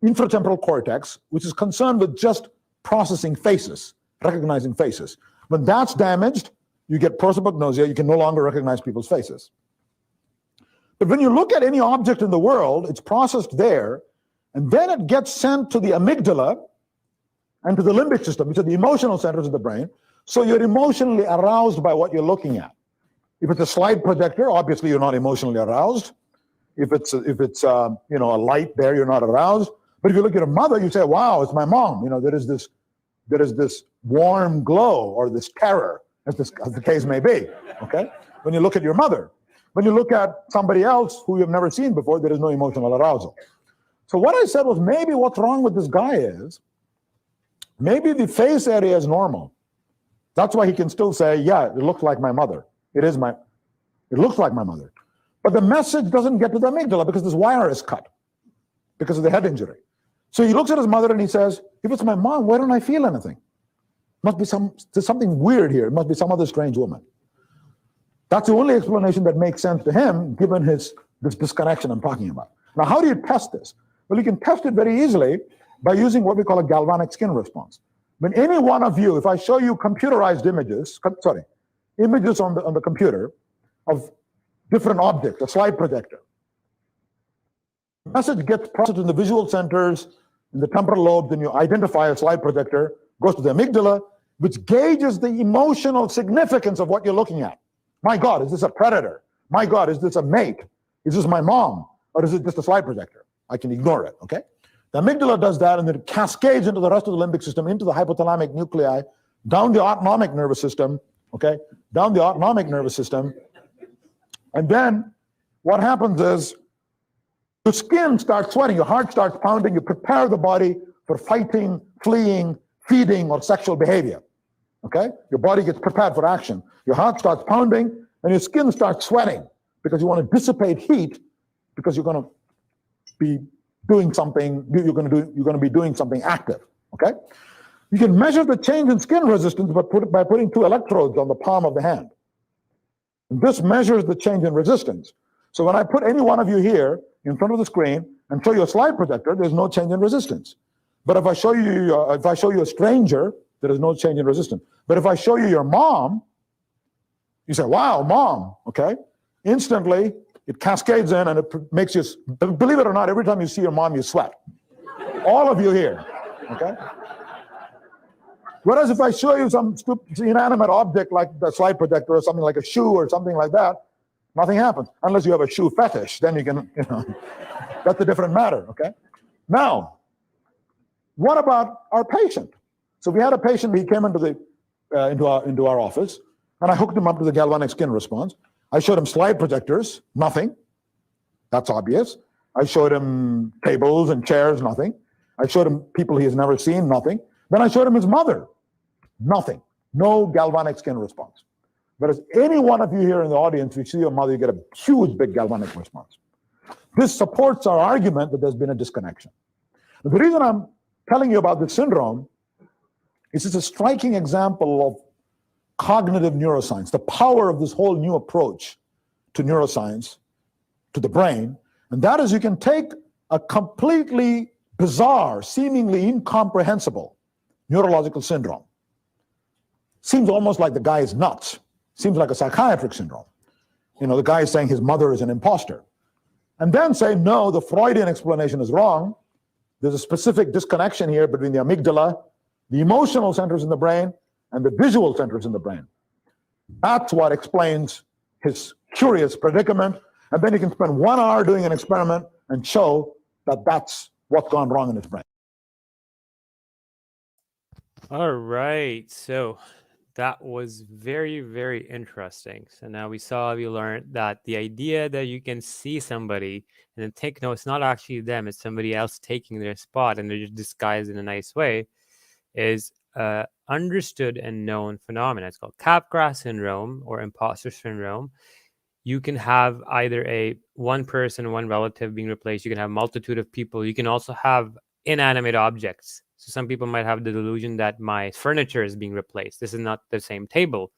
infratemporal cortex, which is concerned with just processing faces, recognizing faces. When that's damaged, you get prosopagnosia, you can no longer recognize people's faces. But when you look at any object in the world, it's processed there, and then it gets sent to the amygdala and to the limbic system, which are the emotional centers of the brain. So you're emotionally aroused by what you're looking at. If it's a slide projector, obviously you're not emotionally aroused. If it's a light there, you're not aroused. But if you look at a mother, you say, wow, it's my mom. You know, there is this warm glow or this terror, as the case may be, okay? When you look at your mother. When you look at somebody else who you've never seen before, there is no emotional arousal. So what I said was, maybe what's wrong with this guy is, maybe the face area is normal. That's why he can still say, yeah, it looks like my mother. It looks like my mother. But the message doesn't get to the amygdala because this wire is cut because of the head injury. So he looks at his mother and he says, if it's my mom, why don't I feel anything? There's something weird here. It must be some other strange woman. That's the only explanation that makes sense to him, given this disconnection I'm talking about. Now, how do you test this? Well, you can test it very easily by using what we call a galvanic skin response. When any one of you, if I show you computerized images, images on the computer of different objects, a slide projector, the message gets processed in the visual centers, in the temporal lobe, then you identify a slide projector, goes to the amygdala, which gauges the emotional significance of what you're looking at. My God, is this a predator? My God, is this a mate? Is this my mom? Or is it just a slide projector? I can ignore it, okay? The amygdala does that, and then it cascades into the rest of the limbic system, into the hypothalamic nuclei, down the autonomic nervous system, okay? Down the autonomic nervous system. And then what happens is your skin starts sweating, your heart starts pounding, you prepare the body for fighting, fleeing, feeding, or sexual behavior, okay? Your body gets prepared for action. Your heart starts pounding, and your skin starts sweating because you want to dissipate heat because you're going to be doing something, you're going to be doing something active, okay? You can measure the change in skin resistance by putting 2 electrodes on the palm of the hand. And this measures the change in resistance. So when I put any one of you here in front of the screen and show you a slide projector, there's no change in resistance. But if I show you a stranger, there is no change in resistance. But if I show you your mom, you say, wow, mom, okay? Instantly, it cascades in and it makes you, believe it or not, every time you see your mom, you sweat. All of you here, okay? Whereas if I show you some inanimate object like the slide projector or something like a shoe or something like that, nothing happens. Unless you have a shoe fetish, then you can, that's a different matter, okay? Now, what about our patient? So we had a patient, he came into our office, and I hooked him up to the galvanic skin response. I showed him slide projectors, nothing. That's obvious. I showed him tables and chairs, nothing. I showed him people he has never seen, nothing. Then I showed him his mother, nothing. No galvanic skin response. Whereas any one of you here in the audience, if you see your mother, you get a huge, big galvanic response. This supports our argument that there's been a disconnection. The reason I'm telling you about this syndrome is it's a striking example of cognitive neuroscience, the power of this whole new approach to neuroscience, to the brain, and that is you can take a completely bizarre, seemingly incomprehensible neurological syndrome. Seems almost like the guy is nuts. Seems like a psychiatric syndrome. The guy is saying his mother is an imposter. And then say, no, the Freudian explanation is wrong. There's a specific disconnection here between the amygdala, the emotional centers in the brain, and the visual centers in the brain. That's what explains his curious predicament. And then you can spend 1 hour doing an experiment and show that that's what's gone wrong in his brain. All right. So that was very, very interesting. So now we learned that the idea that you can see somebody and then take, no, it's not actually them, it's somebody else taking their spot and they're just disguised in a nice way, is understood and known phenomena. It's called Capgras syndrome or imposter syndrome. You can have either one person, one relative being replaced. You can have multitude of people. You can also have inanimate objects. So some people might have the delusion that my furniture is being replaced. This is not the same table,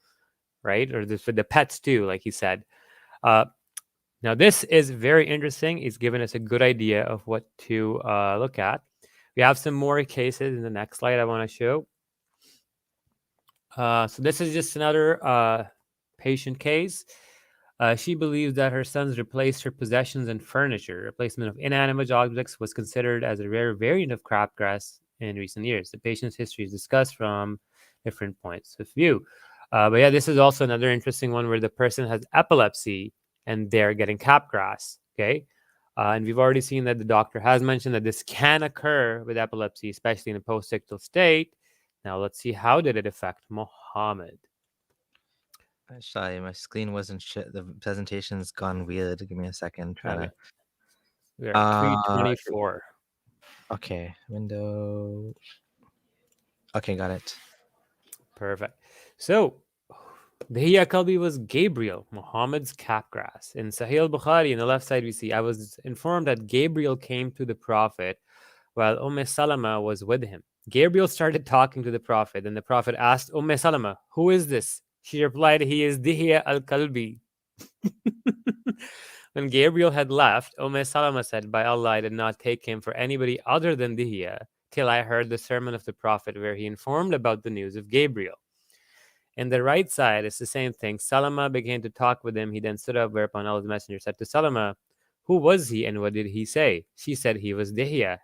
right? Or this for the pets too, like he said. Now this is very interesting. It's given us a good idea of what to look at. We have some more cases in the next slide I want to show. So this is just another patient case. She believes that her sons replaced her possessions and furniture. Replacement of inanimate objects was considered as a rare variant of Capgras in recent years. The patient's history is discussed from different points of view. But yeah, this is also another interesting one where the person has epilepsy and they're getting Capgras, okay? And we've already seen that the doctor has mentioned that this can occur with epilepsy, especially in a post-ictal state. Now let's see, how did it affect Mohammed? Sorry, my screen wasn't the presentation's gone weird. Give me a second. Trying Okay. We to. are at 324. Okay, window. Okay, got it. Perfect. So, Dahiya Kalbi was Gabriel, Muhammad's capgrass. In Sahih al-Bukhari, on the left side, we see, I was informed that Gabriel came to the Prophet while Salama was with him. Gabriel started talking to the Prophet, and the Prophet asked Salama, who is this? She replied, he is Dihiya al-Kalbi. When Gabriel had left, Salama said, by Allah, I did not take him for anybody other than Dihiya, till I heard the sermon of the Prophet where he informed about the news of Gabriel. In the right side, it's the same thing. Salama began to talk with him. He then stood up, whereupon Allah's messenger said to Salama, who was he and what did he say? She said he was Dihiya.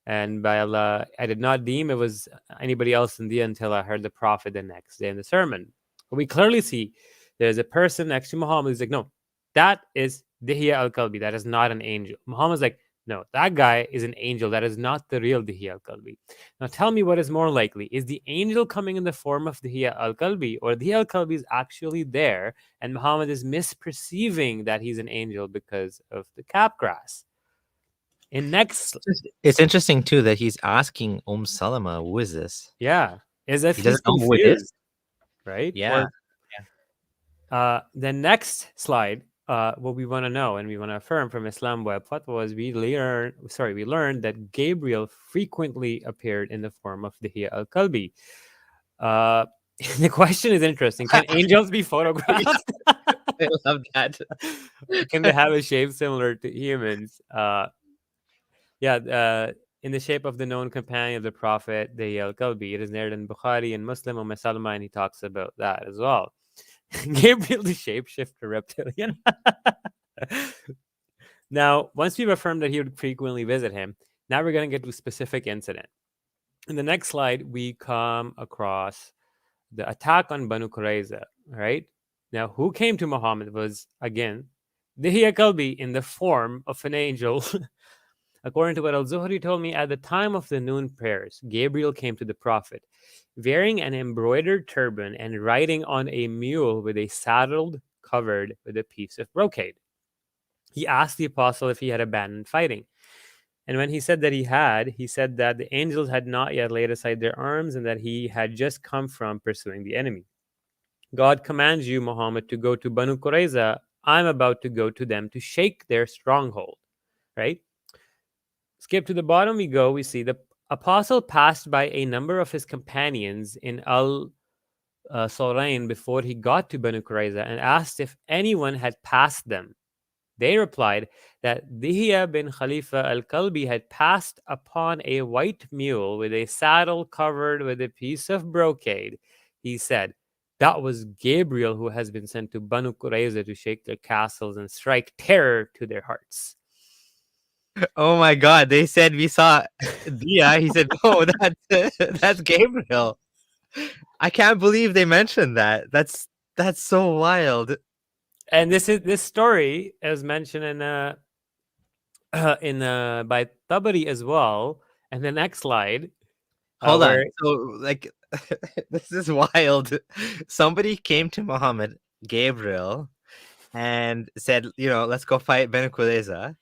And by Allah, I did not deem it was anybody else in Dihiya until I heard the Prophet the next day in the sermon. But we clearly see there's a person next to Muhammad who's like, no, that is Dihiya al-Kalbi. That is not an angel. Muhammad's like, no, that guy is an angel. That is not the real Dihiya al-Kalbi. Now tell me what is more likely. Is the angel coming in the form of Dihiya al-Kalbi, or Dihiya al-Kalbi is actually there and Muhammad is misperceiving that he's an angel because of the capgrass? In next, It's interesting too that he's asking Salama, who is this? yeah, as if He he's doesn't know who it is. confused, right? Yeah. The next slide, what we want to know and we want to affirm from Islam Web Fatwa was we learned that Gabriel frequently appeared in the form of Dihiya al-Kalbi. The question is interesting. Can angels be photographed? I love that. Can they have a shape similar to humans? In the shape of the known companion of the Prophet, Dihiya al-Kalbi. It is narrated in Bukhari and Muslim, Salama, and he talks about that as well. Gabriel the shapeshifter reptilian. Now, once we've affirmed that he would frequently visit him, now we're going to get to a specific incident. In the next slide, we come across the attack on Banu Qurayza, right? Now, who came to Muhammad was, again, Dihiya Kalbi in the form of an angel. According to what Al-Zuhri told me, at the time of the noon prayers, Gabriel came to the Prophet, wearing an embroidered turban and riding on a mule with a saddle covered with a piece of brocade. He asked the apostle if he had abandoned fighting. And when he said that he had, he said that the angels had not yet laid aside their arms and that he had just come from pursuing the enemy. God commands you, Muhammad, to go to Banu Qurayza. I'm about to go to them to shake their stronghold, right? Skip to the bottom we go, we see the apostle passed by a number of his companions in Al-Sawrain before he got to Banu Qurayza and asked if anyone had passed them. They replied that Dihiya bin Khalifa al-Kalbi had passed upon a white mule with a saddle covered with a piece of brocade. He said, that was Gabriel who has been sent to Banu Qurayza to shake their castles and strike terror to their hearts. Oh my God! They said we saw Dia. He said, "No, that's Gabriel." I can't believe they mentioned that. That's so wild. And this story is mentioned in by Tabari as well. And the next slide. Hold on. So like, this is wild. Somebody came to Muhammad, Gabriel, and said, let's go fight Banu Qurayza.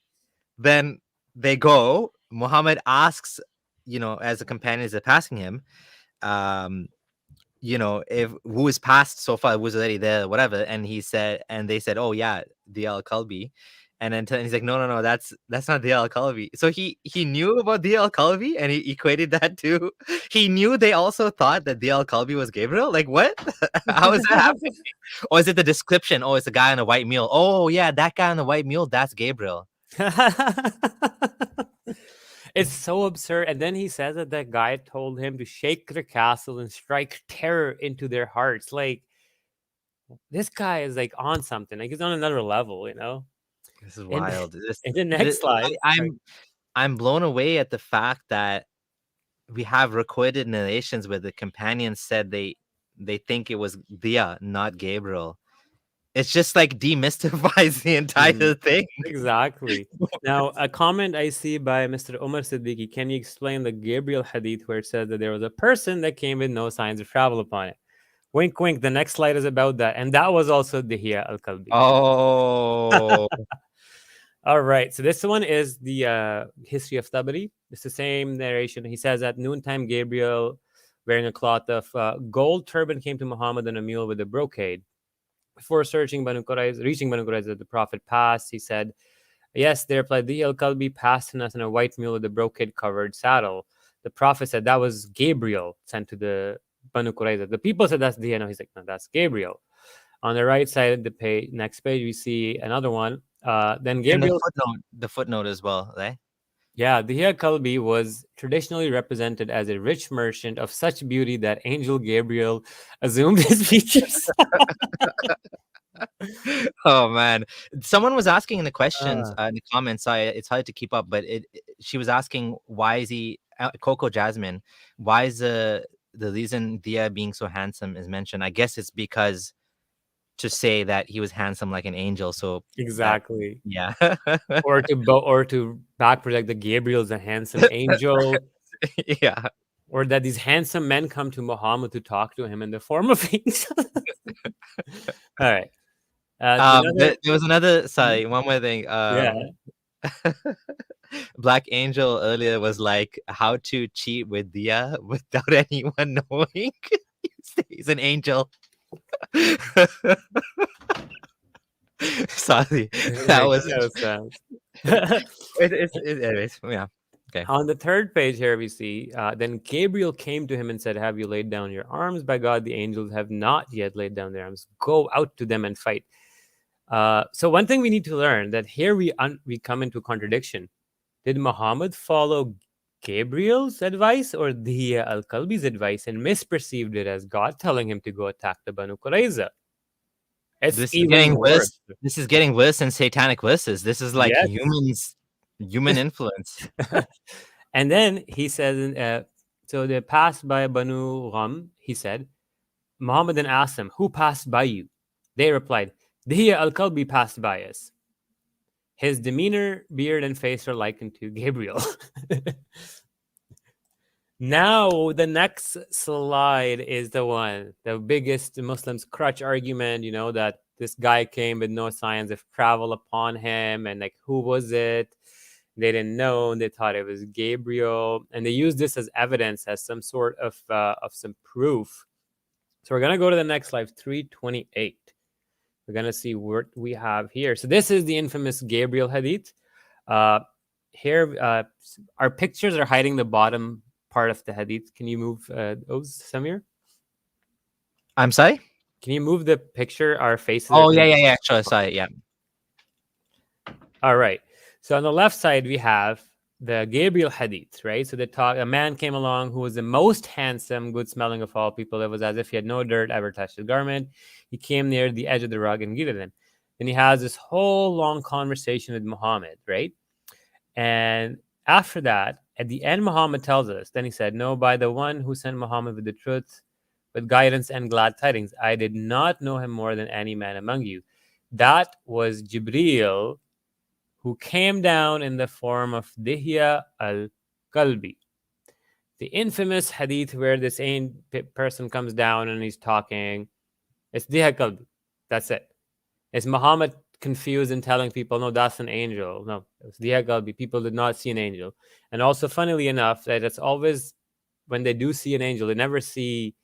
Then they go. Muhammad asks, as the companions are passing him, if who is passed so far, who's already there, whatever. And they said, oh yeah, the al-Kalbi. And then he's like, no, that's not the al-Kalbi. So he knew about the al-Kalbi and he equated that to, he knew they also thought that the al-Kalbi was Gabriel. Like what? How is that happening? Or is it the description? Oh, it's a guy on a white mule. Oh yeah, that guy on the white mule, that's Gabriel. It's so absurd. And then he says that that guy told him to shake their castle and strike terror into their hearts. Like, this guy is like on something. Like he's on another level, This is wild. In the next slide, I'm blown away at the fact that we have recorded narrations where the companions said they think it was Dia, not Gabriel. It's just like demystifies the entire thing. Exactly. Now, a comment I see by Mr. Umar Siddiqui, can you explain the Gabriel hadith where it says that there was a person that came with no signs of travel upon it? Wink, wink. The next slide is about that. And that was also Dihya al-Kalbi. Oh. All right. So this one is the history of Tabari. It's the same narration. He says at noontime, Gabriel, wearing a cloth of gold turban, came to Muhammad on a mule with a brocade. Before reaching Banu Qurayza, the Prophet passed. He said, "Yes," they replied, "The al-Kalbi passed us on a white mule with a brocade-covered saddle." The Prophet said that was Gabriel sent to the Banu Qurayza. The people said that's Dihya. No, he's like, no, that's Gabriel. On the right side of the next page, we see another one. Then Gabriel. And the footnote as well, right? Yeah, Dihya Kalbi was traditionally represented as a rich merchant of such beauty that Angel Gabriel assumed his features. Oh man, someone was asking in the questions in the comments. It's hard to keep up, but she was asking why is he Coco Jasmine? Why is the reason Dia being so handsome is mentioned? I guess it's because to say that he was handsome like an angel. So exactly, yeah, or to back protect the Gabriel's a handsome angel. Yeah, or that these handsome men come to Muhammad to talk to him in the form of angels. All right. there was another. Sorry, one more thing. Yeah. Black Angel earlier was like how to cheat with Dia without anyone knowing. He's an angel. Sorry, that was no sense. Anyways, yeah. Okay. On the third page here, we see then Gabriel came to him and said, "Have you laid down your arms? By God, the angels have not yet laid down their arms. Go out to them and fight." So one thing we need to learn that here we come into contradiction. Did Muhammad follow Gabriel's advice or Dihya al-Kalbi's advice and misperceived it as God telling him to go attack the Banu Qurayza? This is getting worse. This is getting worse than satanic verses. This is like human influence. And then he says, so they passed by Banu Gham. He said, Muhammad then asked them, "Who passed by you?" They replied, "Dihya al-Kalbi passed by us. His demeanor, beard, and face are likened to Gabriel." Now, the next slide is the biggest Muslims' crutch argument, that this guy came with no signs of travel upon him, and like, who was it? They didn't know, and they thought it was Gabriel, and they used this as evidence, as some sort of some proof. So we're going to go to the next slide, 328. We're going to see what we have here. So this is the infamous Gabriel hadith. Here, our pictures are hiding the bottom part of the hadith. Can you move those, Samir? I'm sorry? Can you move the picture? Our faces. Oh, yeah. Sure, sorry, yeah. All right. So on the left side, we have the Gabriel hadith, right? So a man came along who was the most handsome, good-smelling of all people. It was as if he had no dirt ever touched his garment. He came near the edge of the rug and greeted him. Then he has this whole long conversation with Muhammad, right? And after that, at the end, Muhammad tells us, then he said, "No, by the one who sent Muhammad with the truth, with guidance and glad tidings, I did not know him more than any man among you." That was Jibreel, who came down in the form of Dihya al-Kalbi. The infamous hadith where this person comes down and he's talking, it's Dihya al-Kalbi. That's it. Is Muhammad confused and telling people, "No, that's an angel"? No, it's Dihya al-Kalbi. People did not see an angel. And also, funnily enough, that it's always, when they do see an angel, they never see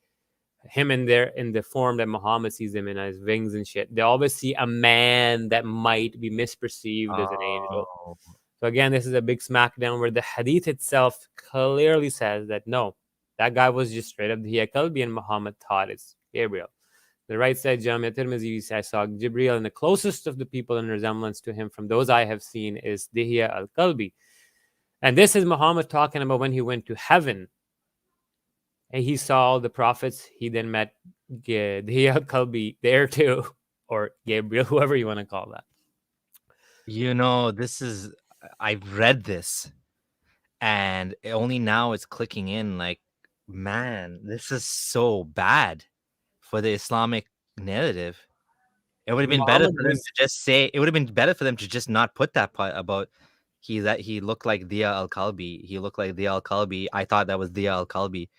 him in the form that Muhammad sees him in, his wings and shit. They always see a man that might be misperceived as an angel. So again, this is a big smackdown where the hadith itself clearly says that no, that guy was just straight up Dihya al-Kalbi and Muhammad thought it's Gabriel. The right side, Jami' Tirmidhi, I saw Jibreel, and the closest of the people in resemblance to him from those I have seen is Dihya al-Kalbi. And this is Muhammad talking about when he went to heaven and he saw all the prophets. He then met Dihya al-Kalbi there too, or Gabriel, whoever you want to call that. I've read this and only now it's clicking in, like, man, this is so bad for the Islamic narrative. It would have been better for them to just say, it would have been better for them to just not put that part about he looked like Dihya al-Kalbi. He looked like Dihya al-Kalbi. I thought that was Dihya al-Kalbi.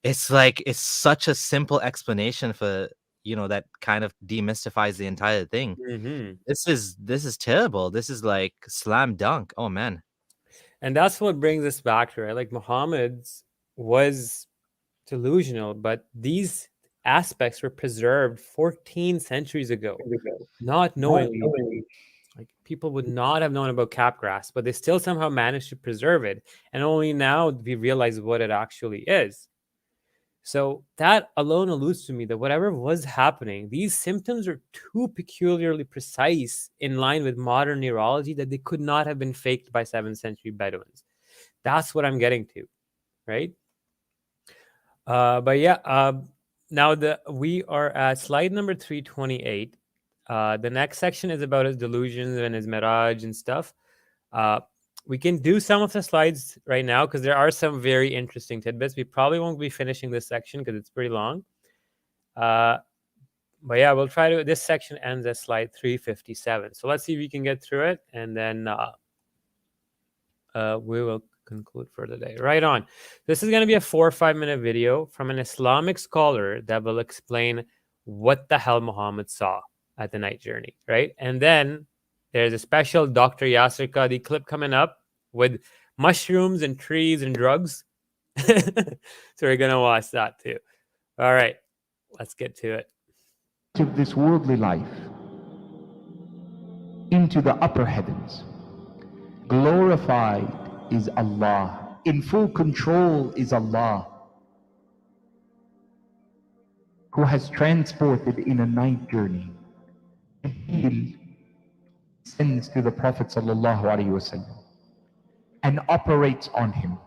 It's like it's such a simple explanation for, that kind of demystifies the entire thing. This is terrible. This is like slam dunk. Oh man. And that's what brings us back to, right? Like Muhammad's was delusional, but these aspects were preserved 14 centuries ago, not knowingly. Like people would not have known about capgrass, but they still somehow managed to preserve it. And only now we realize what it actually is. So that alone alludes to me that whatever was happening, these symptoms are too peculiarly precise in line with modern neurology that they could not have been faked by 7th century Bedouins. That's what I'm getting to, right? But yeah, now we are at slide number 328. The next section is about his delusions and his mirage and stuff. We can do some of the slides right now because there are some very interesting tidbits. We probably won't be finishing this section because it's pretty long. But yeah, we'll try to. This section ends at slide 357. So let's see if we can get through it, and then we will conclude for the day. Right on. This is going to be a 4 or 5 minute video from an Islamic scholar that will explain what the hell Muhammad saw at the night journey, right? And then there's a special Dr. Yasser Qadi clip coming up with mushrooms and trees and drugs. So we're going to watch that too. All right, let's get to it. To this worldly life, into the upper heavens. Glorified is Allah. In full control is Allah, who has transported in a night journey. He sends to the Prophet ﷺ and operates on him.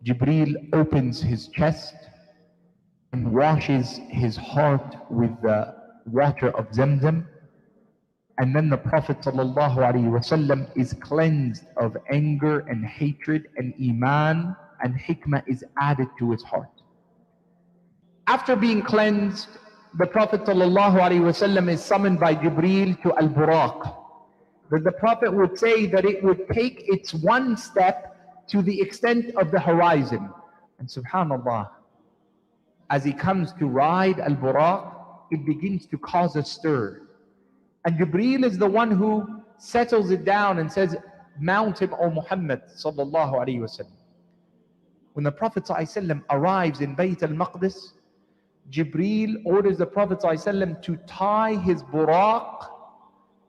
Jibreel opens his chest and washes his heart with the water of Zamzam, and then the Prophet ﷺ is cleansed of anger and hatred, and iman and hikmah is added to his heart. After being cleansed, the Prophet ﷺ is summoned by Jibreel to Al-Buraq. The Prophet would say that it would take its one step to the extent of the horizon. And subhanAllah, as he comes to ride Al-Buraq, it begins to cause a stir. And Jibreel is the one who settles it down and says, "Mount him, O Muhammad sallallahu alayhi wasallam." When the Prophet ﷺ arrives in Bayt al-Maqdis, Jibreel orders the Prophet ﷺ to tie his buraq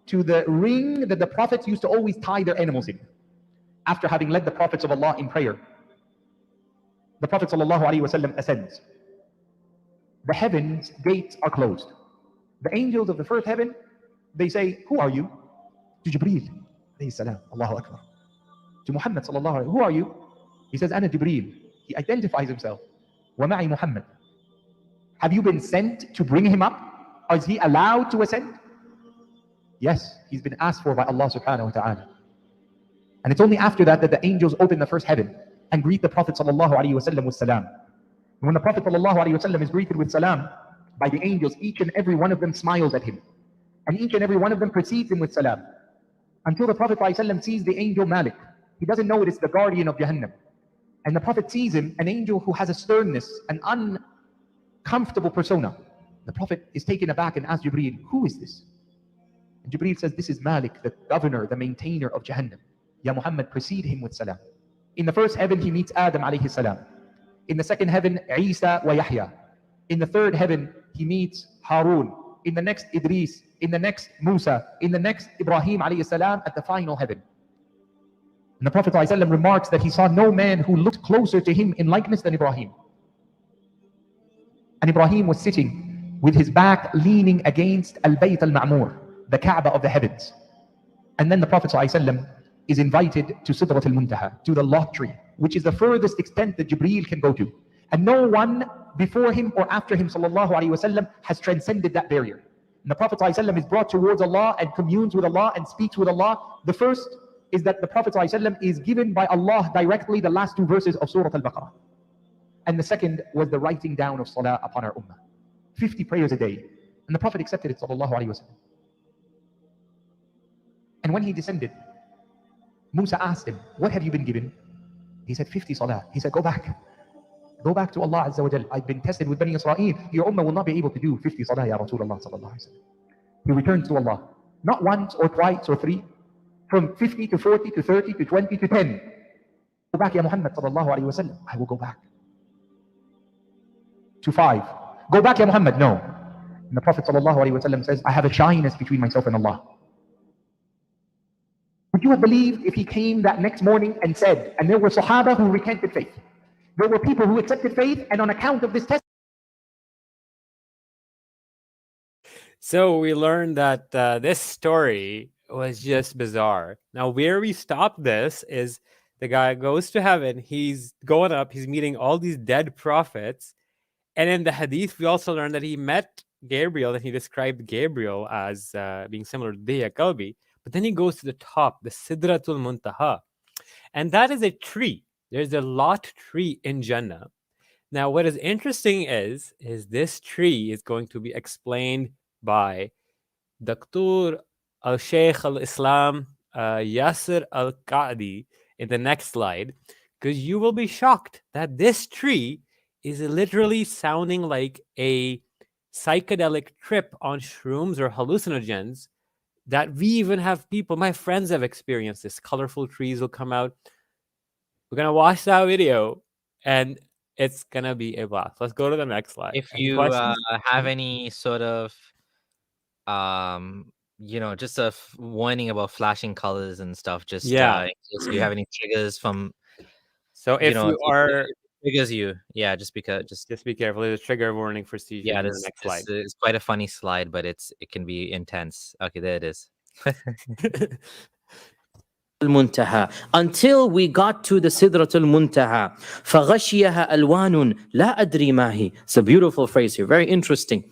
to the ring that the Prophets used to always tie their animals in. After having led the Prophets of Allah in prayer, the Prophet ﷺ ascends. The heavens gates are closed. The angels of the first heaven, they say, "Who are you?" To Jibreel, alayhi salam, Allahu Akbar. To Muhammad sallallahu alayhi, "Who are you?" He says, "Ana Jibreel." He identifies himself. "Wa ma'i Muhammad." Have you been sent to bring him up? Or is he allowed to ascend? Yes, he's been asked for by Allah subhanahu wa ta'ala. And it's only after that that the angels open the first heaven and greet the Prophet sallallahu alayhi wa sallam with salam. And when the Prophet sallallahu alayhi wa sallam is greeted with salam by the angels, each and every one of them smiles at him. And each and every one of them precedes him with salam. Until the Prophet ﷺ sees the angel Malik. He doesn't know it is the guardian of Jahannam. And the Prophet sees him, an angel who has a sternness, an uncomfortable persona. The Prophet is taken aback and asks Jibreel, "Who is this?" And Jibreel says, "This is Malik, the governor, the maintainer of Jahannam. Ya Muhammad, precede him with salam." In the first heaven, he meets Adam alayhi salam. In the second heaven, Isa wa Yahya. In the third heaven, he meets Harun. In the next, Idris. In the next, Musa. In the next, Ibrahim alayhi salam, at the final heaven. And the Prophet ﷺ remarks that he saw no man who looked closer to him in likeness than Ibrahim. And Ibrahim was sitting with his back leaning against Al-Bayt Al-Ma'mur, the Kaaba of the heavens. And then the Prophet ﷺ is invited to Sidrat Al-Muntaha, to the lot tree, which is the furthest extent that Jibreel can go to. And no one before him or after him sallallahu alayhi wasallam has transcended that barrier. And the Prophet ﷺ is brought towards Allah and communes with Allah and speaks with Allah. The first is that the Prophet ﷺ is given by Allah directly the last 2 verses of Surah Al-Baqarah. And the second was the writing down of salah upon our ummah. 50 prayers a day. And the Prophet accepted it sallallahu alayhi wasallam. And when he descended, Musa asked him, "What have you been given?" He said, 50 salah. He said, "Go back Go back to Allah Azza wa Jal. I've been tested with Bani Israel. Your ummah will not be able to do 50 salah, ya Rasulullah sallallahu alayhi wa sallam. He returns to Allah. Not once or twice or three. From 50 to 40 to 30 to 20 to 10. Go back, ya Muhammad sallallahu alayhi wa sallam. I will go back. To 5. Go back, ya Muhammad. No. And the Prophet sallallahu alayhi wa sallam says, I have a shyness between myself and Allah. Would you have believed if he came that next morning and said, and there were Sahaba who recanted faith. There were people who accepted faith, and on account of this test. So we learned that this story was just bizarre. Now, where we stop this is the guy goes to heaven. He's going up. He's meeting all these dead prophets. And in the hadith, we also learned that he met Gabriel, and he described Gabriel as being similar to Diya Kalbi. But then he goes to the top, the Sidratul Muntaha. And that is a tree. There's a lot tree in Jannah. Now, what is interesting is this tree is going to be explained by Dr. Al-Sheikh Al-Islam Yasser Al-Qadi in the next slide, because you will be shocked that this tree is literally sounding like a psychedelic trip on shrooms or hallucinogens that we even have people, my friends have experienced this. Colorful trees will come out. We're going to watch that video and it's going to be a blast. Let's go to the next slide. If Any you questions? have any sort of, just a warning about flashing colors and stuff, just in case you have any triggers from, So if you are, it triggers you, just because, just be careful. There's a trigger warning for seizure. yeah, in the this next slide. is quite a funny slide, but it can be intense. Okay, there it is. المنتهى until we got to the سدرة المنتهى فغشيها ألوان لا أدري ما هي. It's a beautiful phrase here, very interesting.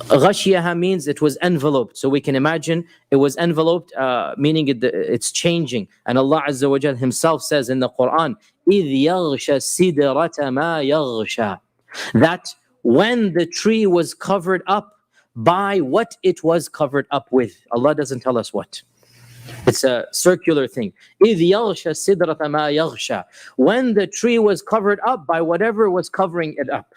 غشيها means it was enveloped, so we can imagine it was enveloped, meaning it's changing. And Allah Azza wa Jal himself says in the Quran, إذ يغشى السدرة ما يغشى, that when the tree was covered up by what it was covered up with. Allah doesn't tell us what. It's a circular thing. إِذْ يَغْشَى السِّدْرَةَ مَا يَغْشَى, when the tree was covered up by whatever was covering it up.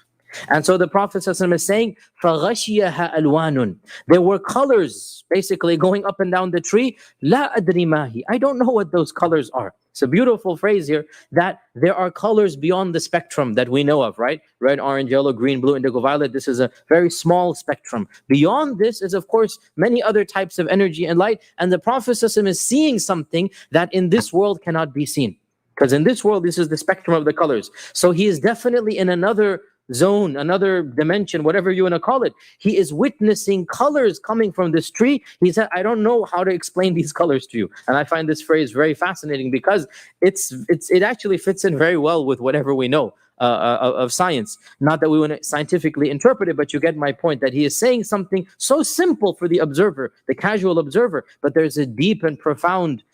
And so the Prophet ﷺ is saying, فَغَشِيَهَا أَلْوَانٌ, there were colors basically going up and down the tree. لَا أَدْرِ مَا هِي, I don't know what those colors are. It's a beautiful phrase here, that there are colors beyond the spectrum that we know of, right? Red, orange, yellow, green, blue, indigo, violet. This is a very small spectrum. Beyond this is, of course, many other types of energy and light. And the Prophet ﷺ is seeing something that in this world cannot be seen. Because in this world, this is the spectrum of the colors. So he is definitely in another zone, another dimension, whatever you want to call it. He is witnessing colors coming from this tree. He said, I don't know how to explain these colors to you. And I find this phrase very fascinating because it actually fits in very well with whatever we know of science. Not that we want to scientifically interpret it, but you get my point, that he is saying something so simple for the observer, the casual observer, but there's a deep and profound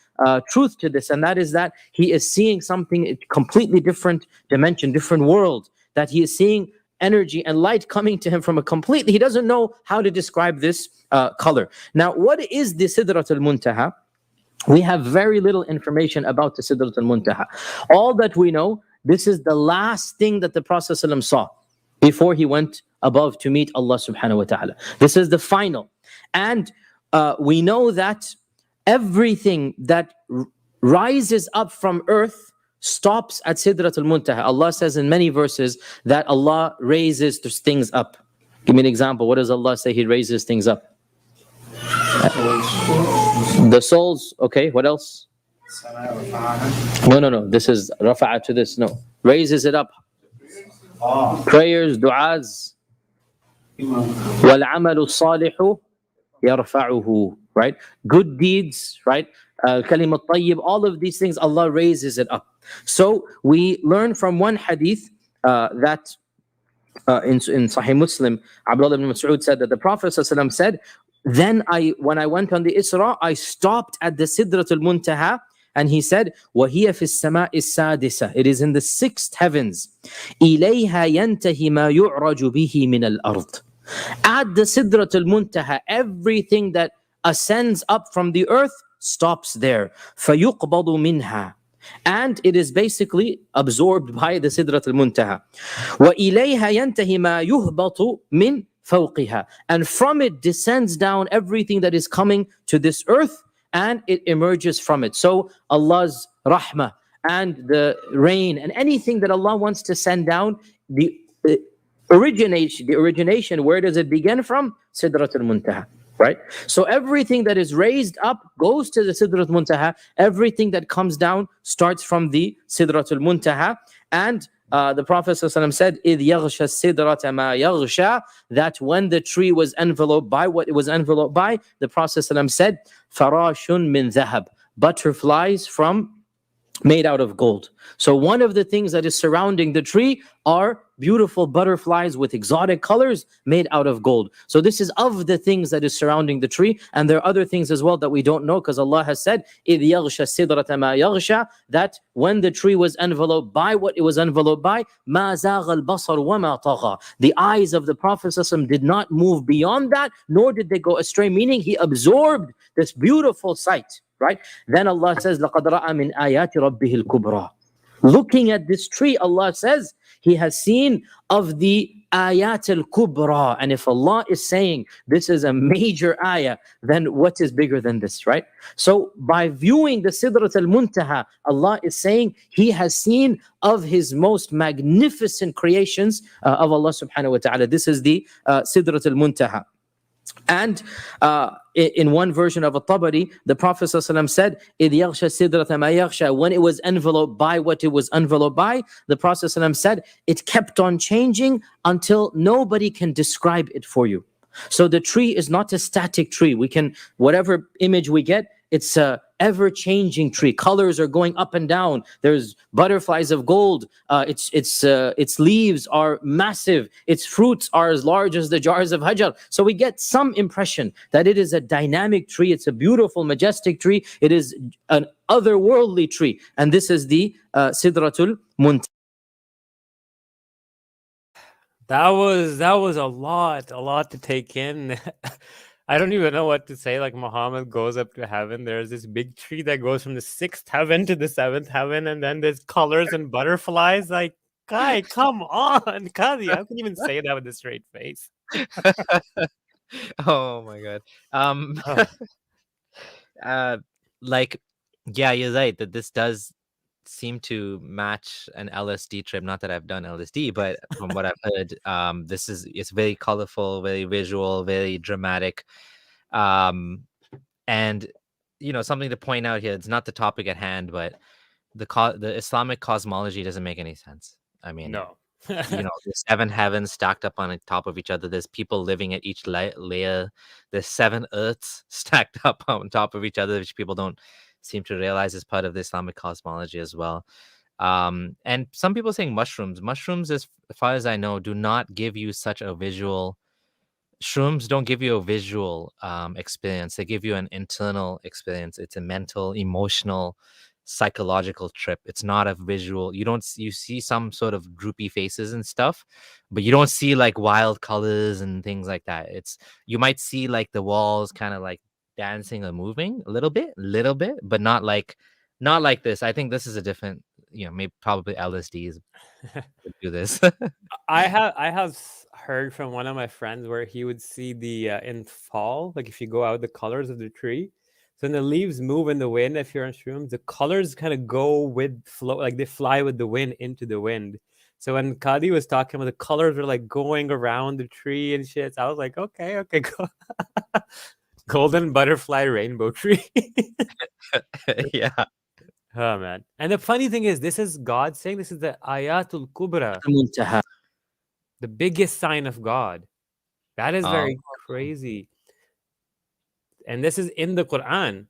truth to this, and that is that he is seeing something completely different dimension, different world, that he is seeing energy and light coming to him from a completely, he doesn't know how to describe this color. Now, what is the Sidrat al-Muntaha? We have very little information about the Sidrat al-Muntaha. All that we know, this is the last thing that the Prophet ﷺ saw before he went above to meet Allah subhanahu wa ta'ala. This is the final. And we know that everything that rises up from earth stops at Sidrat al-Muntaha. Allah says in many verses that Allah raises things up. Give me an example. What does Allah say He raises things up? The souls. Okay, what else? No. This is rafa'a to this. No. Raises it up. Prayers, du'as. وَالْعَمَلُ الصَّالِحُ يَرْفَعُهُ. Right? Good deeds, right? Kalima tayyib, all of these things, Allah raises it up. So we learn from one hadith that in Sahih Muslim, Abdullah ibn Mas'ud said that the Prophet ﷺ said, then when I went on the Isra, I stopped at the Sidratul Muntaha, and he said, وَهِيَ فِي السَّمَاءِ السَّادِسَةِ, it is in the sixth heavens. إِلَيْهَا يَنْتَهِ مَا يُعْرَجُ بِهِ مِنَ الْأَرْضِ. At the Sidratul Muntaha, everything that ascends up from the earth stops there. فَيُقْبَضُ مِنْهَا, and it is basically absorbed by the Sidrat al-Muntaha. وَإِلَيْهَا يَنْتَهِ مَا يُهْبَطُ مِنْ فَوْقِهَا. And from it descends down everything that is coming to this earth, and it emerges from it. So Allah's rahmah and the rain and anything that Allah wants to send down, the origination, where does it begin from? Sidrat al-Muntaha. Right? So everything that is raised up goes to the Sidrat al-Muntaha. Everything that comes down starts from the Sidrat al-Muntaha. And the Prophet ﷺ said, إِذْ يَغْشَى السِّدْرَةَ مَا يَغْشَى, that when the tree was enveloped by what it was enveloped by, the Prophet ﷺ said, فَرَاشٌ مِّن ذَهَبٍ, butterflies made out of gold. So one of the things that is surrounding the tree are beautiful butterflies with exotic colors made out of gold. So this is of the things that is surrounding the tree, and there are other things as well that we don't know, because Allah has said, إِذْ يَغْشَى السِّدْرَةَ مَا يَغْشَى, that when the tree was enveloped by what it was enveloped by, مَا زَاغَ الْبَصَرُ وَمَا طَغَى, the eyes of the Prophet ﷺ did not move beyond that, nor did they go astray, meaning he absorbed this beautiful sight. Right? Then Allah says, لَقَدْ رَأَى مِنْ آيَاتِ رَبِّهِ الْكُبْرَى. Looking at this tree, Allah says, he has seen of the ayat al-kubra. And if Allah is saying this is a major ayah, then what is bigger than this, right? So by viewing the Sidrat al-Muntaha, Allah is saying he has seen of his most magnificent creations of Allah subhanahu wa ta'ala. This is the Sidrat al-Muntaha. And in one version of At-Tabari, the Prophet ﷺ said, إِذْ يَغْشَى السِّدْرَةَ مَا يَغْشَى, when it was enveloped by what it was enveloped by, the Prophet ﷺ said, it kept on changing until nobody can describe it for you. So the tree is not a static tree. We can, whatever image we get, it's a ever-changing tree. Colors are going up and down. There's butterflies of gold. Its leaves are massive. Its fruits are as large as the jars of hajar. So we get some impression that it is a dynamic tree. It's a beautiful, majestic tree. It is an otherworldly tree. And this is the Sidratul Muntaha. That was a lot to take in. I don't even know what to say. Like, Muhammad goes up to heaven. There's this big tree that goes from the 6th heaven to the 7th heaven, and then there's colors and butterflies. Like, guy, come on, Kazi, how can you even say that with a straight face? Oh my god. Like, yeah, you're right that this does seem to match an LSD trip. Not that I've done LSD, but from what I've heard, it's very colorful, very visual, very dramatic. And something to point out here, it's not the topic at hand, but the Islamic cosmology doesn't make any sense. I mean, No. the 7 heavens stacked up on top of each other. There's people living at each layer. There's 7 earths stacked up on top of each other, which people don't seem to realize is part of the Islamic cosmology as well. And some people saying mushrooms, as far as I know, do not give you such a visual. Shrooms don't give you a visual experience. They give you an internal experience. It's a mental, emotional, psychological trip. It's not a visual. You see some sort of droopy faces and stuff, but you don't see like wild colors and things like that. You might see like the walls kind of like dancing or moving a little bit, but not like this. I think this is a different, maybe probably LSDs would do this. I have heard from one of my friends where he would see the in fall, like if you go out, the colors of the tree. So when the leaves move in the wind, if you're on shrooms, the colors kind of go with flow, like they fly with the wind into the wind. So when Kadi was talking about the colors were like going around the tree and shit, I was like, okay, go. Golden butterfly rainbow tree. Yeah. Oh man. And the funny thing is, this is God saying this is the Ayatul Kubra, the biggest sign of God. That is very crazy. And this is in the Quran.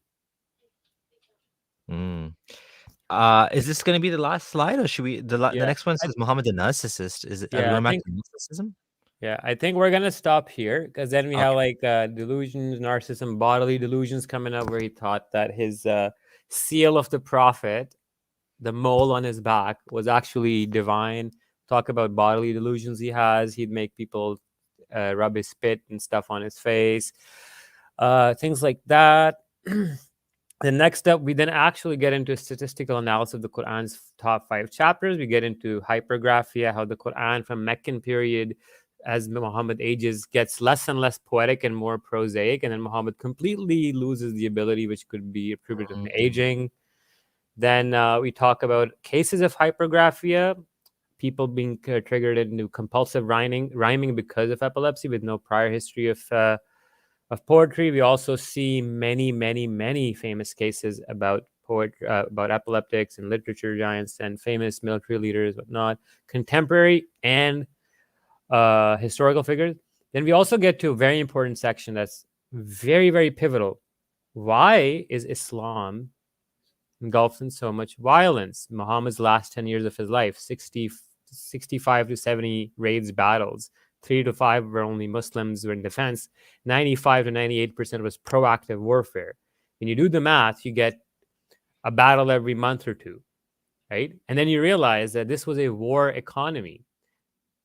Is this going to be the last slide, or should we? The next one says Muhammad the narcissist. Is it? Yeah, Are we back to narcissism? Yeah, I think we're gonna stop here because then we have like delusions, narcissism, bodily delusions coming up, where he thought that his seal of the prophet, the mole on his back, was actually divine. Talk about bodily delusions he has. He'd make people rub his spit and stuff on his face, things like that. The next step, we then actually get into statistical analysis of the Quran's top 5 chapters. We get into hypergraphia, how the Quran from Meccan period, as Muhammad ages, gets less and less poetic and more prosaic, and then Muhammad completely loses the ability, which could be attributed to aging. Then we talk about cases of hypergraphia, people being triggered into compulsive rhyming because of epilepsy with no prior history of poetry. We also see many famous cases about about epileptics and literature giants and famous military leaders, whatnot, contemporary and historical figures. Then we also get to a very important section that's very pivotal. Why is Islam engulfed in so much violence? Muhammad's last 10 years of his life, 65 to 70 raids, battles, 3 to 5 were only Muslims were in defense, 95 to 98% was proactive warfare. When you do the math, you get a battle every month or two, right? And then you realize that this was a war economy.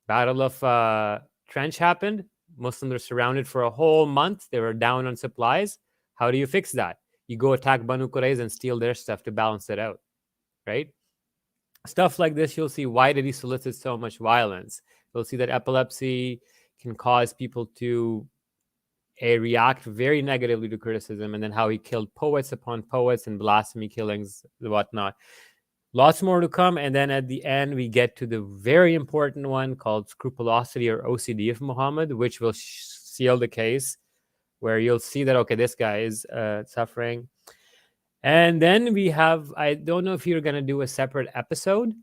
Battle of Trench happened. Muslims were surrounded for a whole month. They were down on supplies. How do you fix that? You go attack Banu Qurayza and steal their stuff to balance it out, right? Stuff like this, you'll see why did he solicit so much violence. You'll see that epilepsy can cause people to react very negatively to criticism, and then how he killed poets upon poets and blasphemy killings, whatnot. Lots more to come. And then at the end, we get to the very important one called scrupulosity or OCD of Muhammad, which will seal the case, where you'll see that, okay, this guy is suffering. And then we have, I don't know if you're going to do a separate episode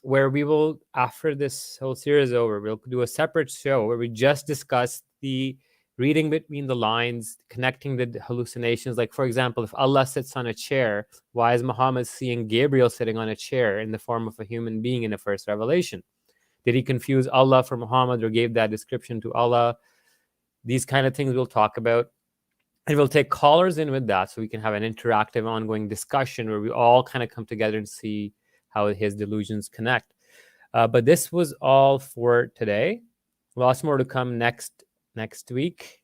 where we will, after this whole series is over, we'll do a separate show where we just discuss the reading between the lines, connecting the hallucinations. Like, for example, if Allah sits on a chair, why is Muhammad seeing Gabriel sitting on a chair in the form of a human being in the first revelation? Did he confuse Allah for Muhammad or gave that description to Allah? These kind of things we'll talk about. And we'll take callers in with that so we can have an interactive, ongoing discussion where we all kind of come together and see how his delusions connect. But this was all for today. Lots more to come next week.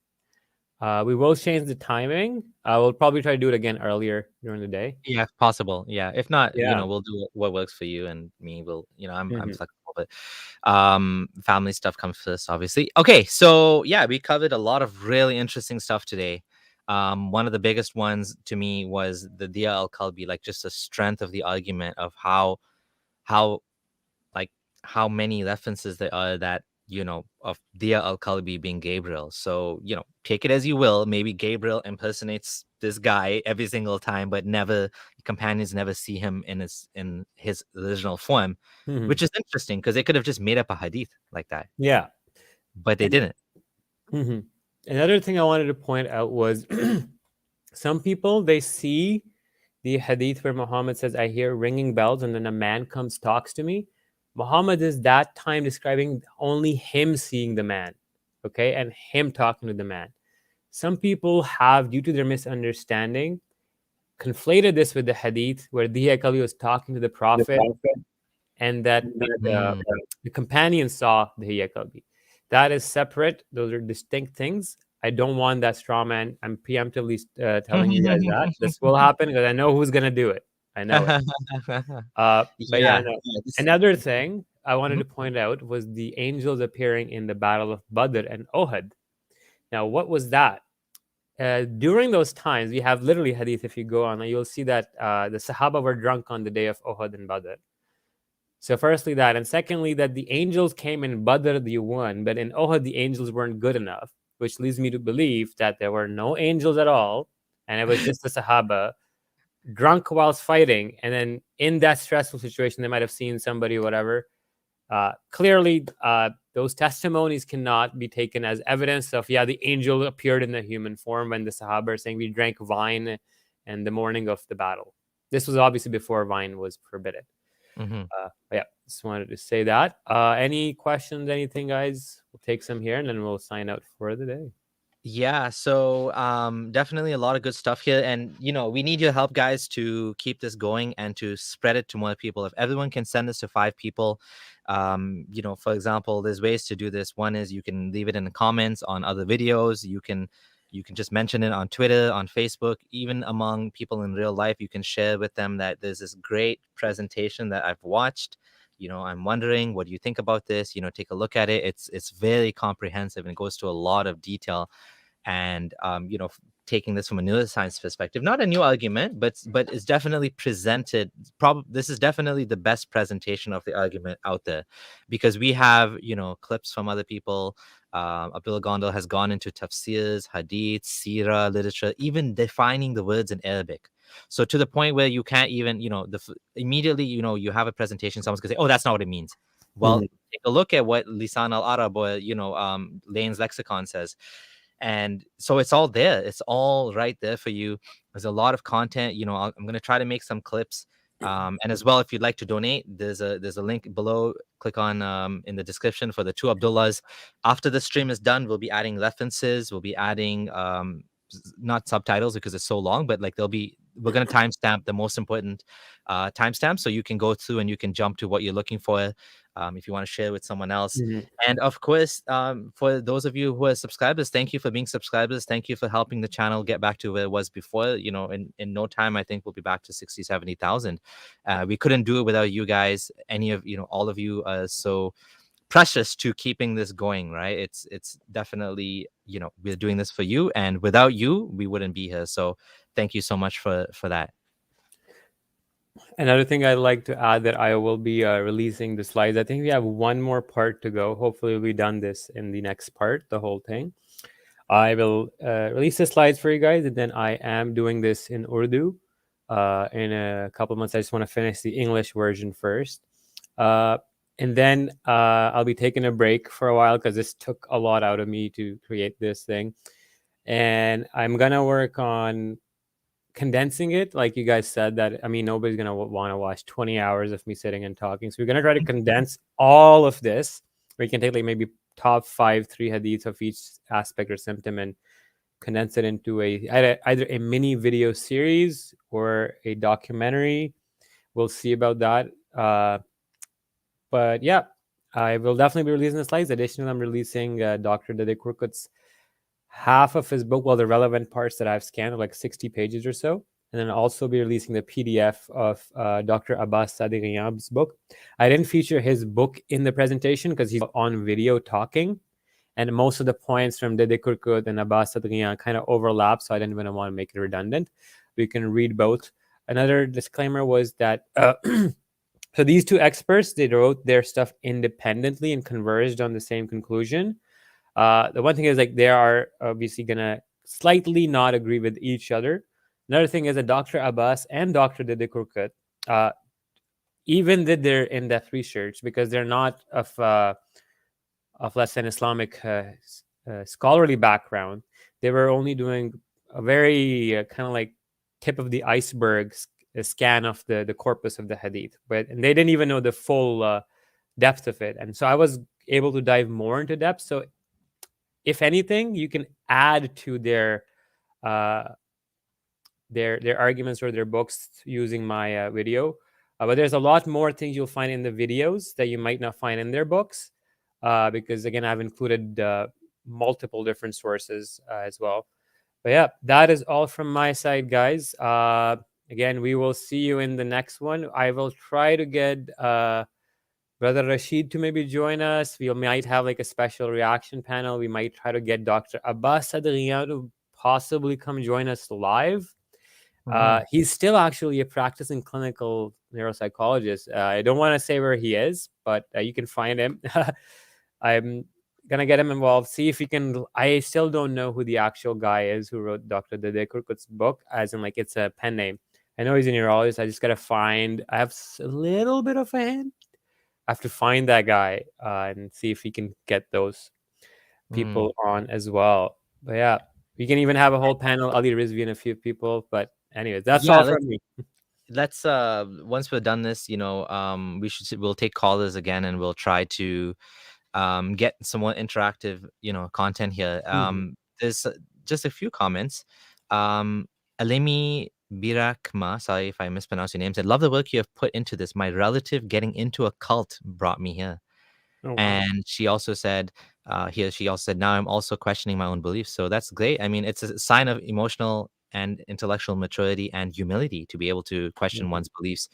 We will change the timing. We'll probably try to do it again earlier during the day. Yeah, if possible. Yeah. If not, Yeah. We'll do what works for you and me. We'll, I'm Mhm. flexible, but family stuff comes first, obviously. Okay, so yeah, we covered a lot of really interesting stuff today. One of the biggest ones to me was the Dia al-Kalbi, like just the strength of the argument of how many references there are that of Dia al-Kalbi being Gabriel. So take it as you will. Maybe Gabriel impersonates this guy every single time, but companions never see him in his original form, Mhm. which is interesting because they could have just made up a hadith like that, Yeah. but they didn't. Mhm. Another thing I wanted to point out was some people, they see the hadith where Muhammad says, I hear ringing bells, and then a man comes, talks to me. Muhammad is that time describing only him seeing the man, okay, and him talking to the man. Some people have, due to their misunderstanding, conflated this with the hadith where Diya Kali was talking to the Prophet and that the companion saw the Diya Kali. That is separate. Those are distinct things. I don't want that straw man. I'm preemptively telling you guys that this will happen because I know who's going to do it. I know it. But yeah, no. Another thing I wanted to point out was the angels appearing in the Battle of Badr and Uhud. Now, what was that? During those times, we have literally hadith. If you go on, you'll see that the Sahaba were drunk on the day of Uhud and Badr. So firstly that, and secondly that the angels came in Badr, they won, but in Uhud the angels weren't good enough, which leads me to believe that there were no angels at all, and it was just the Sahaba drunk whilst fighting, and then in that stressful situation they might have seen somebody or whatever. Clearly those testimonies cannot be taken as evidence of the angel appeared in the human form when the Sahaba are saying we drank wine in the morning of the battle. This was obviously before wine was forbidden. Yeah, just wanted to say that. Any questions, anything, guys? We'll take some here and then we'll sign out for the day. Yeah, so definitely a lot of good stuff here, and we need your help, guys, to keep this going and to spread it to more people. If everyone can send this to 5 people, for example, there's ways to do this. One is you can leave it in the comments on other videos. You can You can just mention it on Twitter, on Facebook, even among people in real life. You can share with them that there's this great presentation that I've watched. I'm wondering, what do you think about this? Take a look at it. It's very comprehensive and goes to a lot of detail. And taking this from a neuroscience perspective, not a new argument, but it's definitely presented. This is definitely the best presentation of the argument out there, because we have clips from other people. Abdullah Gondal has gone into tafsirs, hadith, seerah literature, even defining the words in Arabic. So to the point where you can't even, immediately, you have a presentation, someone's gonna say, oh, that's not what it means. Well, take a look at what Lisan al-Arab or, Lane's lexicon says. And so it's all there. It's all right there for you. There's a lot of content. I'm going to try to make some clips. And as well, if you'd like to donate, there's a link below. Click on in the description for the two Abdullahs. After the stream is done, we'll be adding references. We'll be adding not subtitles because it's so long, but like we're going to timestamp the most important timestamp, so you can go through and you can jump to what you're looking for. If you want to share with someone else. And of course, for those of you who are subscribers, thank you for being subscribers. Thank you for helping the channel get back to where it was before. In no time, I think we'll be back to 60, 70,000. We couldn't do it without you guys. All of you are so precious to keeping this going, right? It's definitely, we're doing this for you, and without you, we wouldn't be here. So thank you so much for that. Another thing I'd like to add, that I will be releasing the slides. I think we have one more part to go. Hopefully we'll be done this in the next part, the whole thing. I will release the slides for you guys, and then I am doing this in Urdu in a couple of months. I just want to finish the English version first. And then I'll be taking a break for a while, because this took a lot out of me to create this thing. And I'm going to work on condensing it, like you guys said, that nobody's gonna want to watch 20 hours of me sitting and talking. So we're gonna try to condense all of this. We can take like maybe top 3 hadiths of each aspect or symptom and condense it into either a mini video series or a documentary. We'll see about that. But yeah, I will definitely be releasing the slides. Additionally, I'm releasing Dr. Dede Kurkut's half of his book, the relevant parts that I've scanned, like 60 pages or so. And then also be releasing the PDF of Dr. Abbas Sadeghian's book. I didn't feature his book in the presentation because he's on video talking. And most of the points from Dede Kurkut and Abbas Sadeghian kind of overlap, so I didn't even want to make it redundant. We can read both. Another disclaimer was that so these two experts, they wrote their stuff independently and converged on the same conclusion. The one thing is, like, they are obviously gonna slightly not agree with each other. Another thing is that Dr. Abbas and Dr. Dede Kurkut even did their in-depth research, because they're not of less than Islamic scholarly background. They were only doing a very kind of like tip of the iceberg scan of the corpus of the hadith, and they didn't even know the full depth of it. And so I was able to dive more into depth. So if anything, you can add to their arguments or their books using my video. But there's a lot more things you'll find in the videos that you might not find in their books, because again, I've included multiple different sources as well. But yeah, that is all from my side, guys. Again, we will see you in the next one. I will try to get Brother Rashid to maybe join us. We might have like a special reaction panel. We might try to get Dr. Abbas Sadeghian to possibly come join us live. He's still actually a practicing clinical neuropsychologist. I don't want to say where he is, but you can find him. I'm gonna get him involved, see if he can. I still don't know who the actual guy is who wrote Dr. Dede Kurkut's book, as in like it's a pen name. I know he's a neurologist. I just gotta find. I have a little bit of a hint. I have to find that guy and see if he can get those people on as well. But yeah, we can even have a whole panel, Ali Rizvi and a few people. But anyways, that's all from me. Let's once we're done this, we'll take callers again, and we'll try to get some more interactive content here. There's just a few comments. Alemi Birakma, sorry if I mispronounced your name, said, love the work you have put into this. My relative getting into a cult brought me here. Oh, wow. And she also said, she also said, now I'm also questioning my own beliefs. So that's great. I mean, it's a sign of emotional and intellectual maturity and humility to be able to question Mhm. one's beliefs.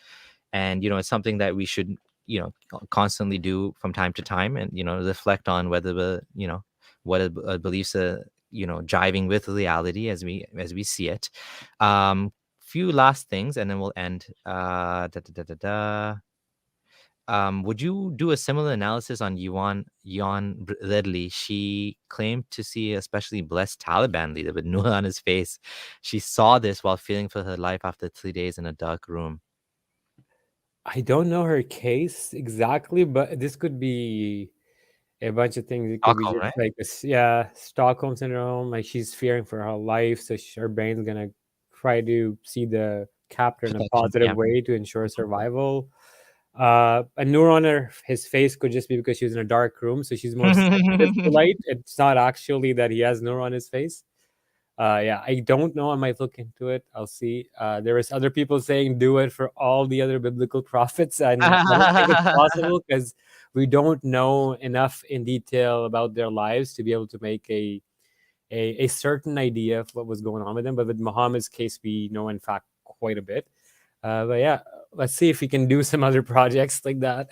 And, you know, it's something that we should, you know, constantly do from time to time, and, you know, reflect on whether the, you know, what a beliefs are, you know, jiving with reality as we see it. Few last things, and then we'll end. Would you do a similar analysis on Yuan Redley? She claimed to see a especially blessed Taliban leader with Noor on his face. She saw this while fearing for her life after 3 days in a dark room. I don't know her case exactly, but this could be a bunch of things. It could be Stockholm, just right? like this, yeah, Stockholm syndrome. Like she's fearing for her life, so her brain's gonna try to see the captor in a Protection, positive yeah. way to ensure survival. A neuron on his face could just be because she was in a dark room, so she's more sensitive to light. It's not actually that he has neuron on his face. Yeah, I don't know. I might look into it. I'll see. There is other people saying do it for all the other biblical prophets, and I don't think it's possible because we don't know enough in detail about their lives to be able to make a certain idea of what was going on with them. But with Muhammad's case, we know in fact quite a bit. But yeah, let's see if we can do some other projects like that.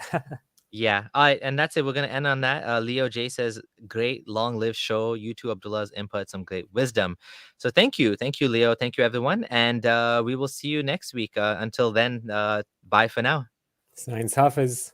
Yeah. All right. And that's it. We're going to end on that. Leo J says, great long live show. You two, Abdullah's input, some great wisdom. So thank you. Thank you, Leo. Thank you, everyone. And we will see you next week. Until then, bye for now. Science Hafiz.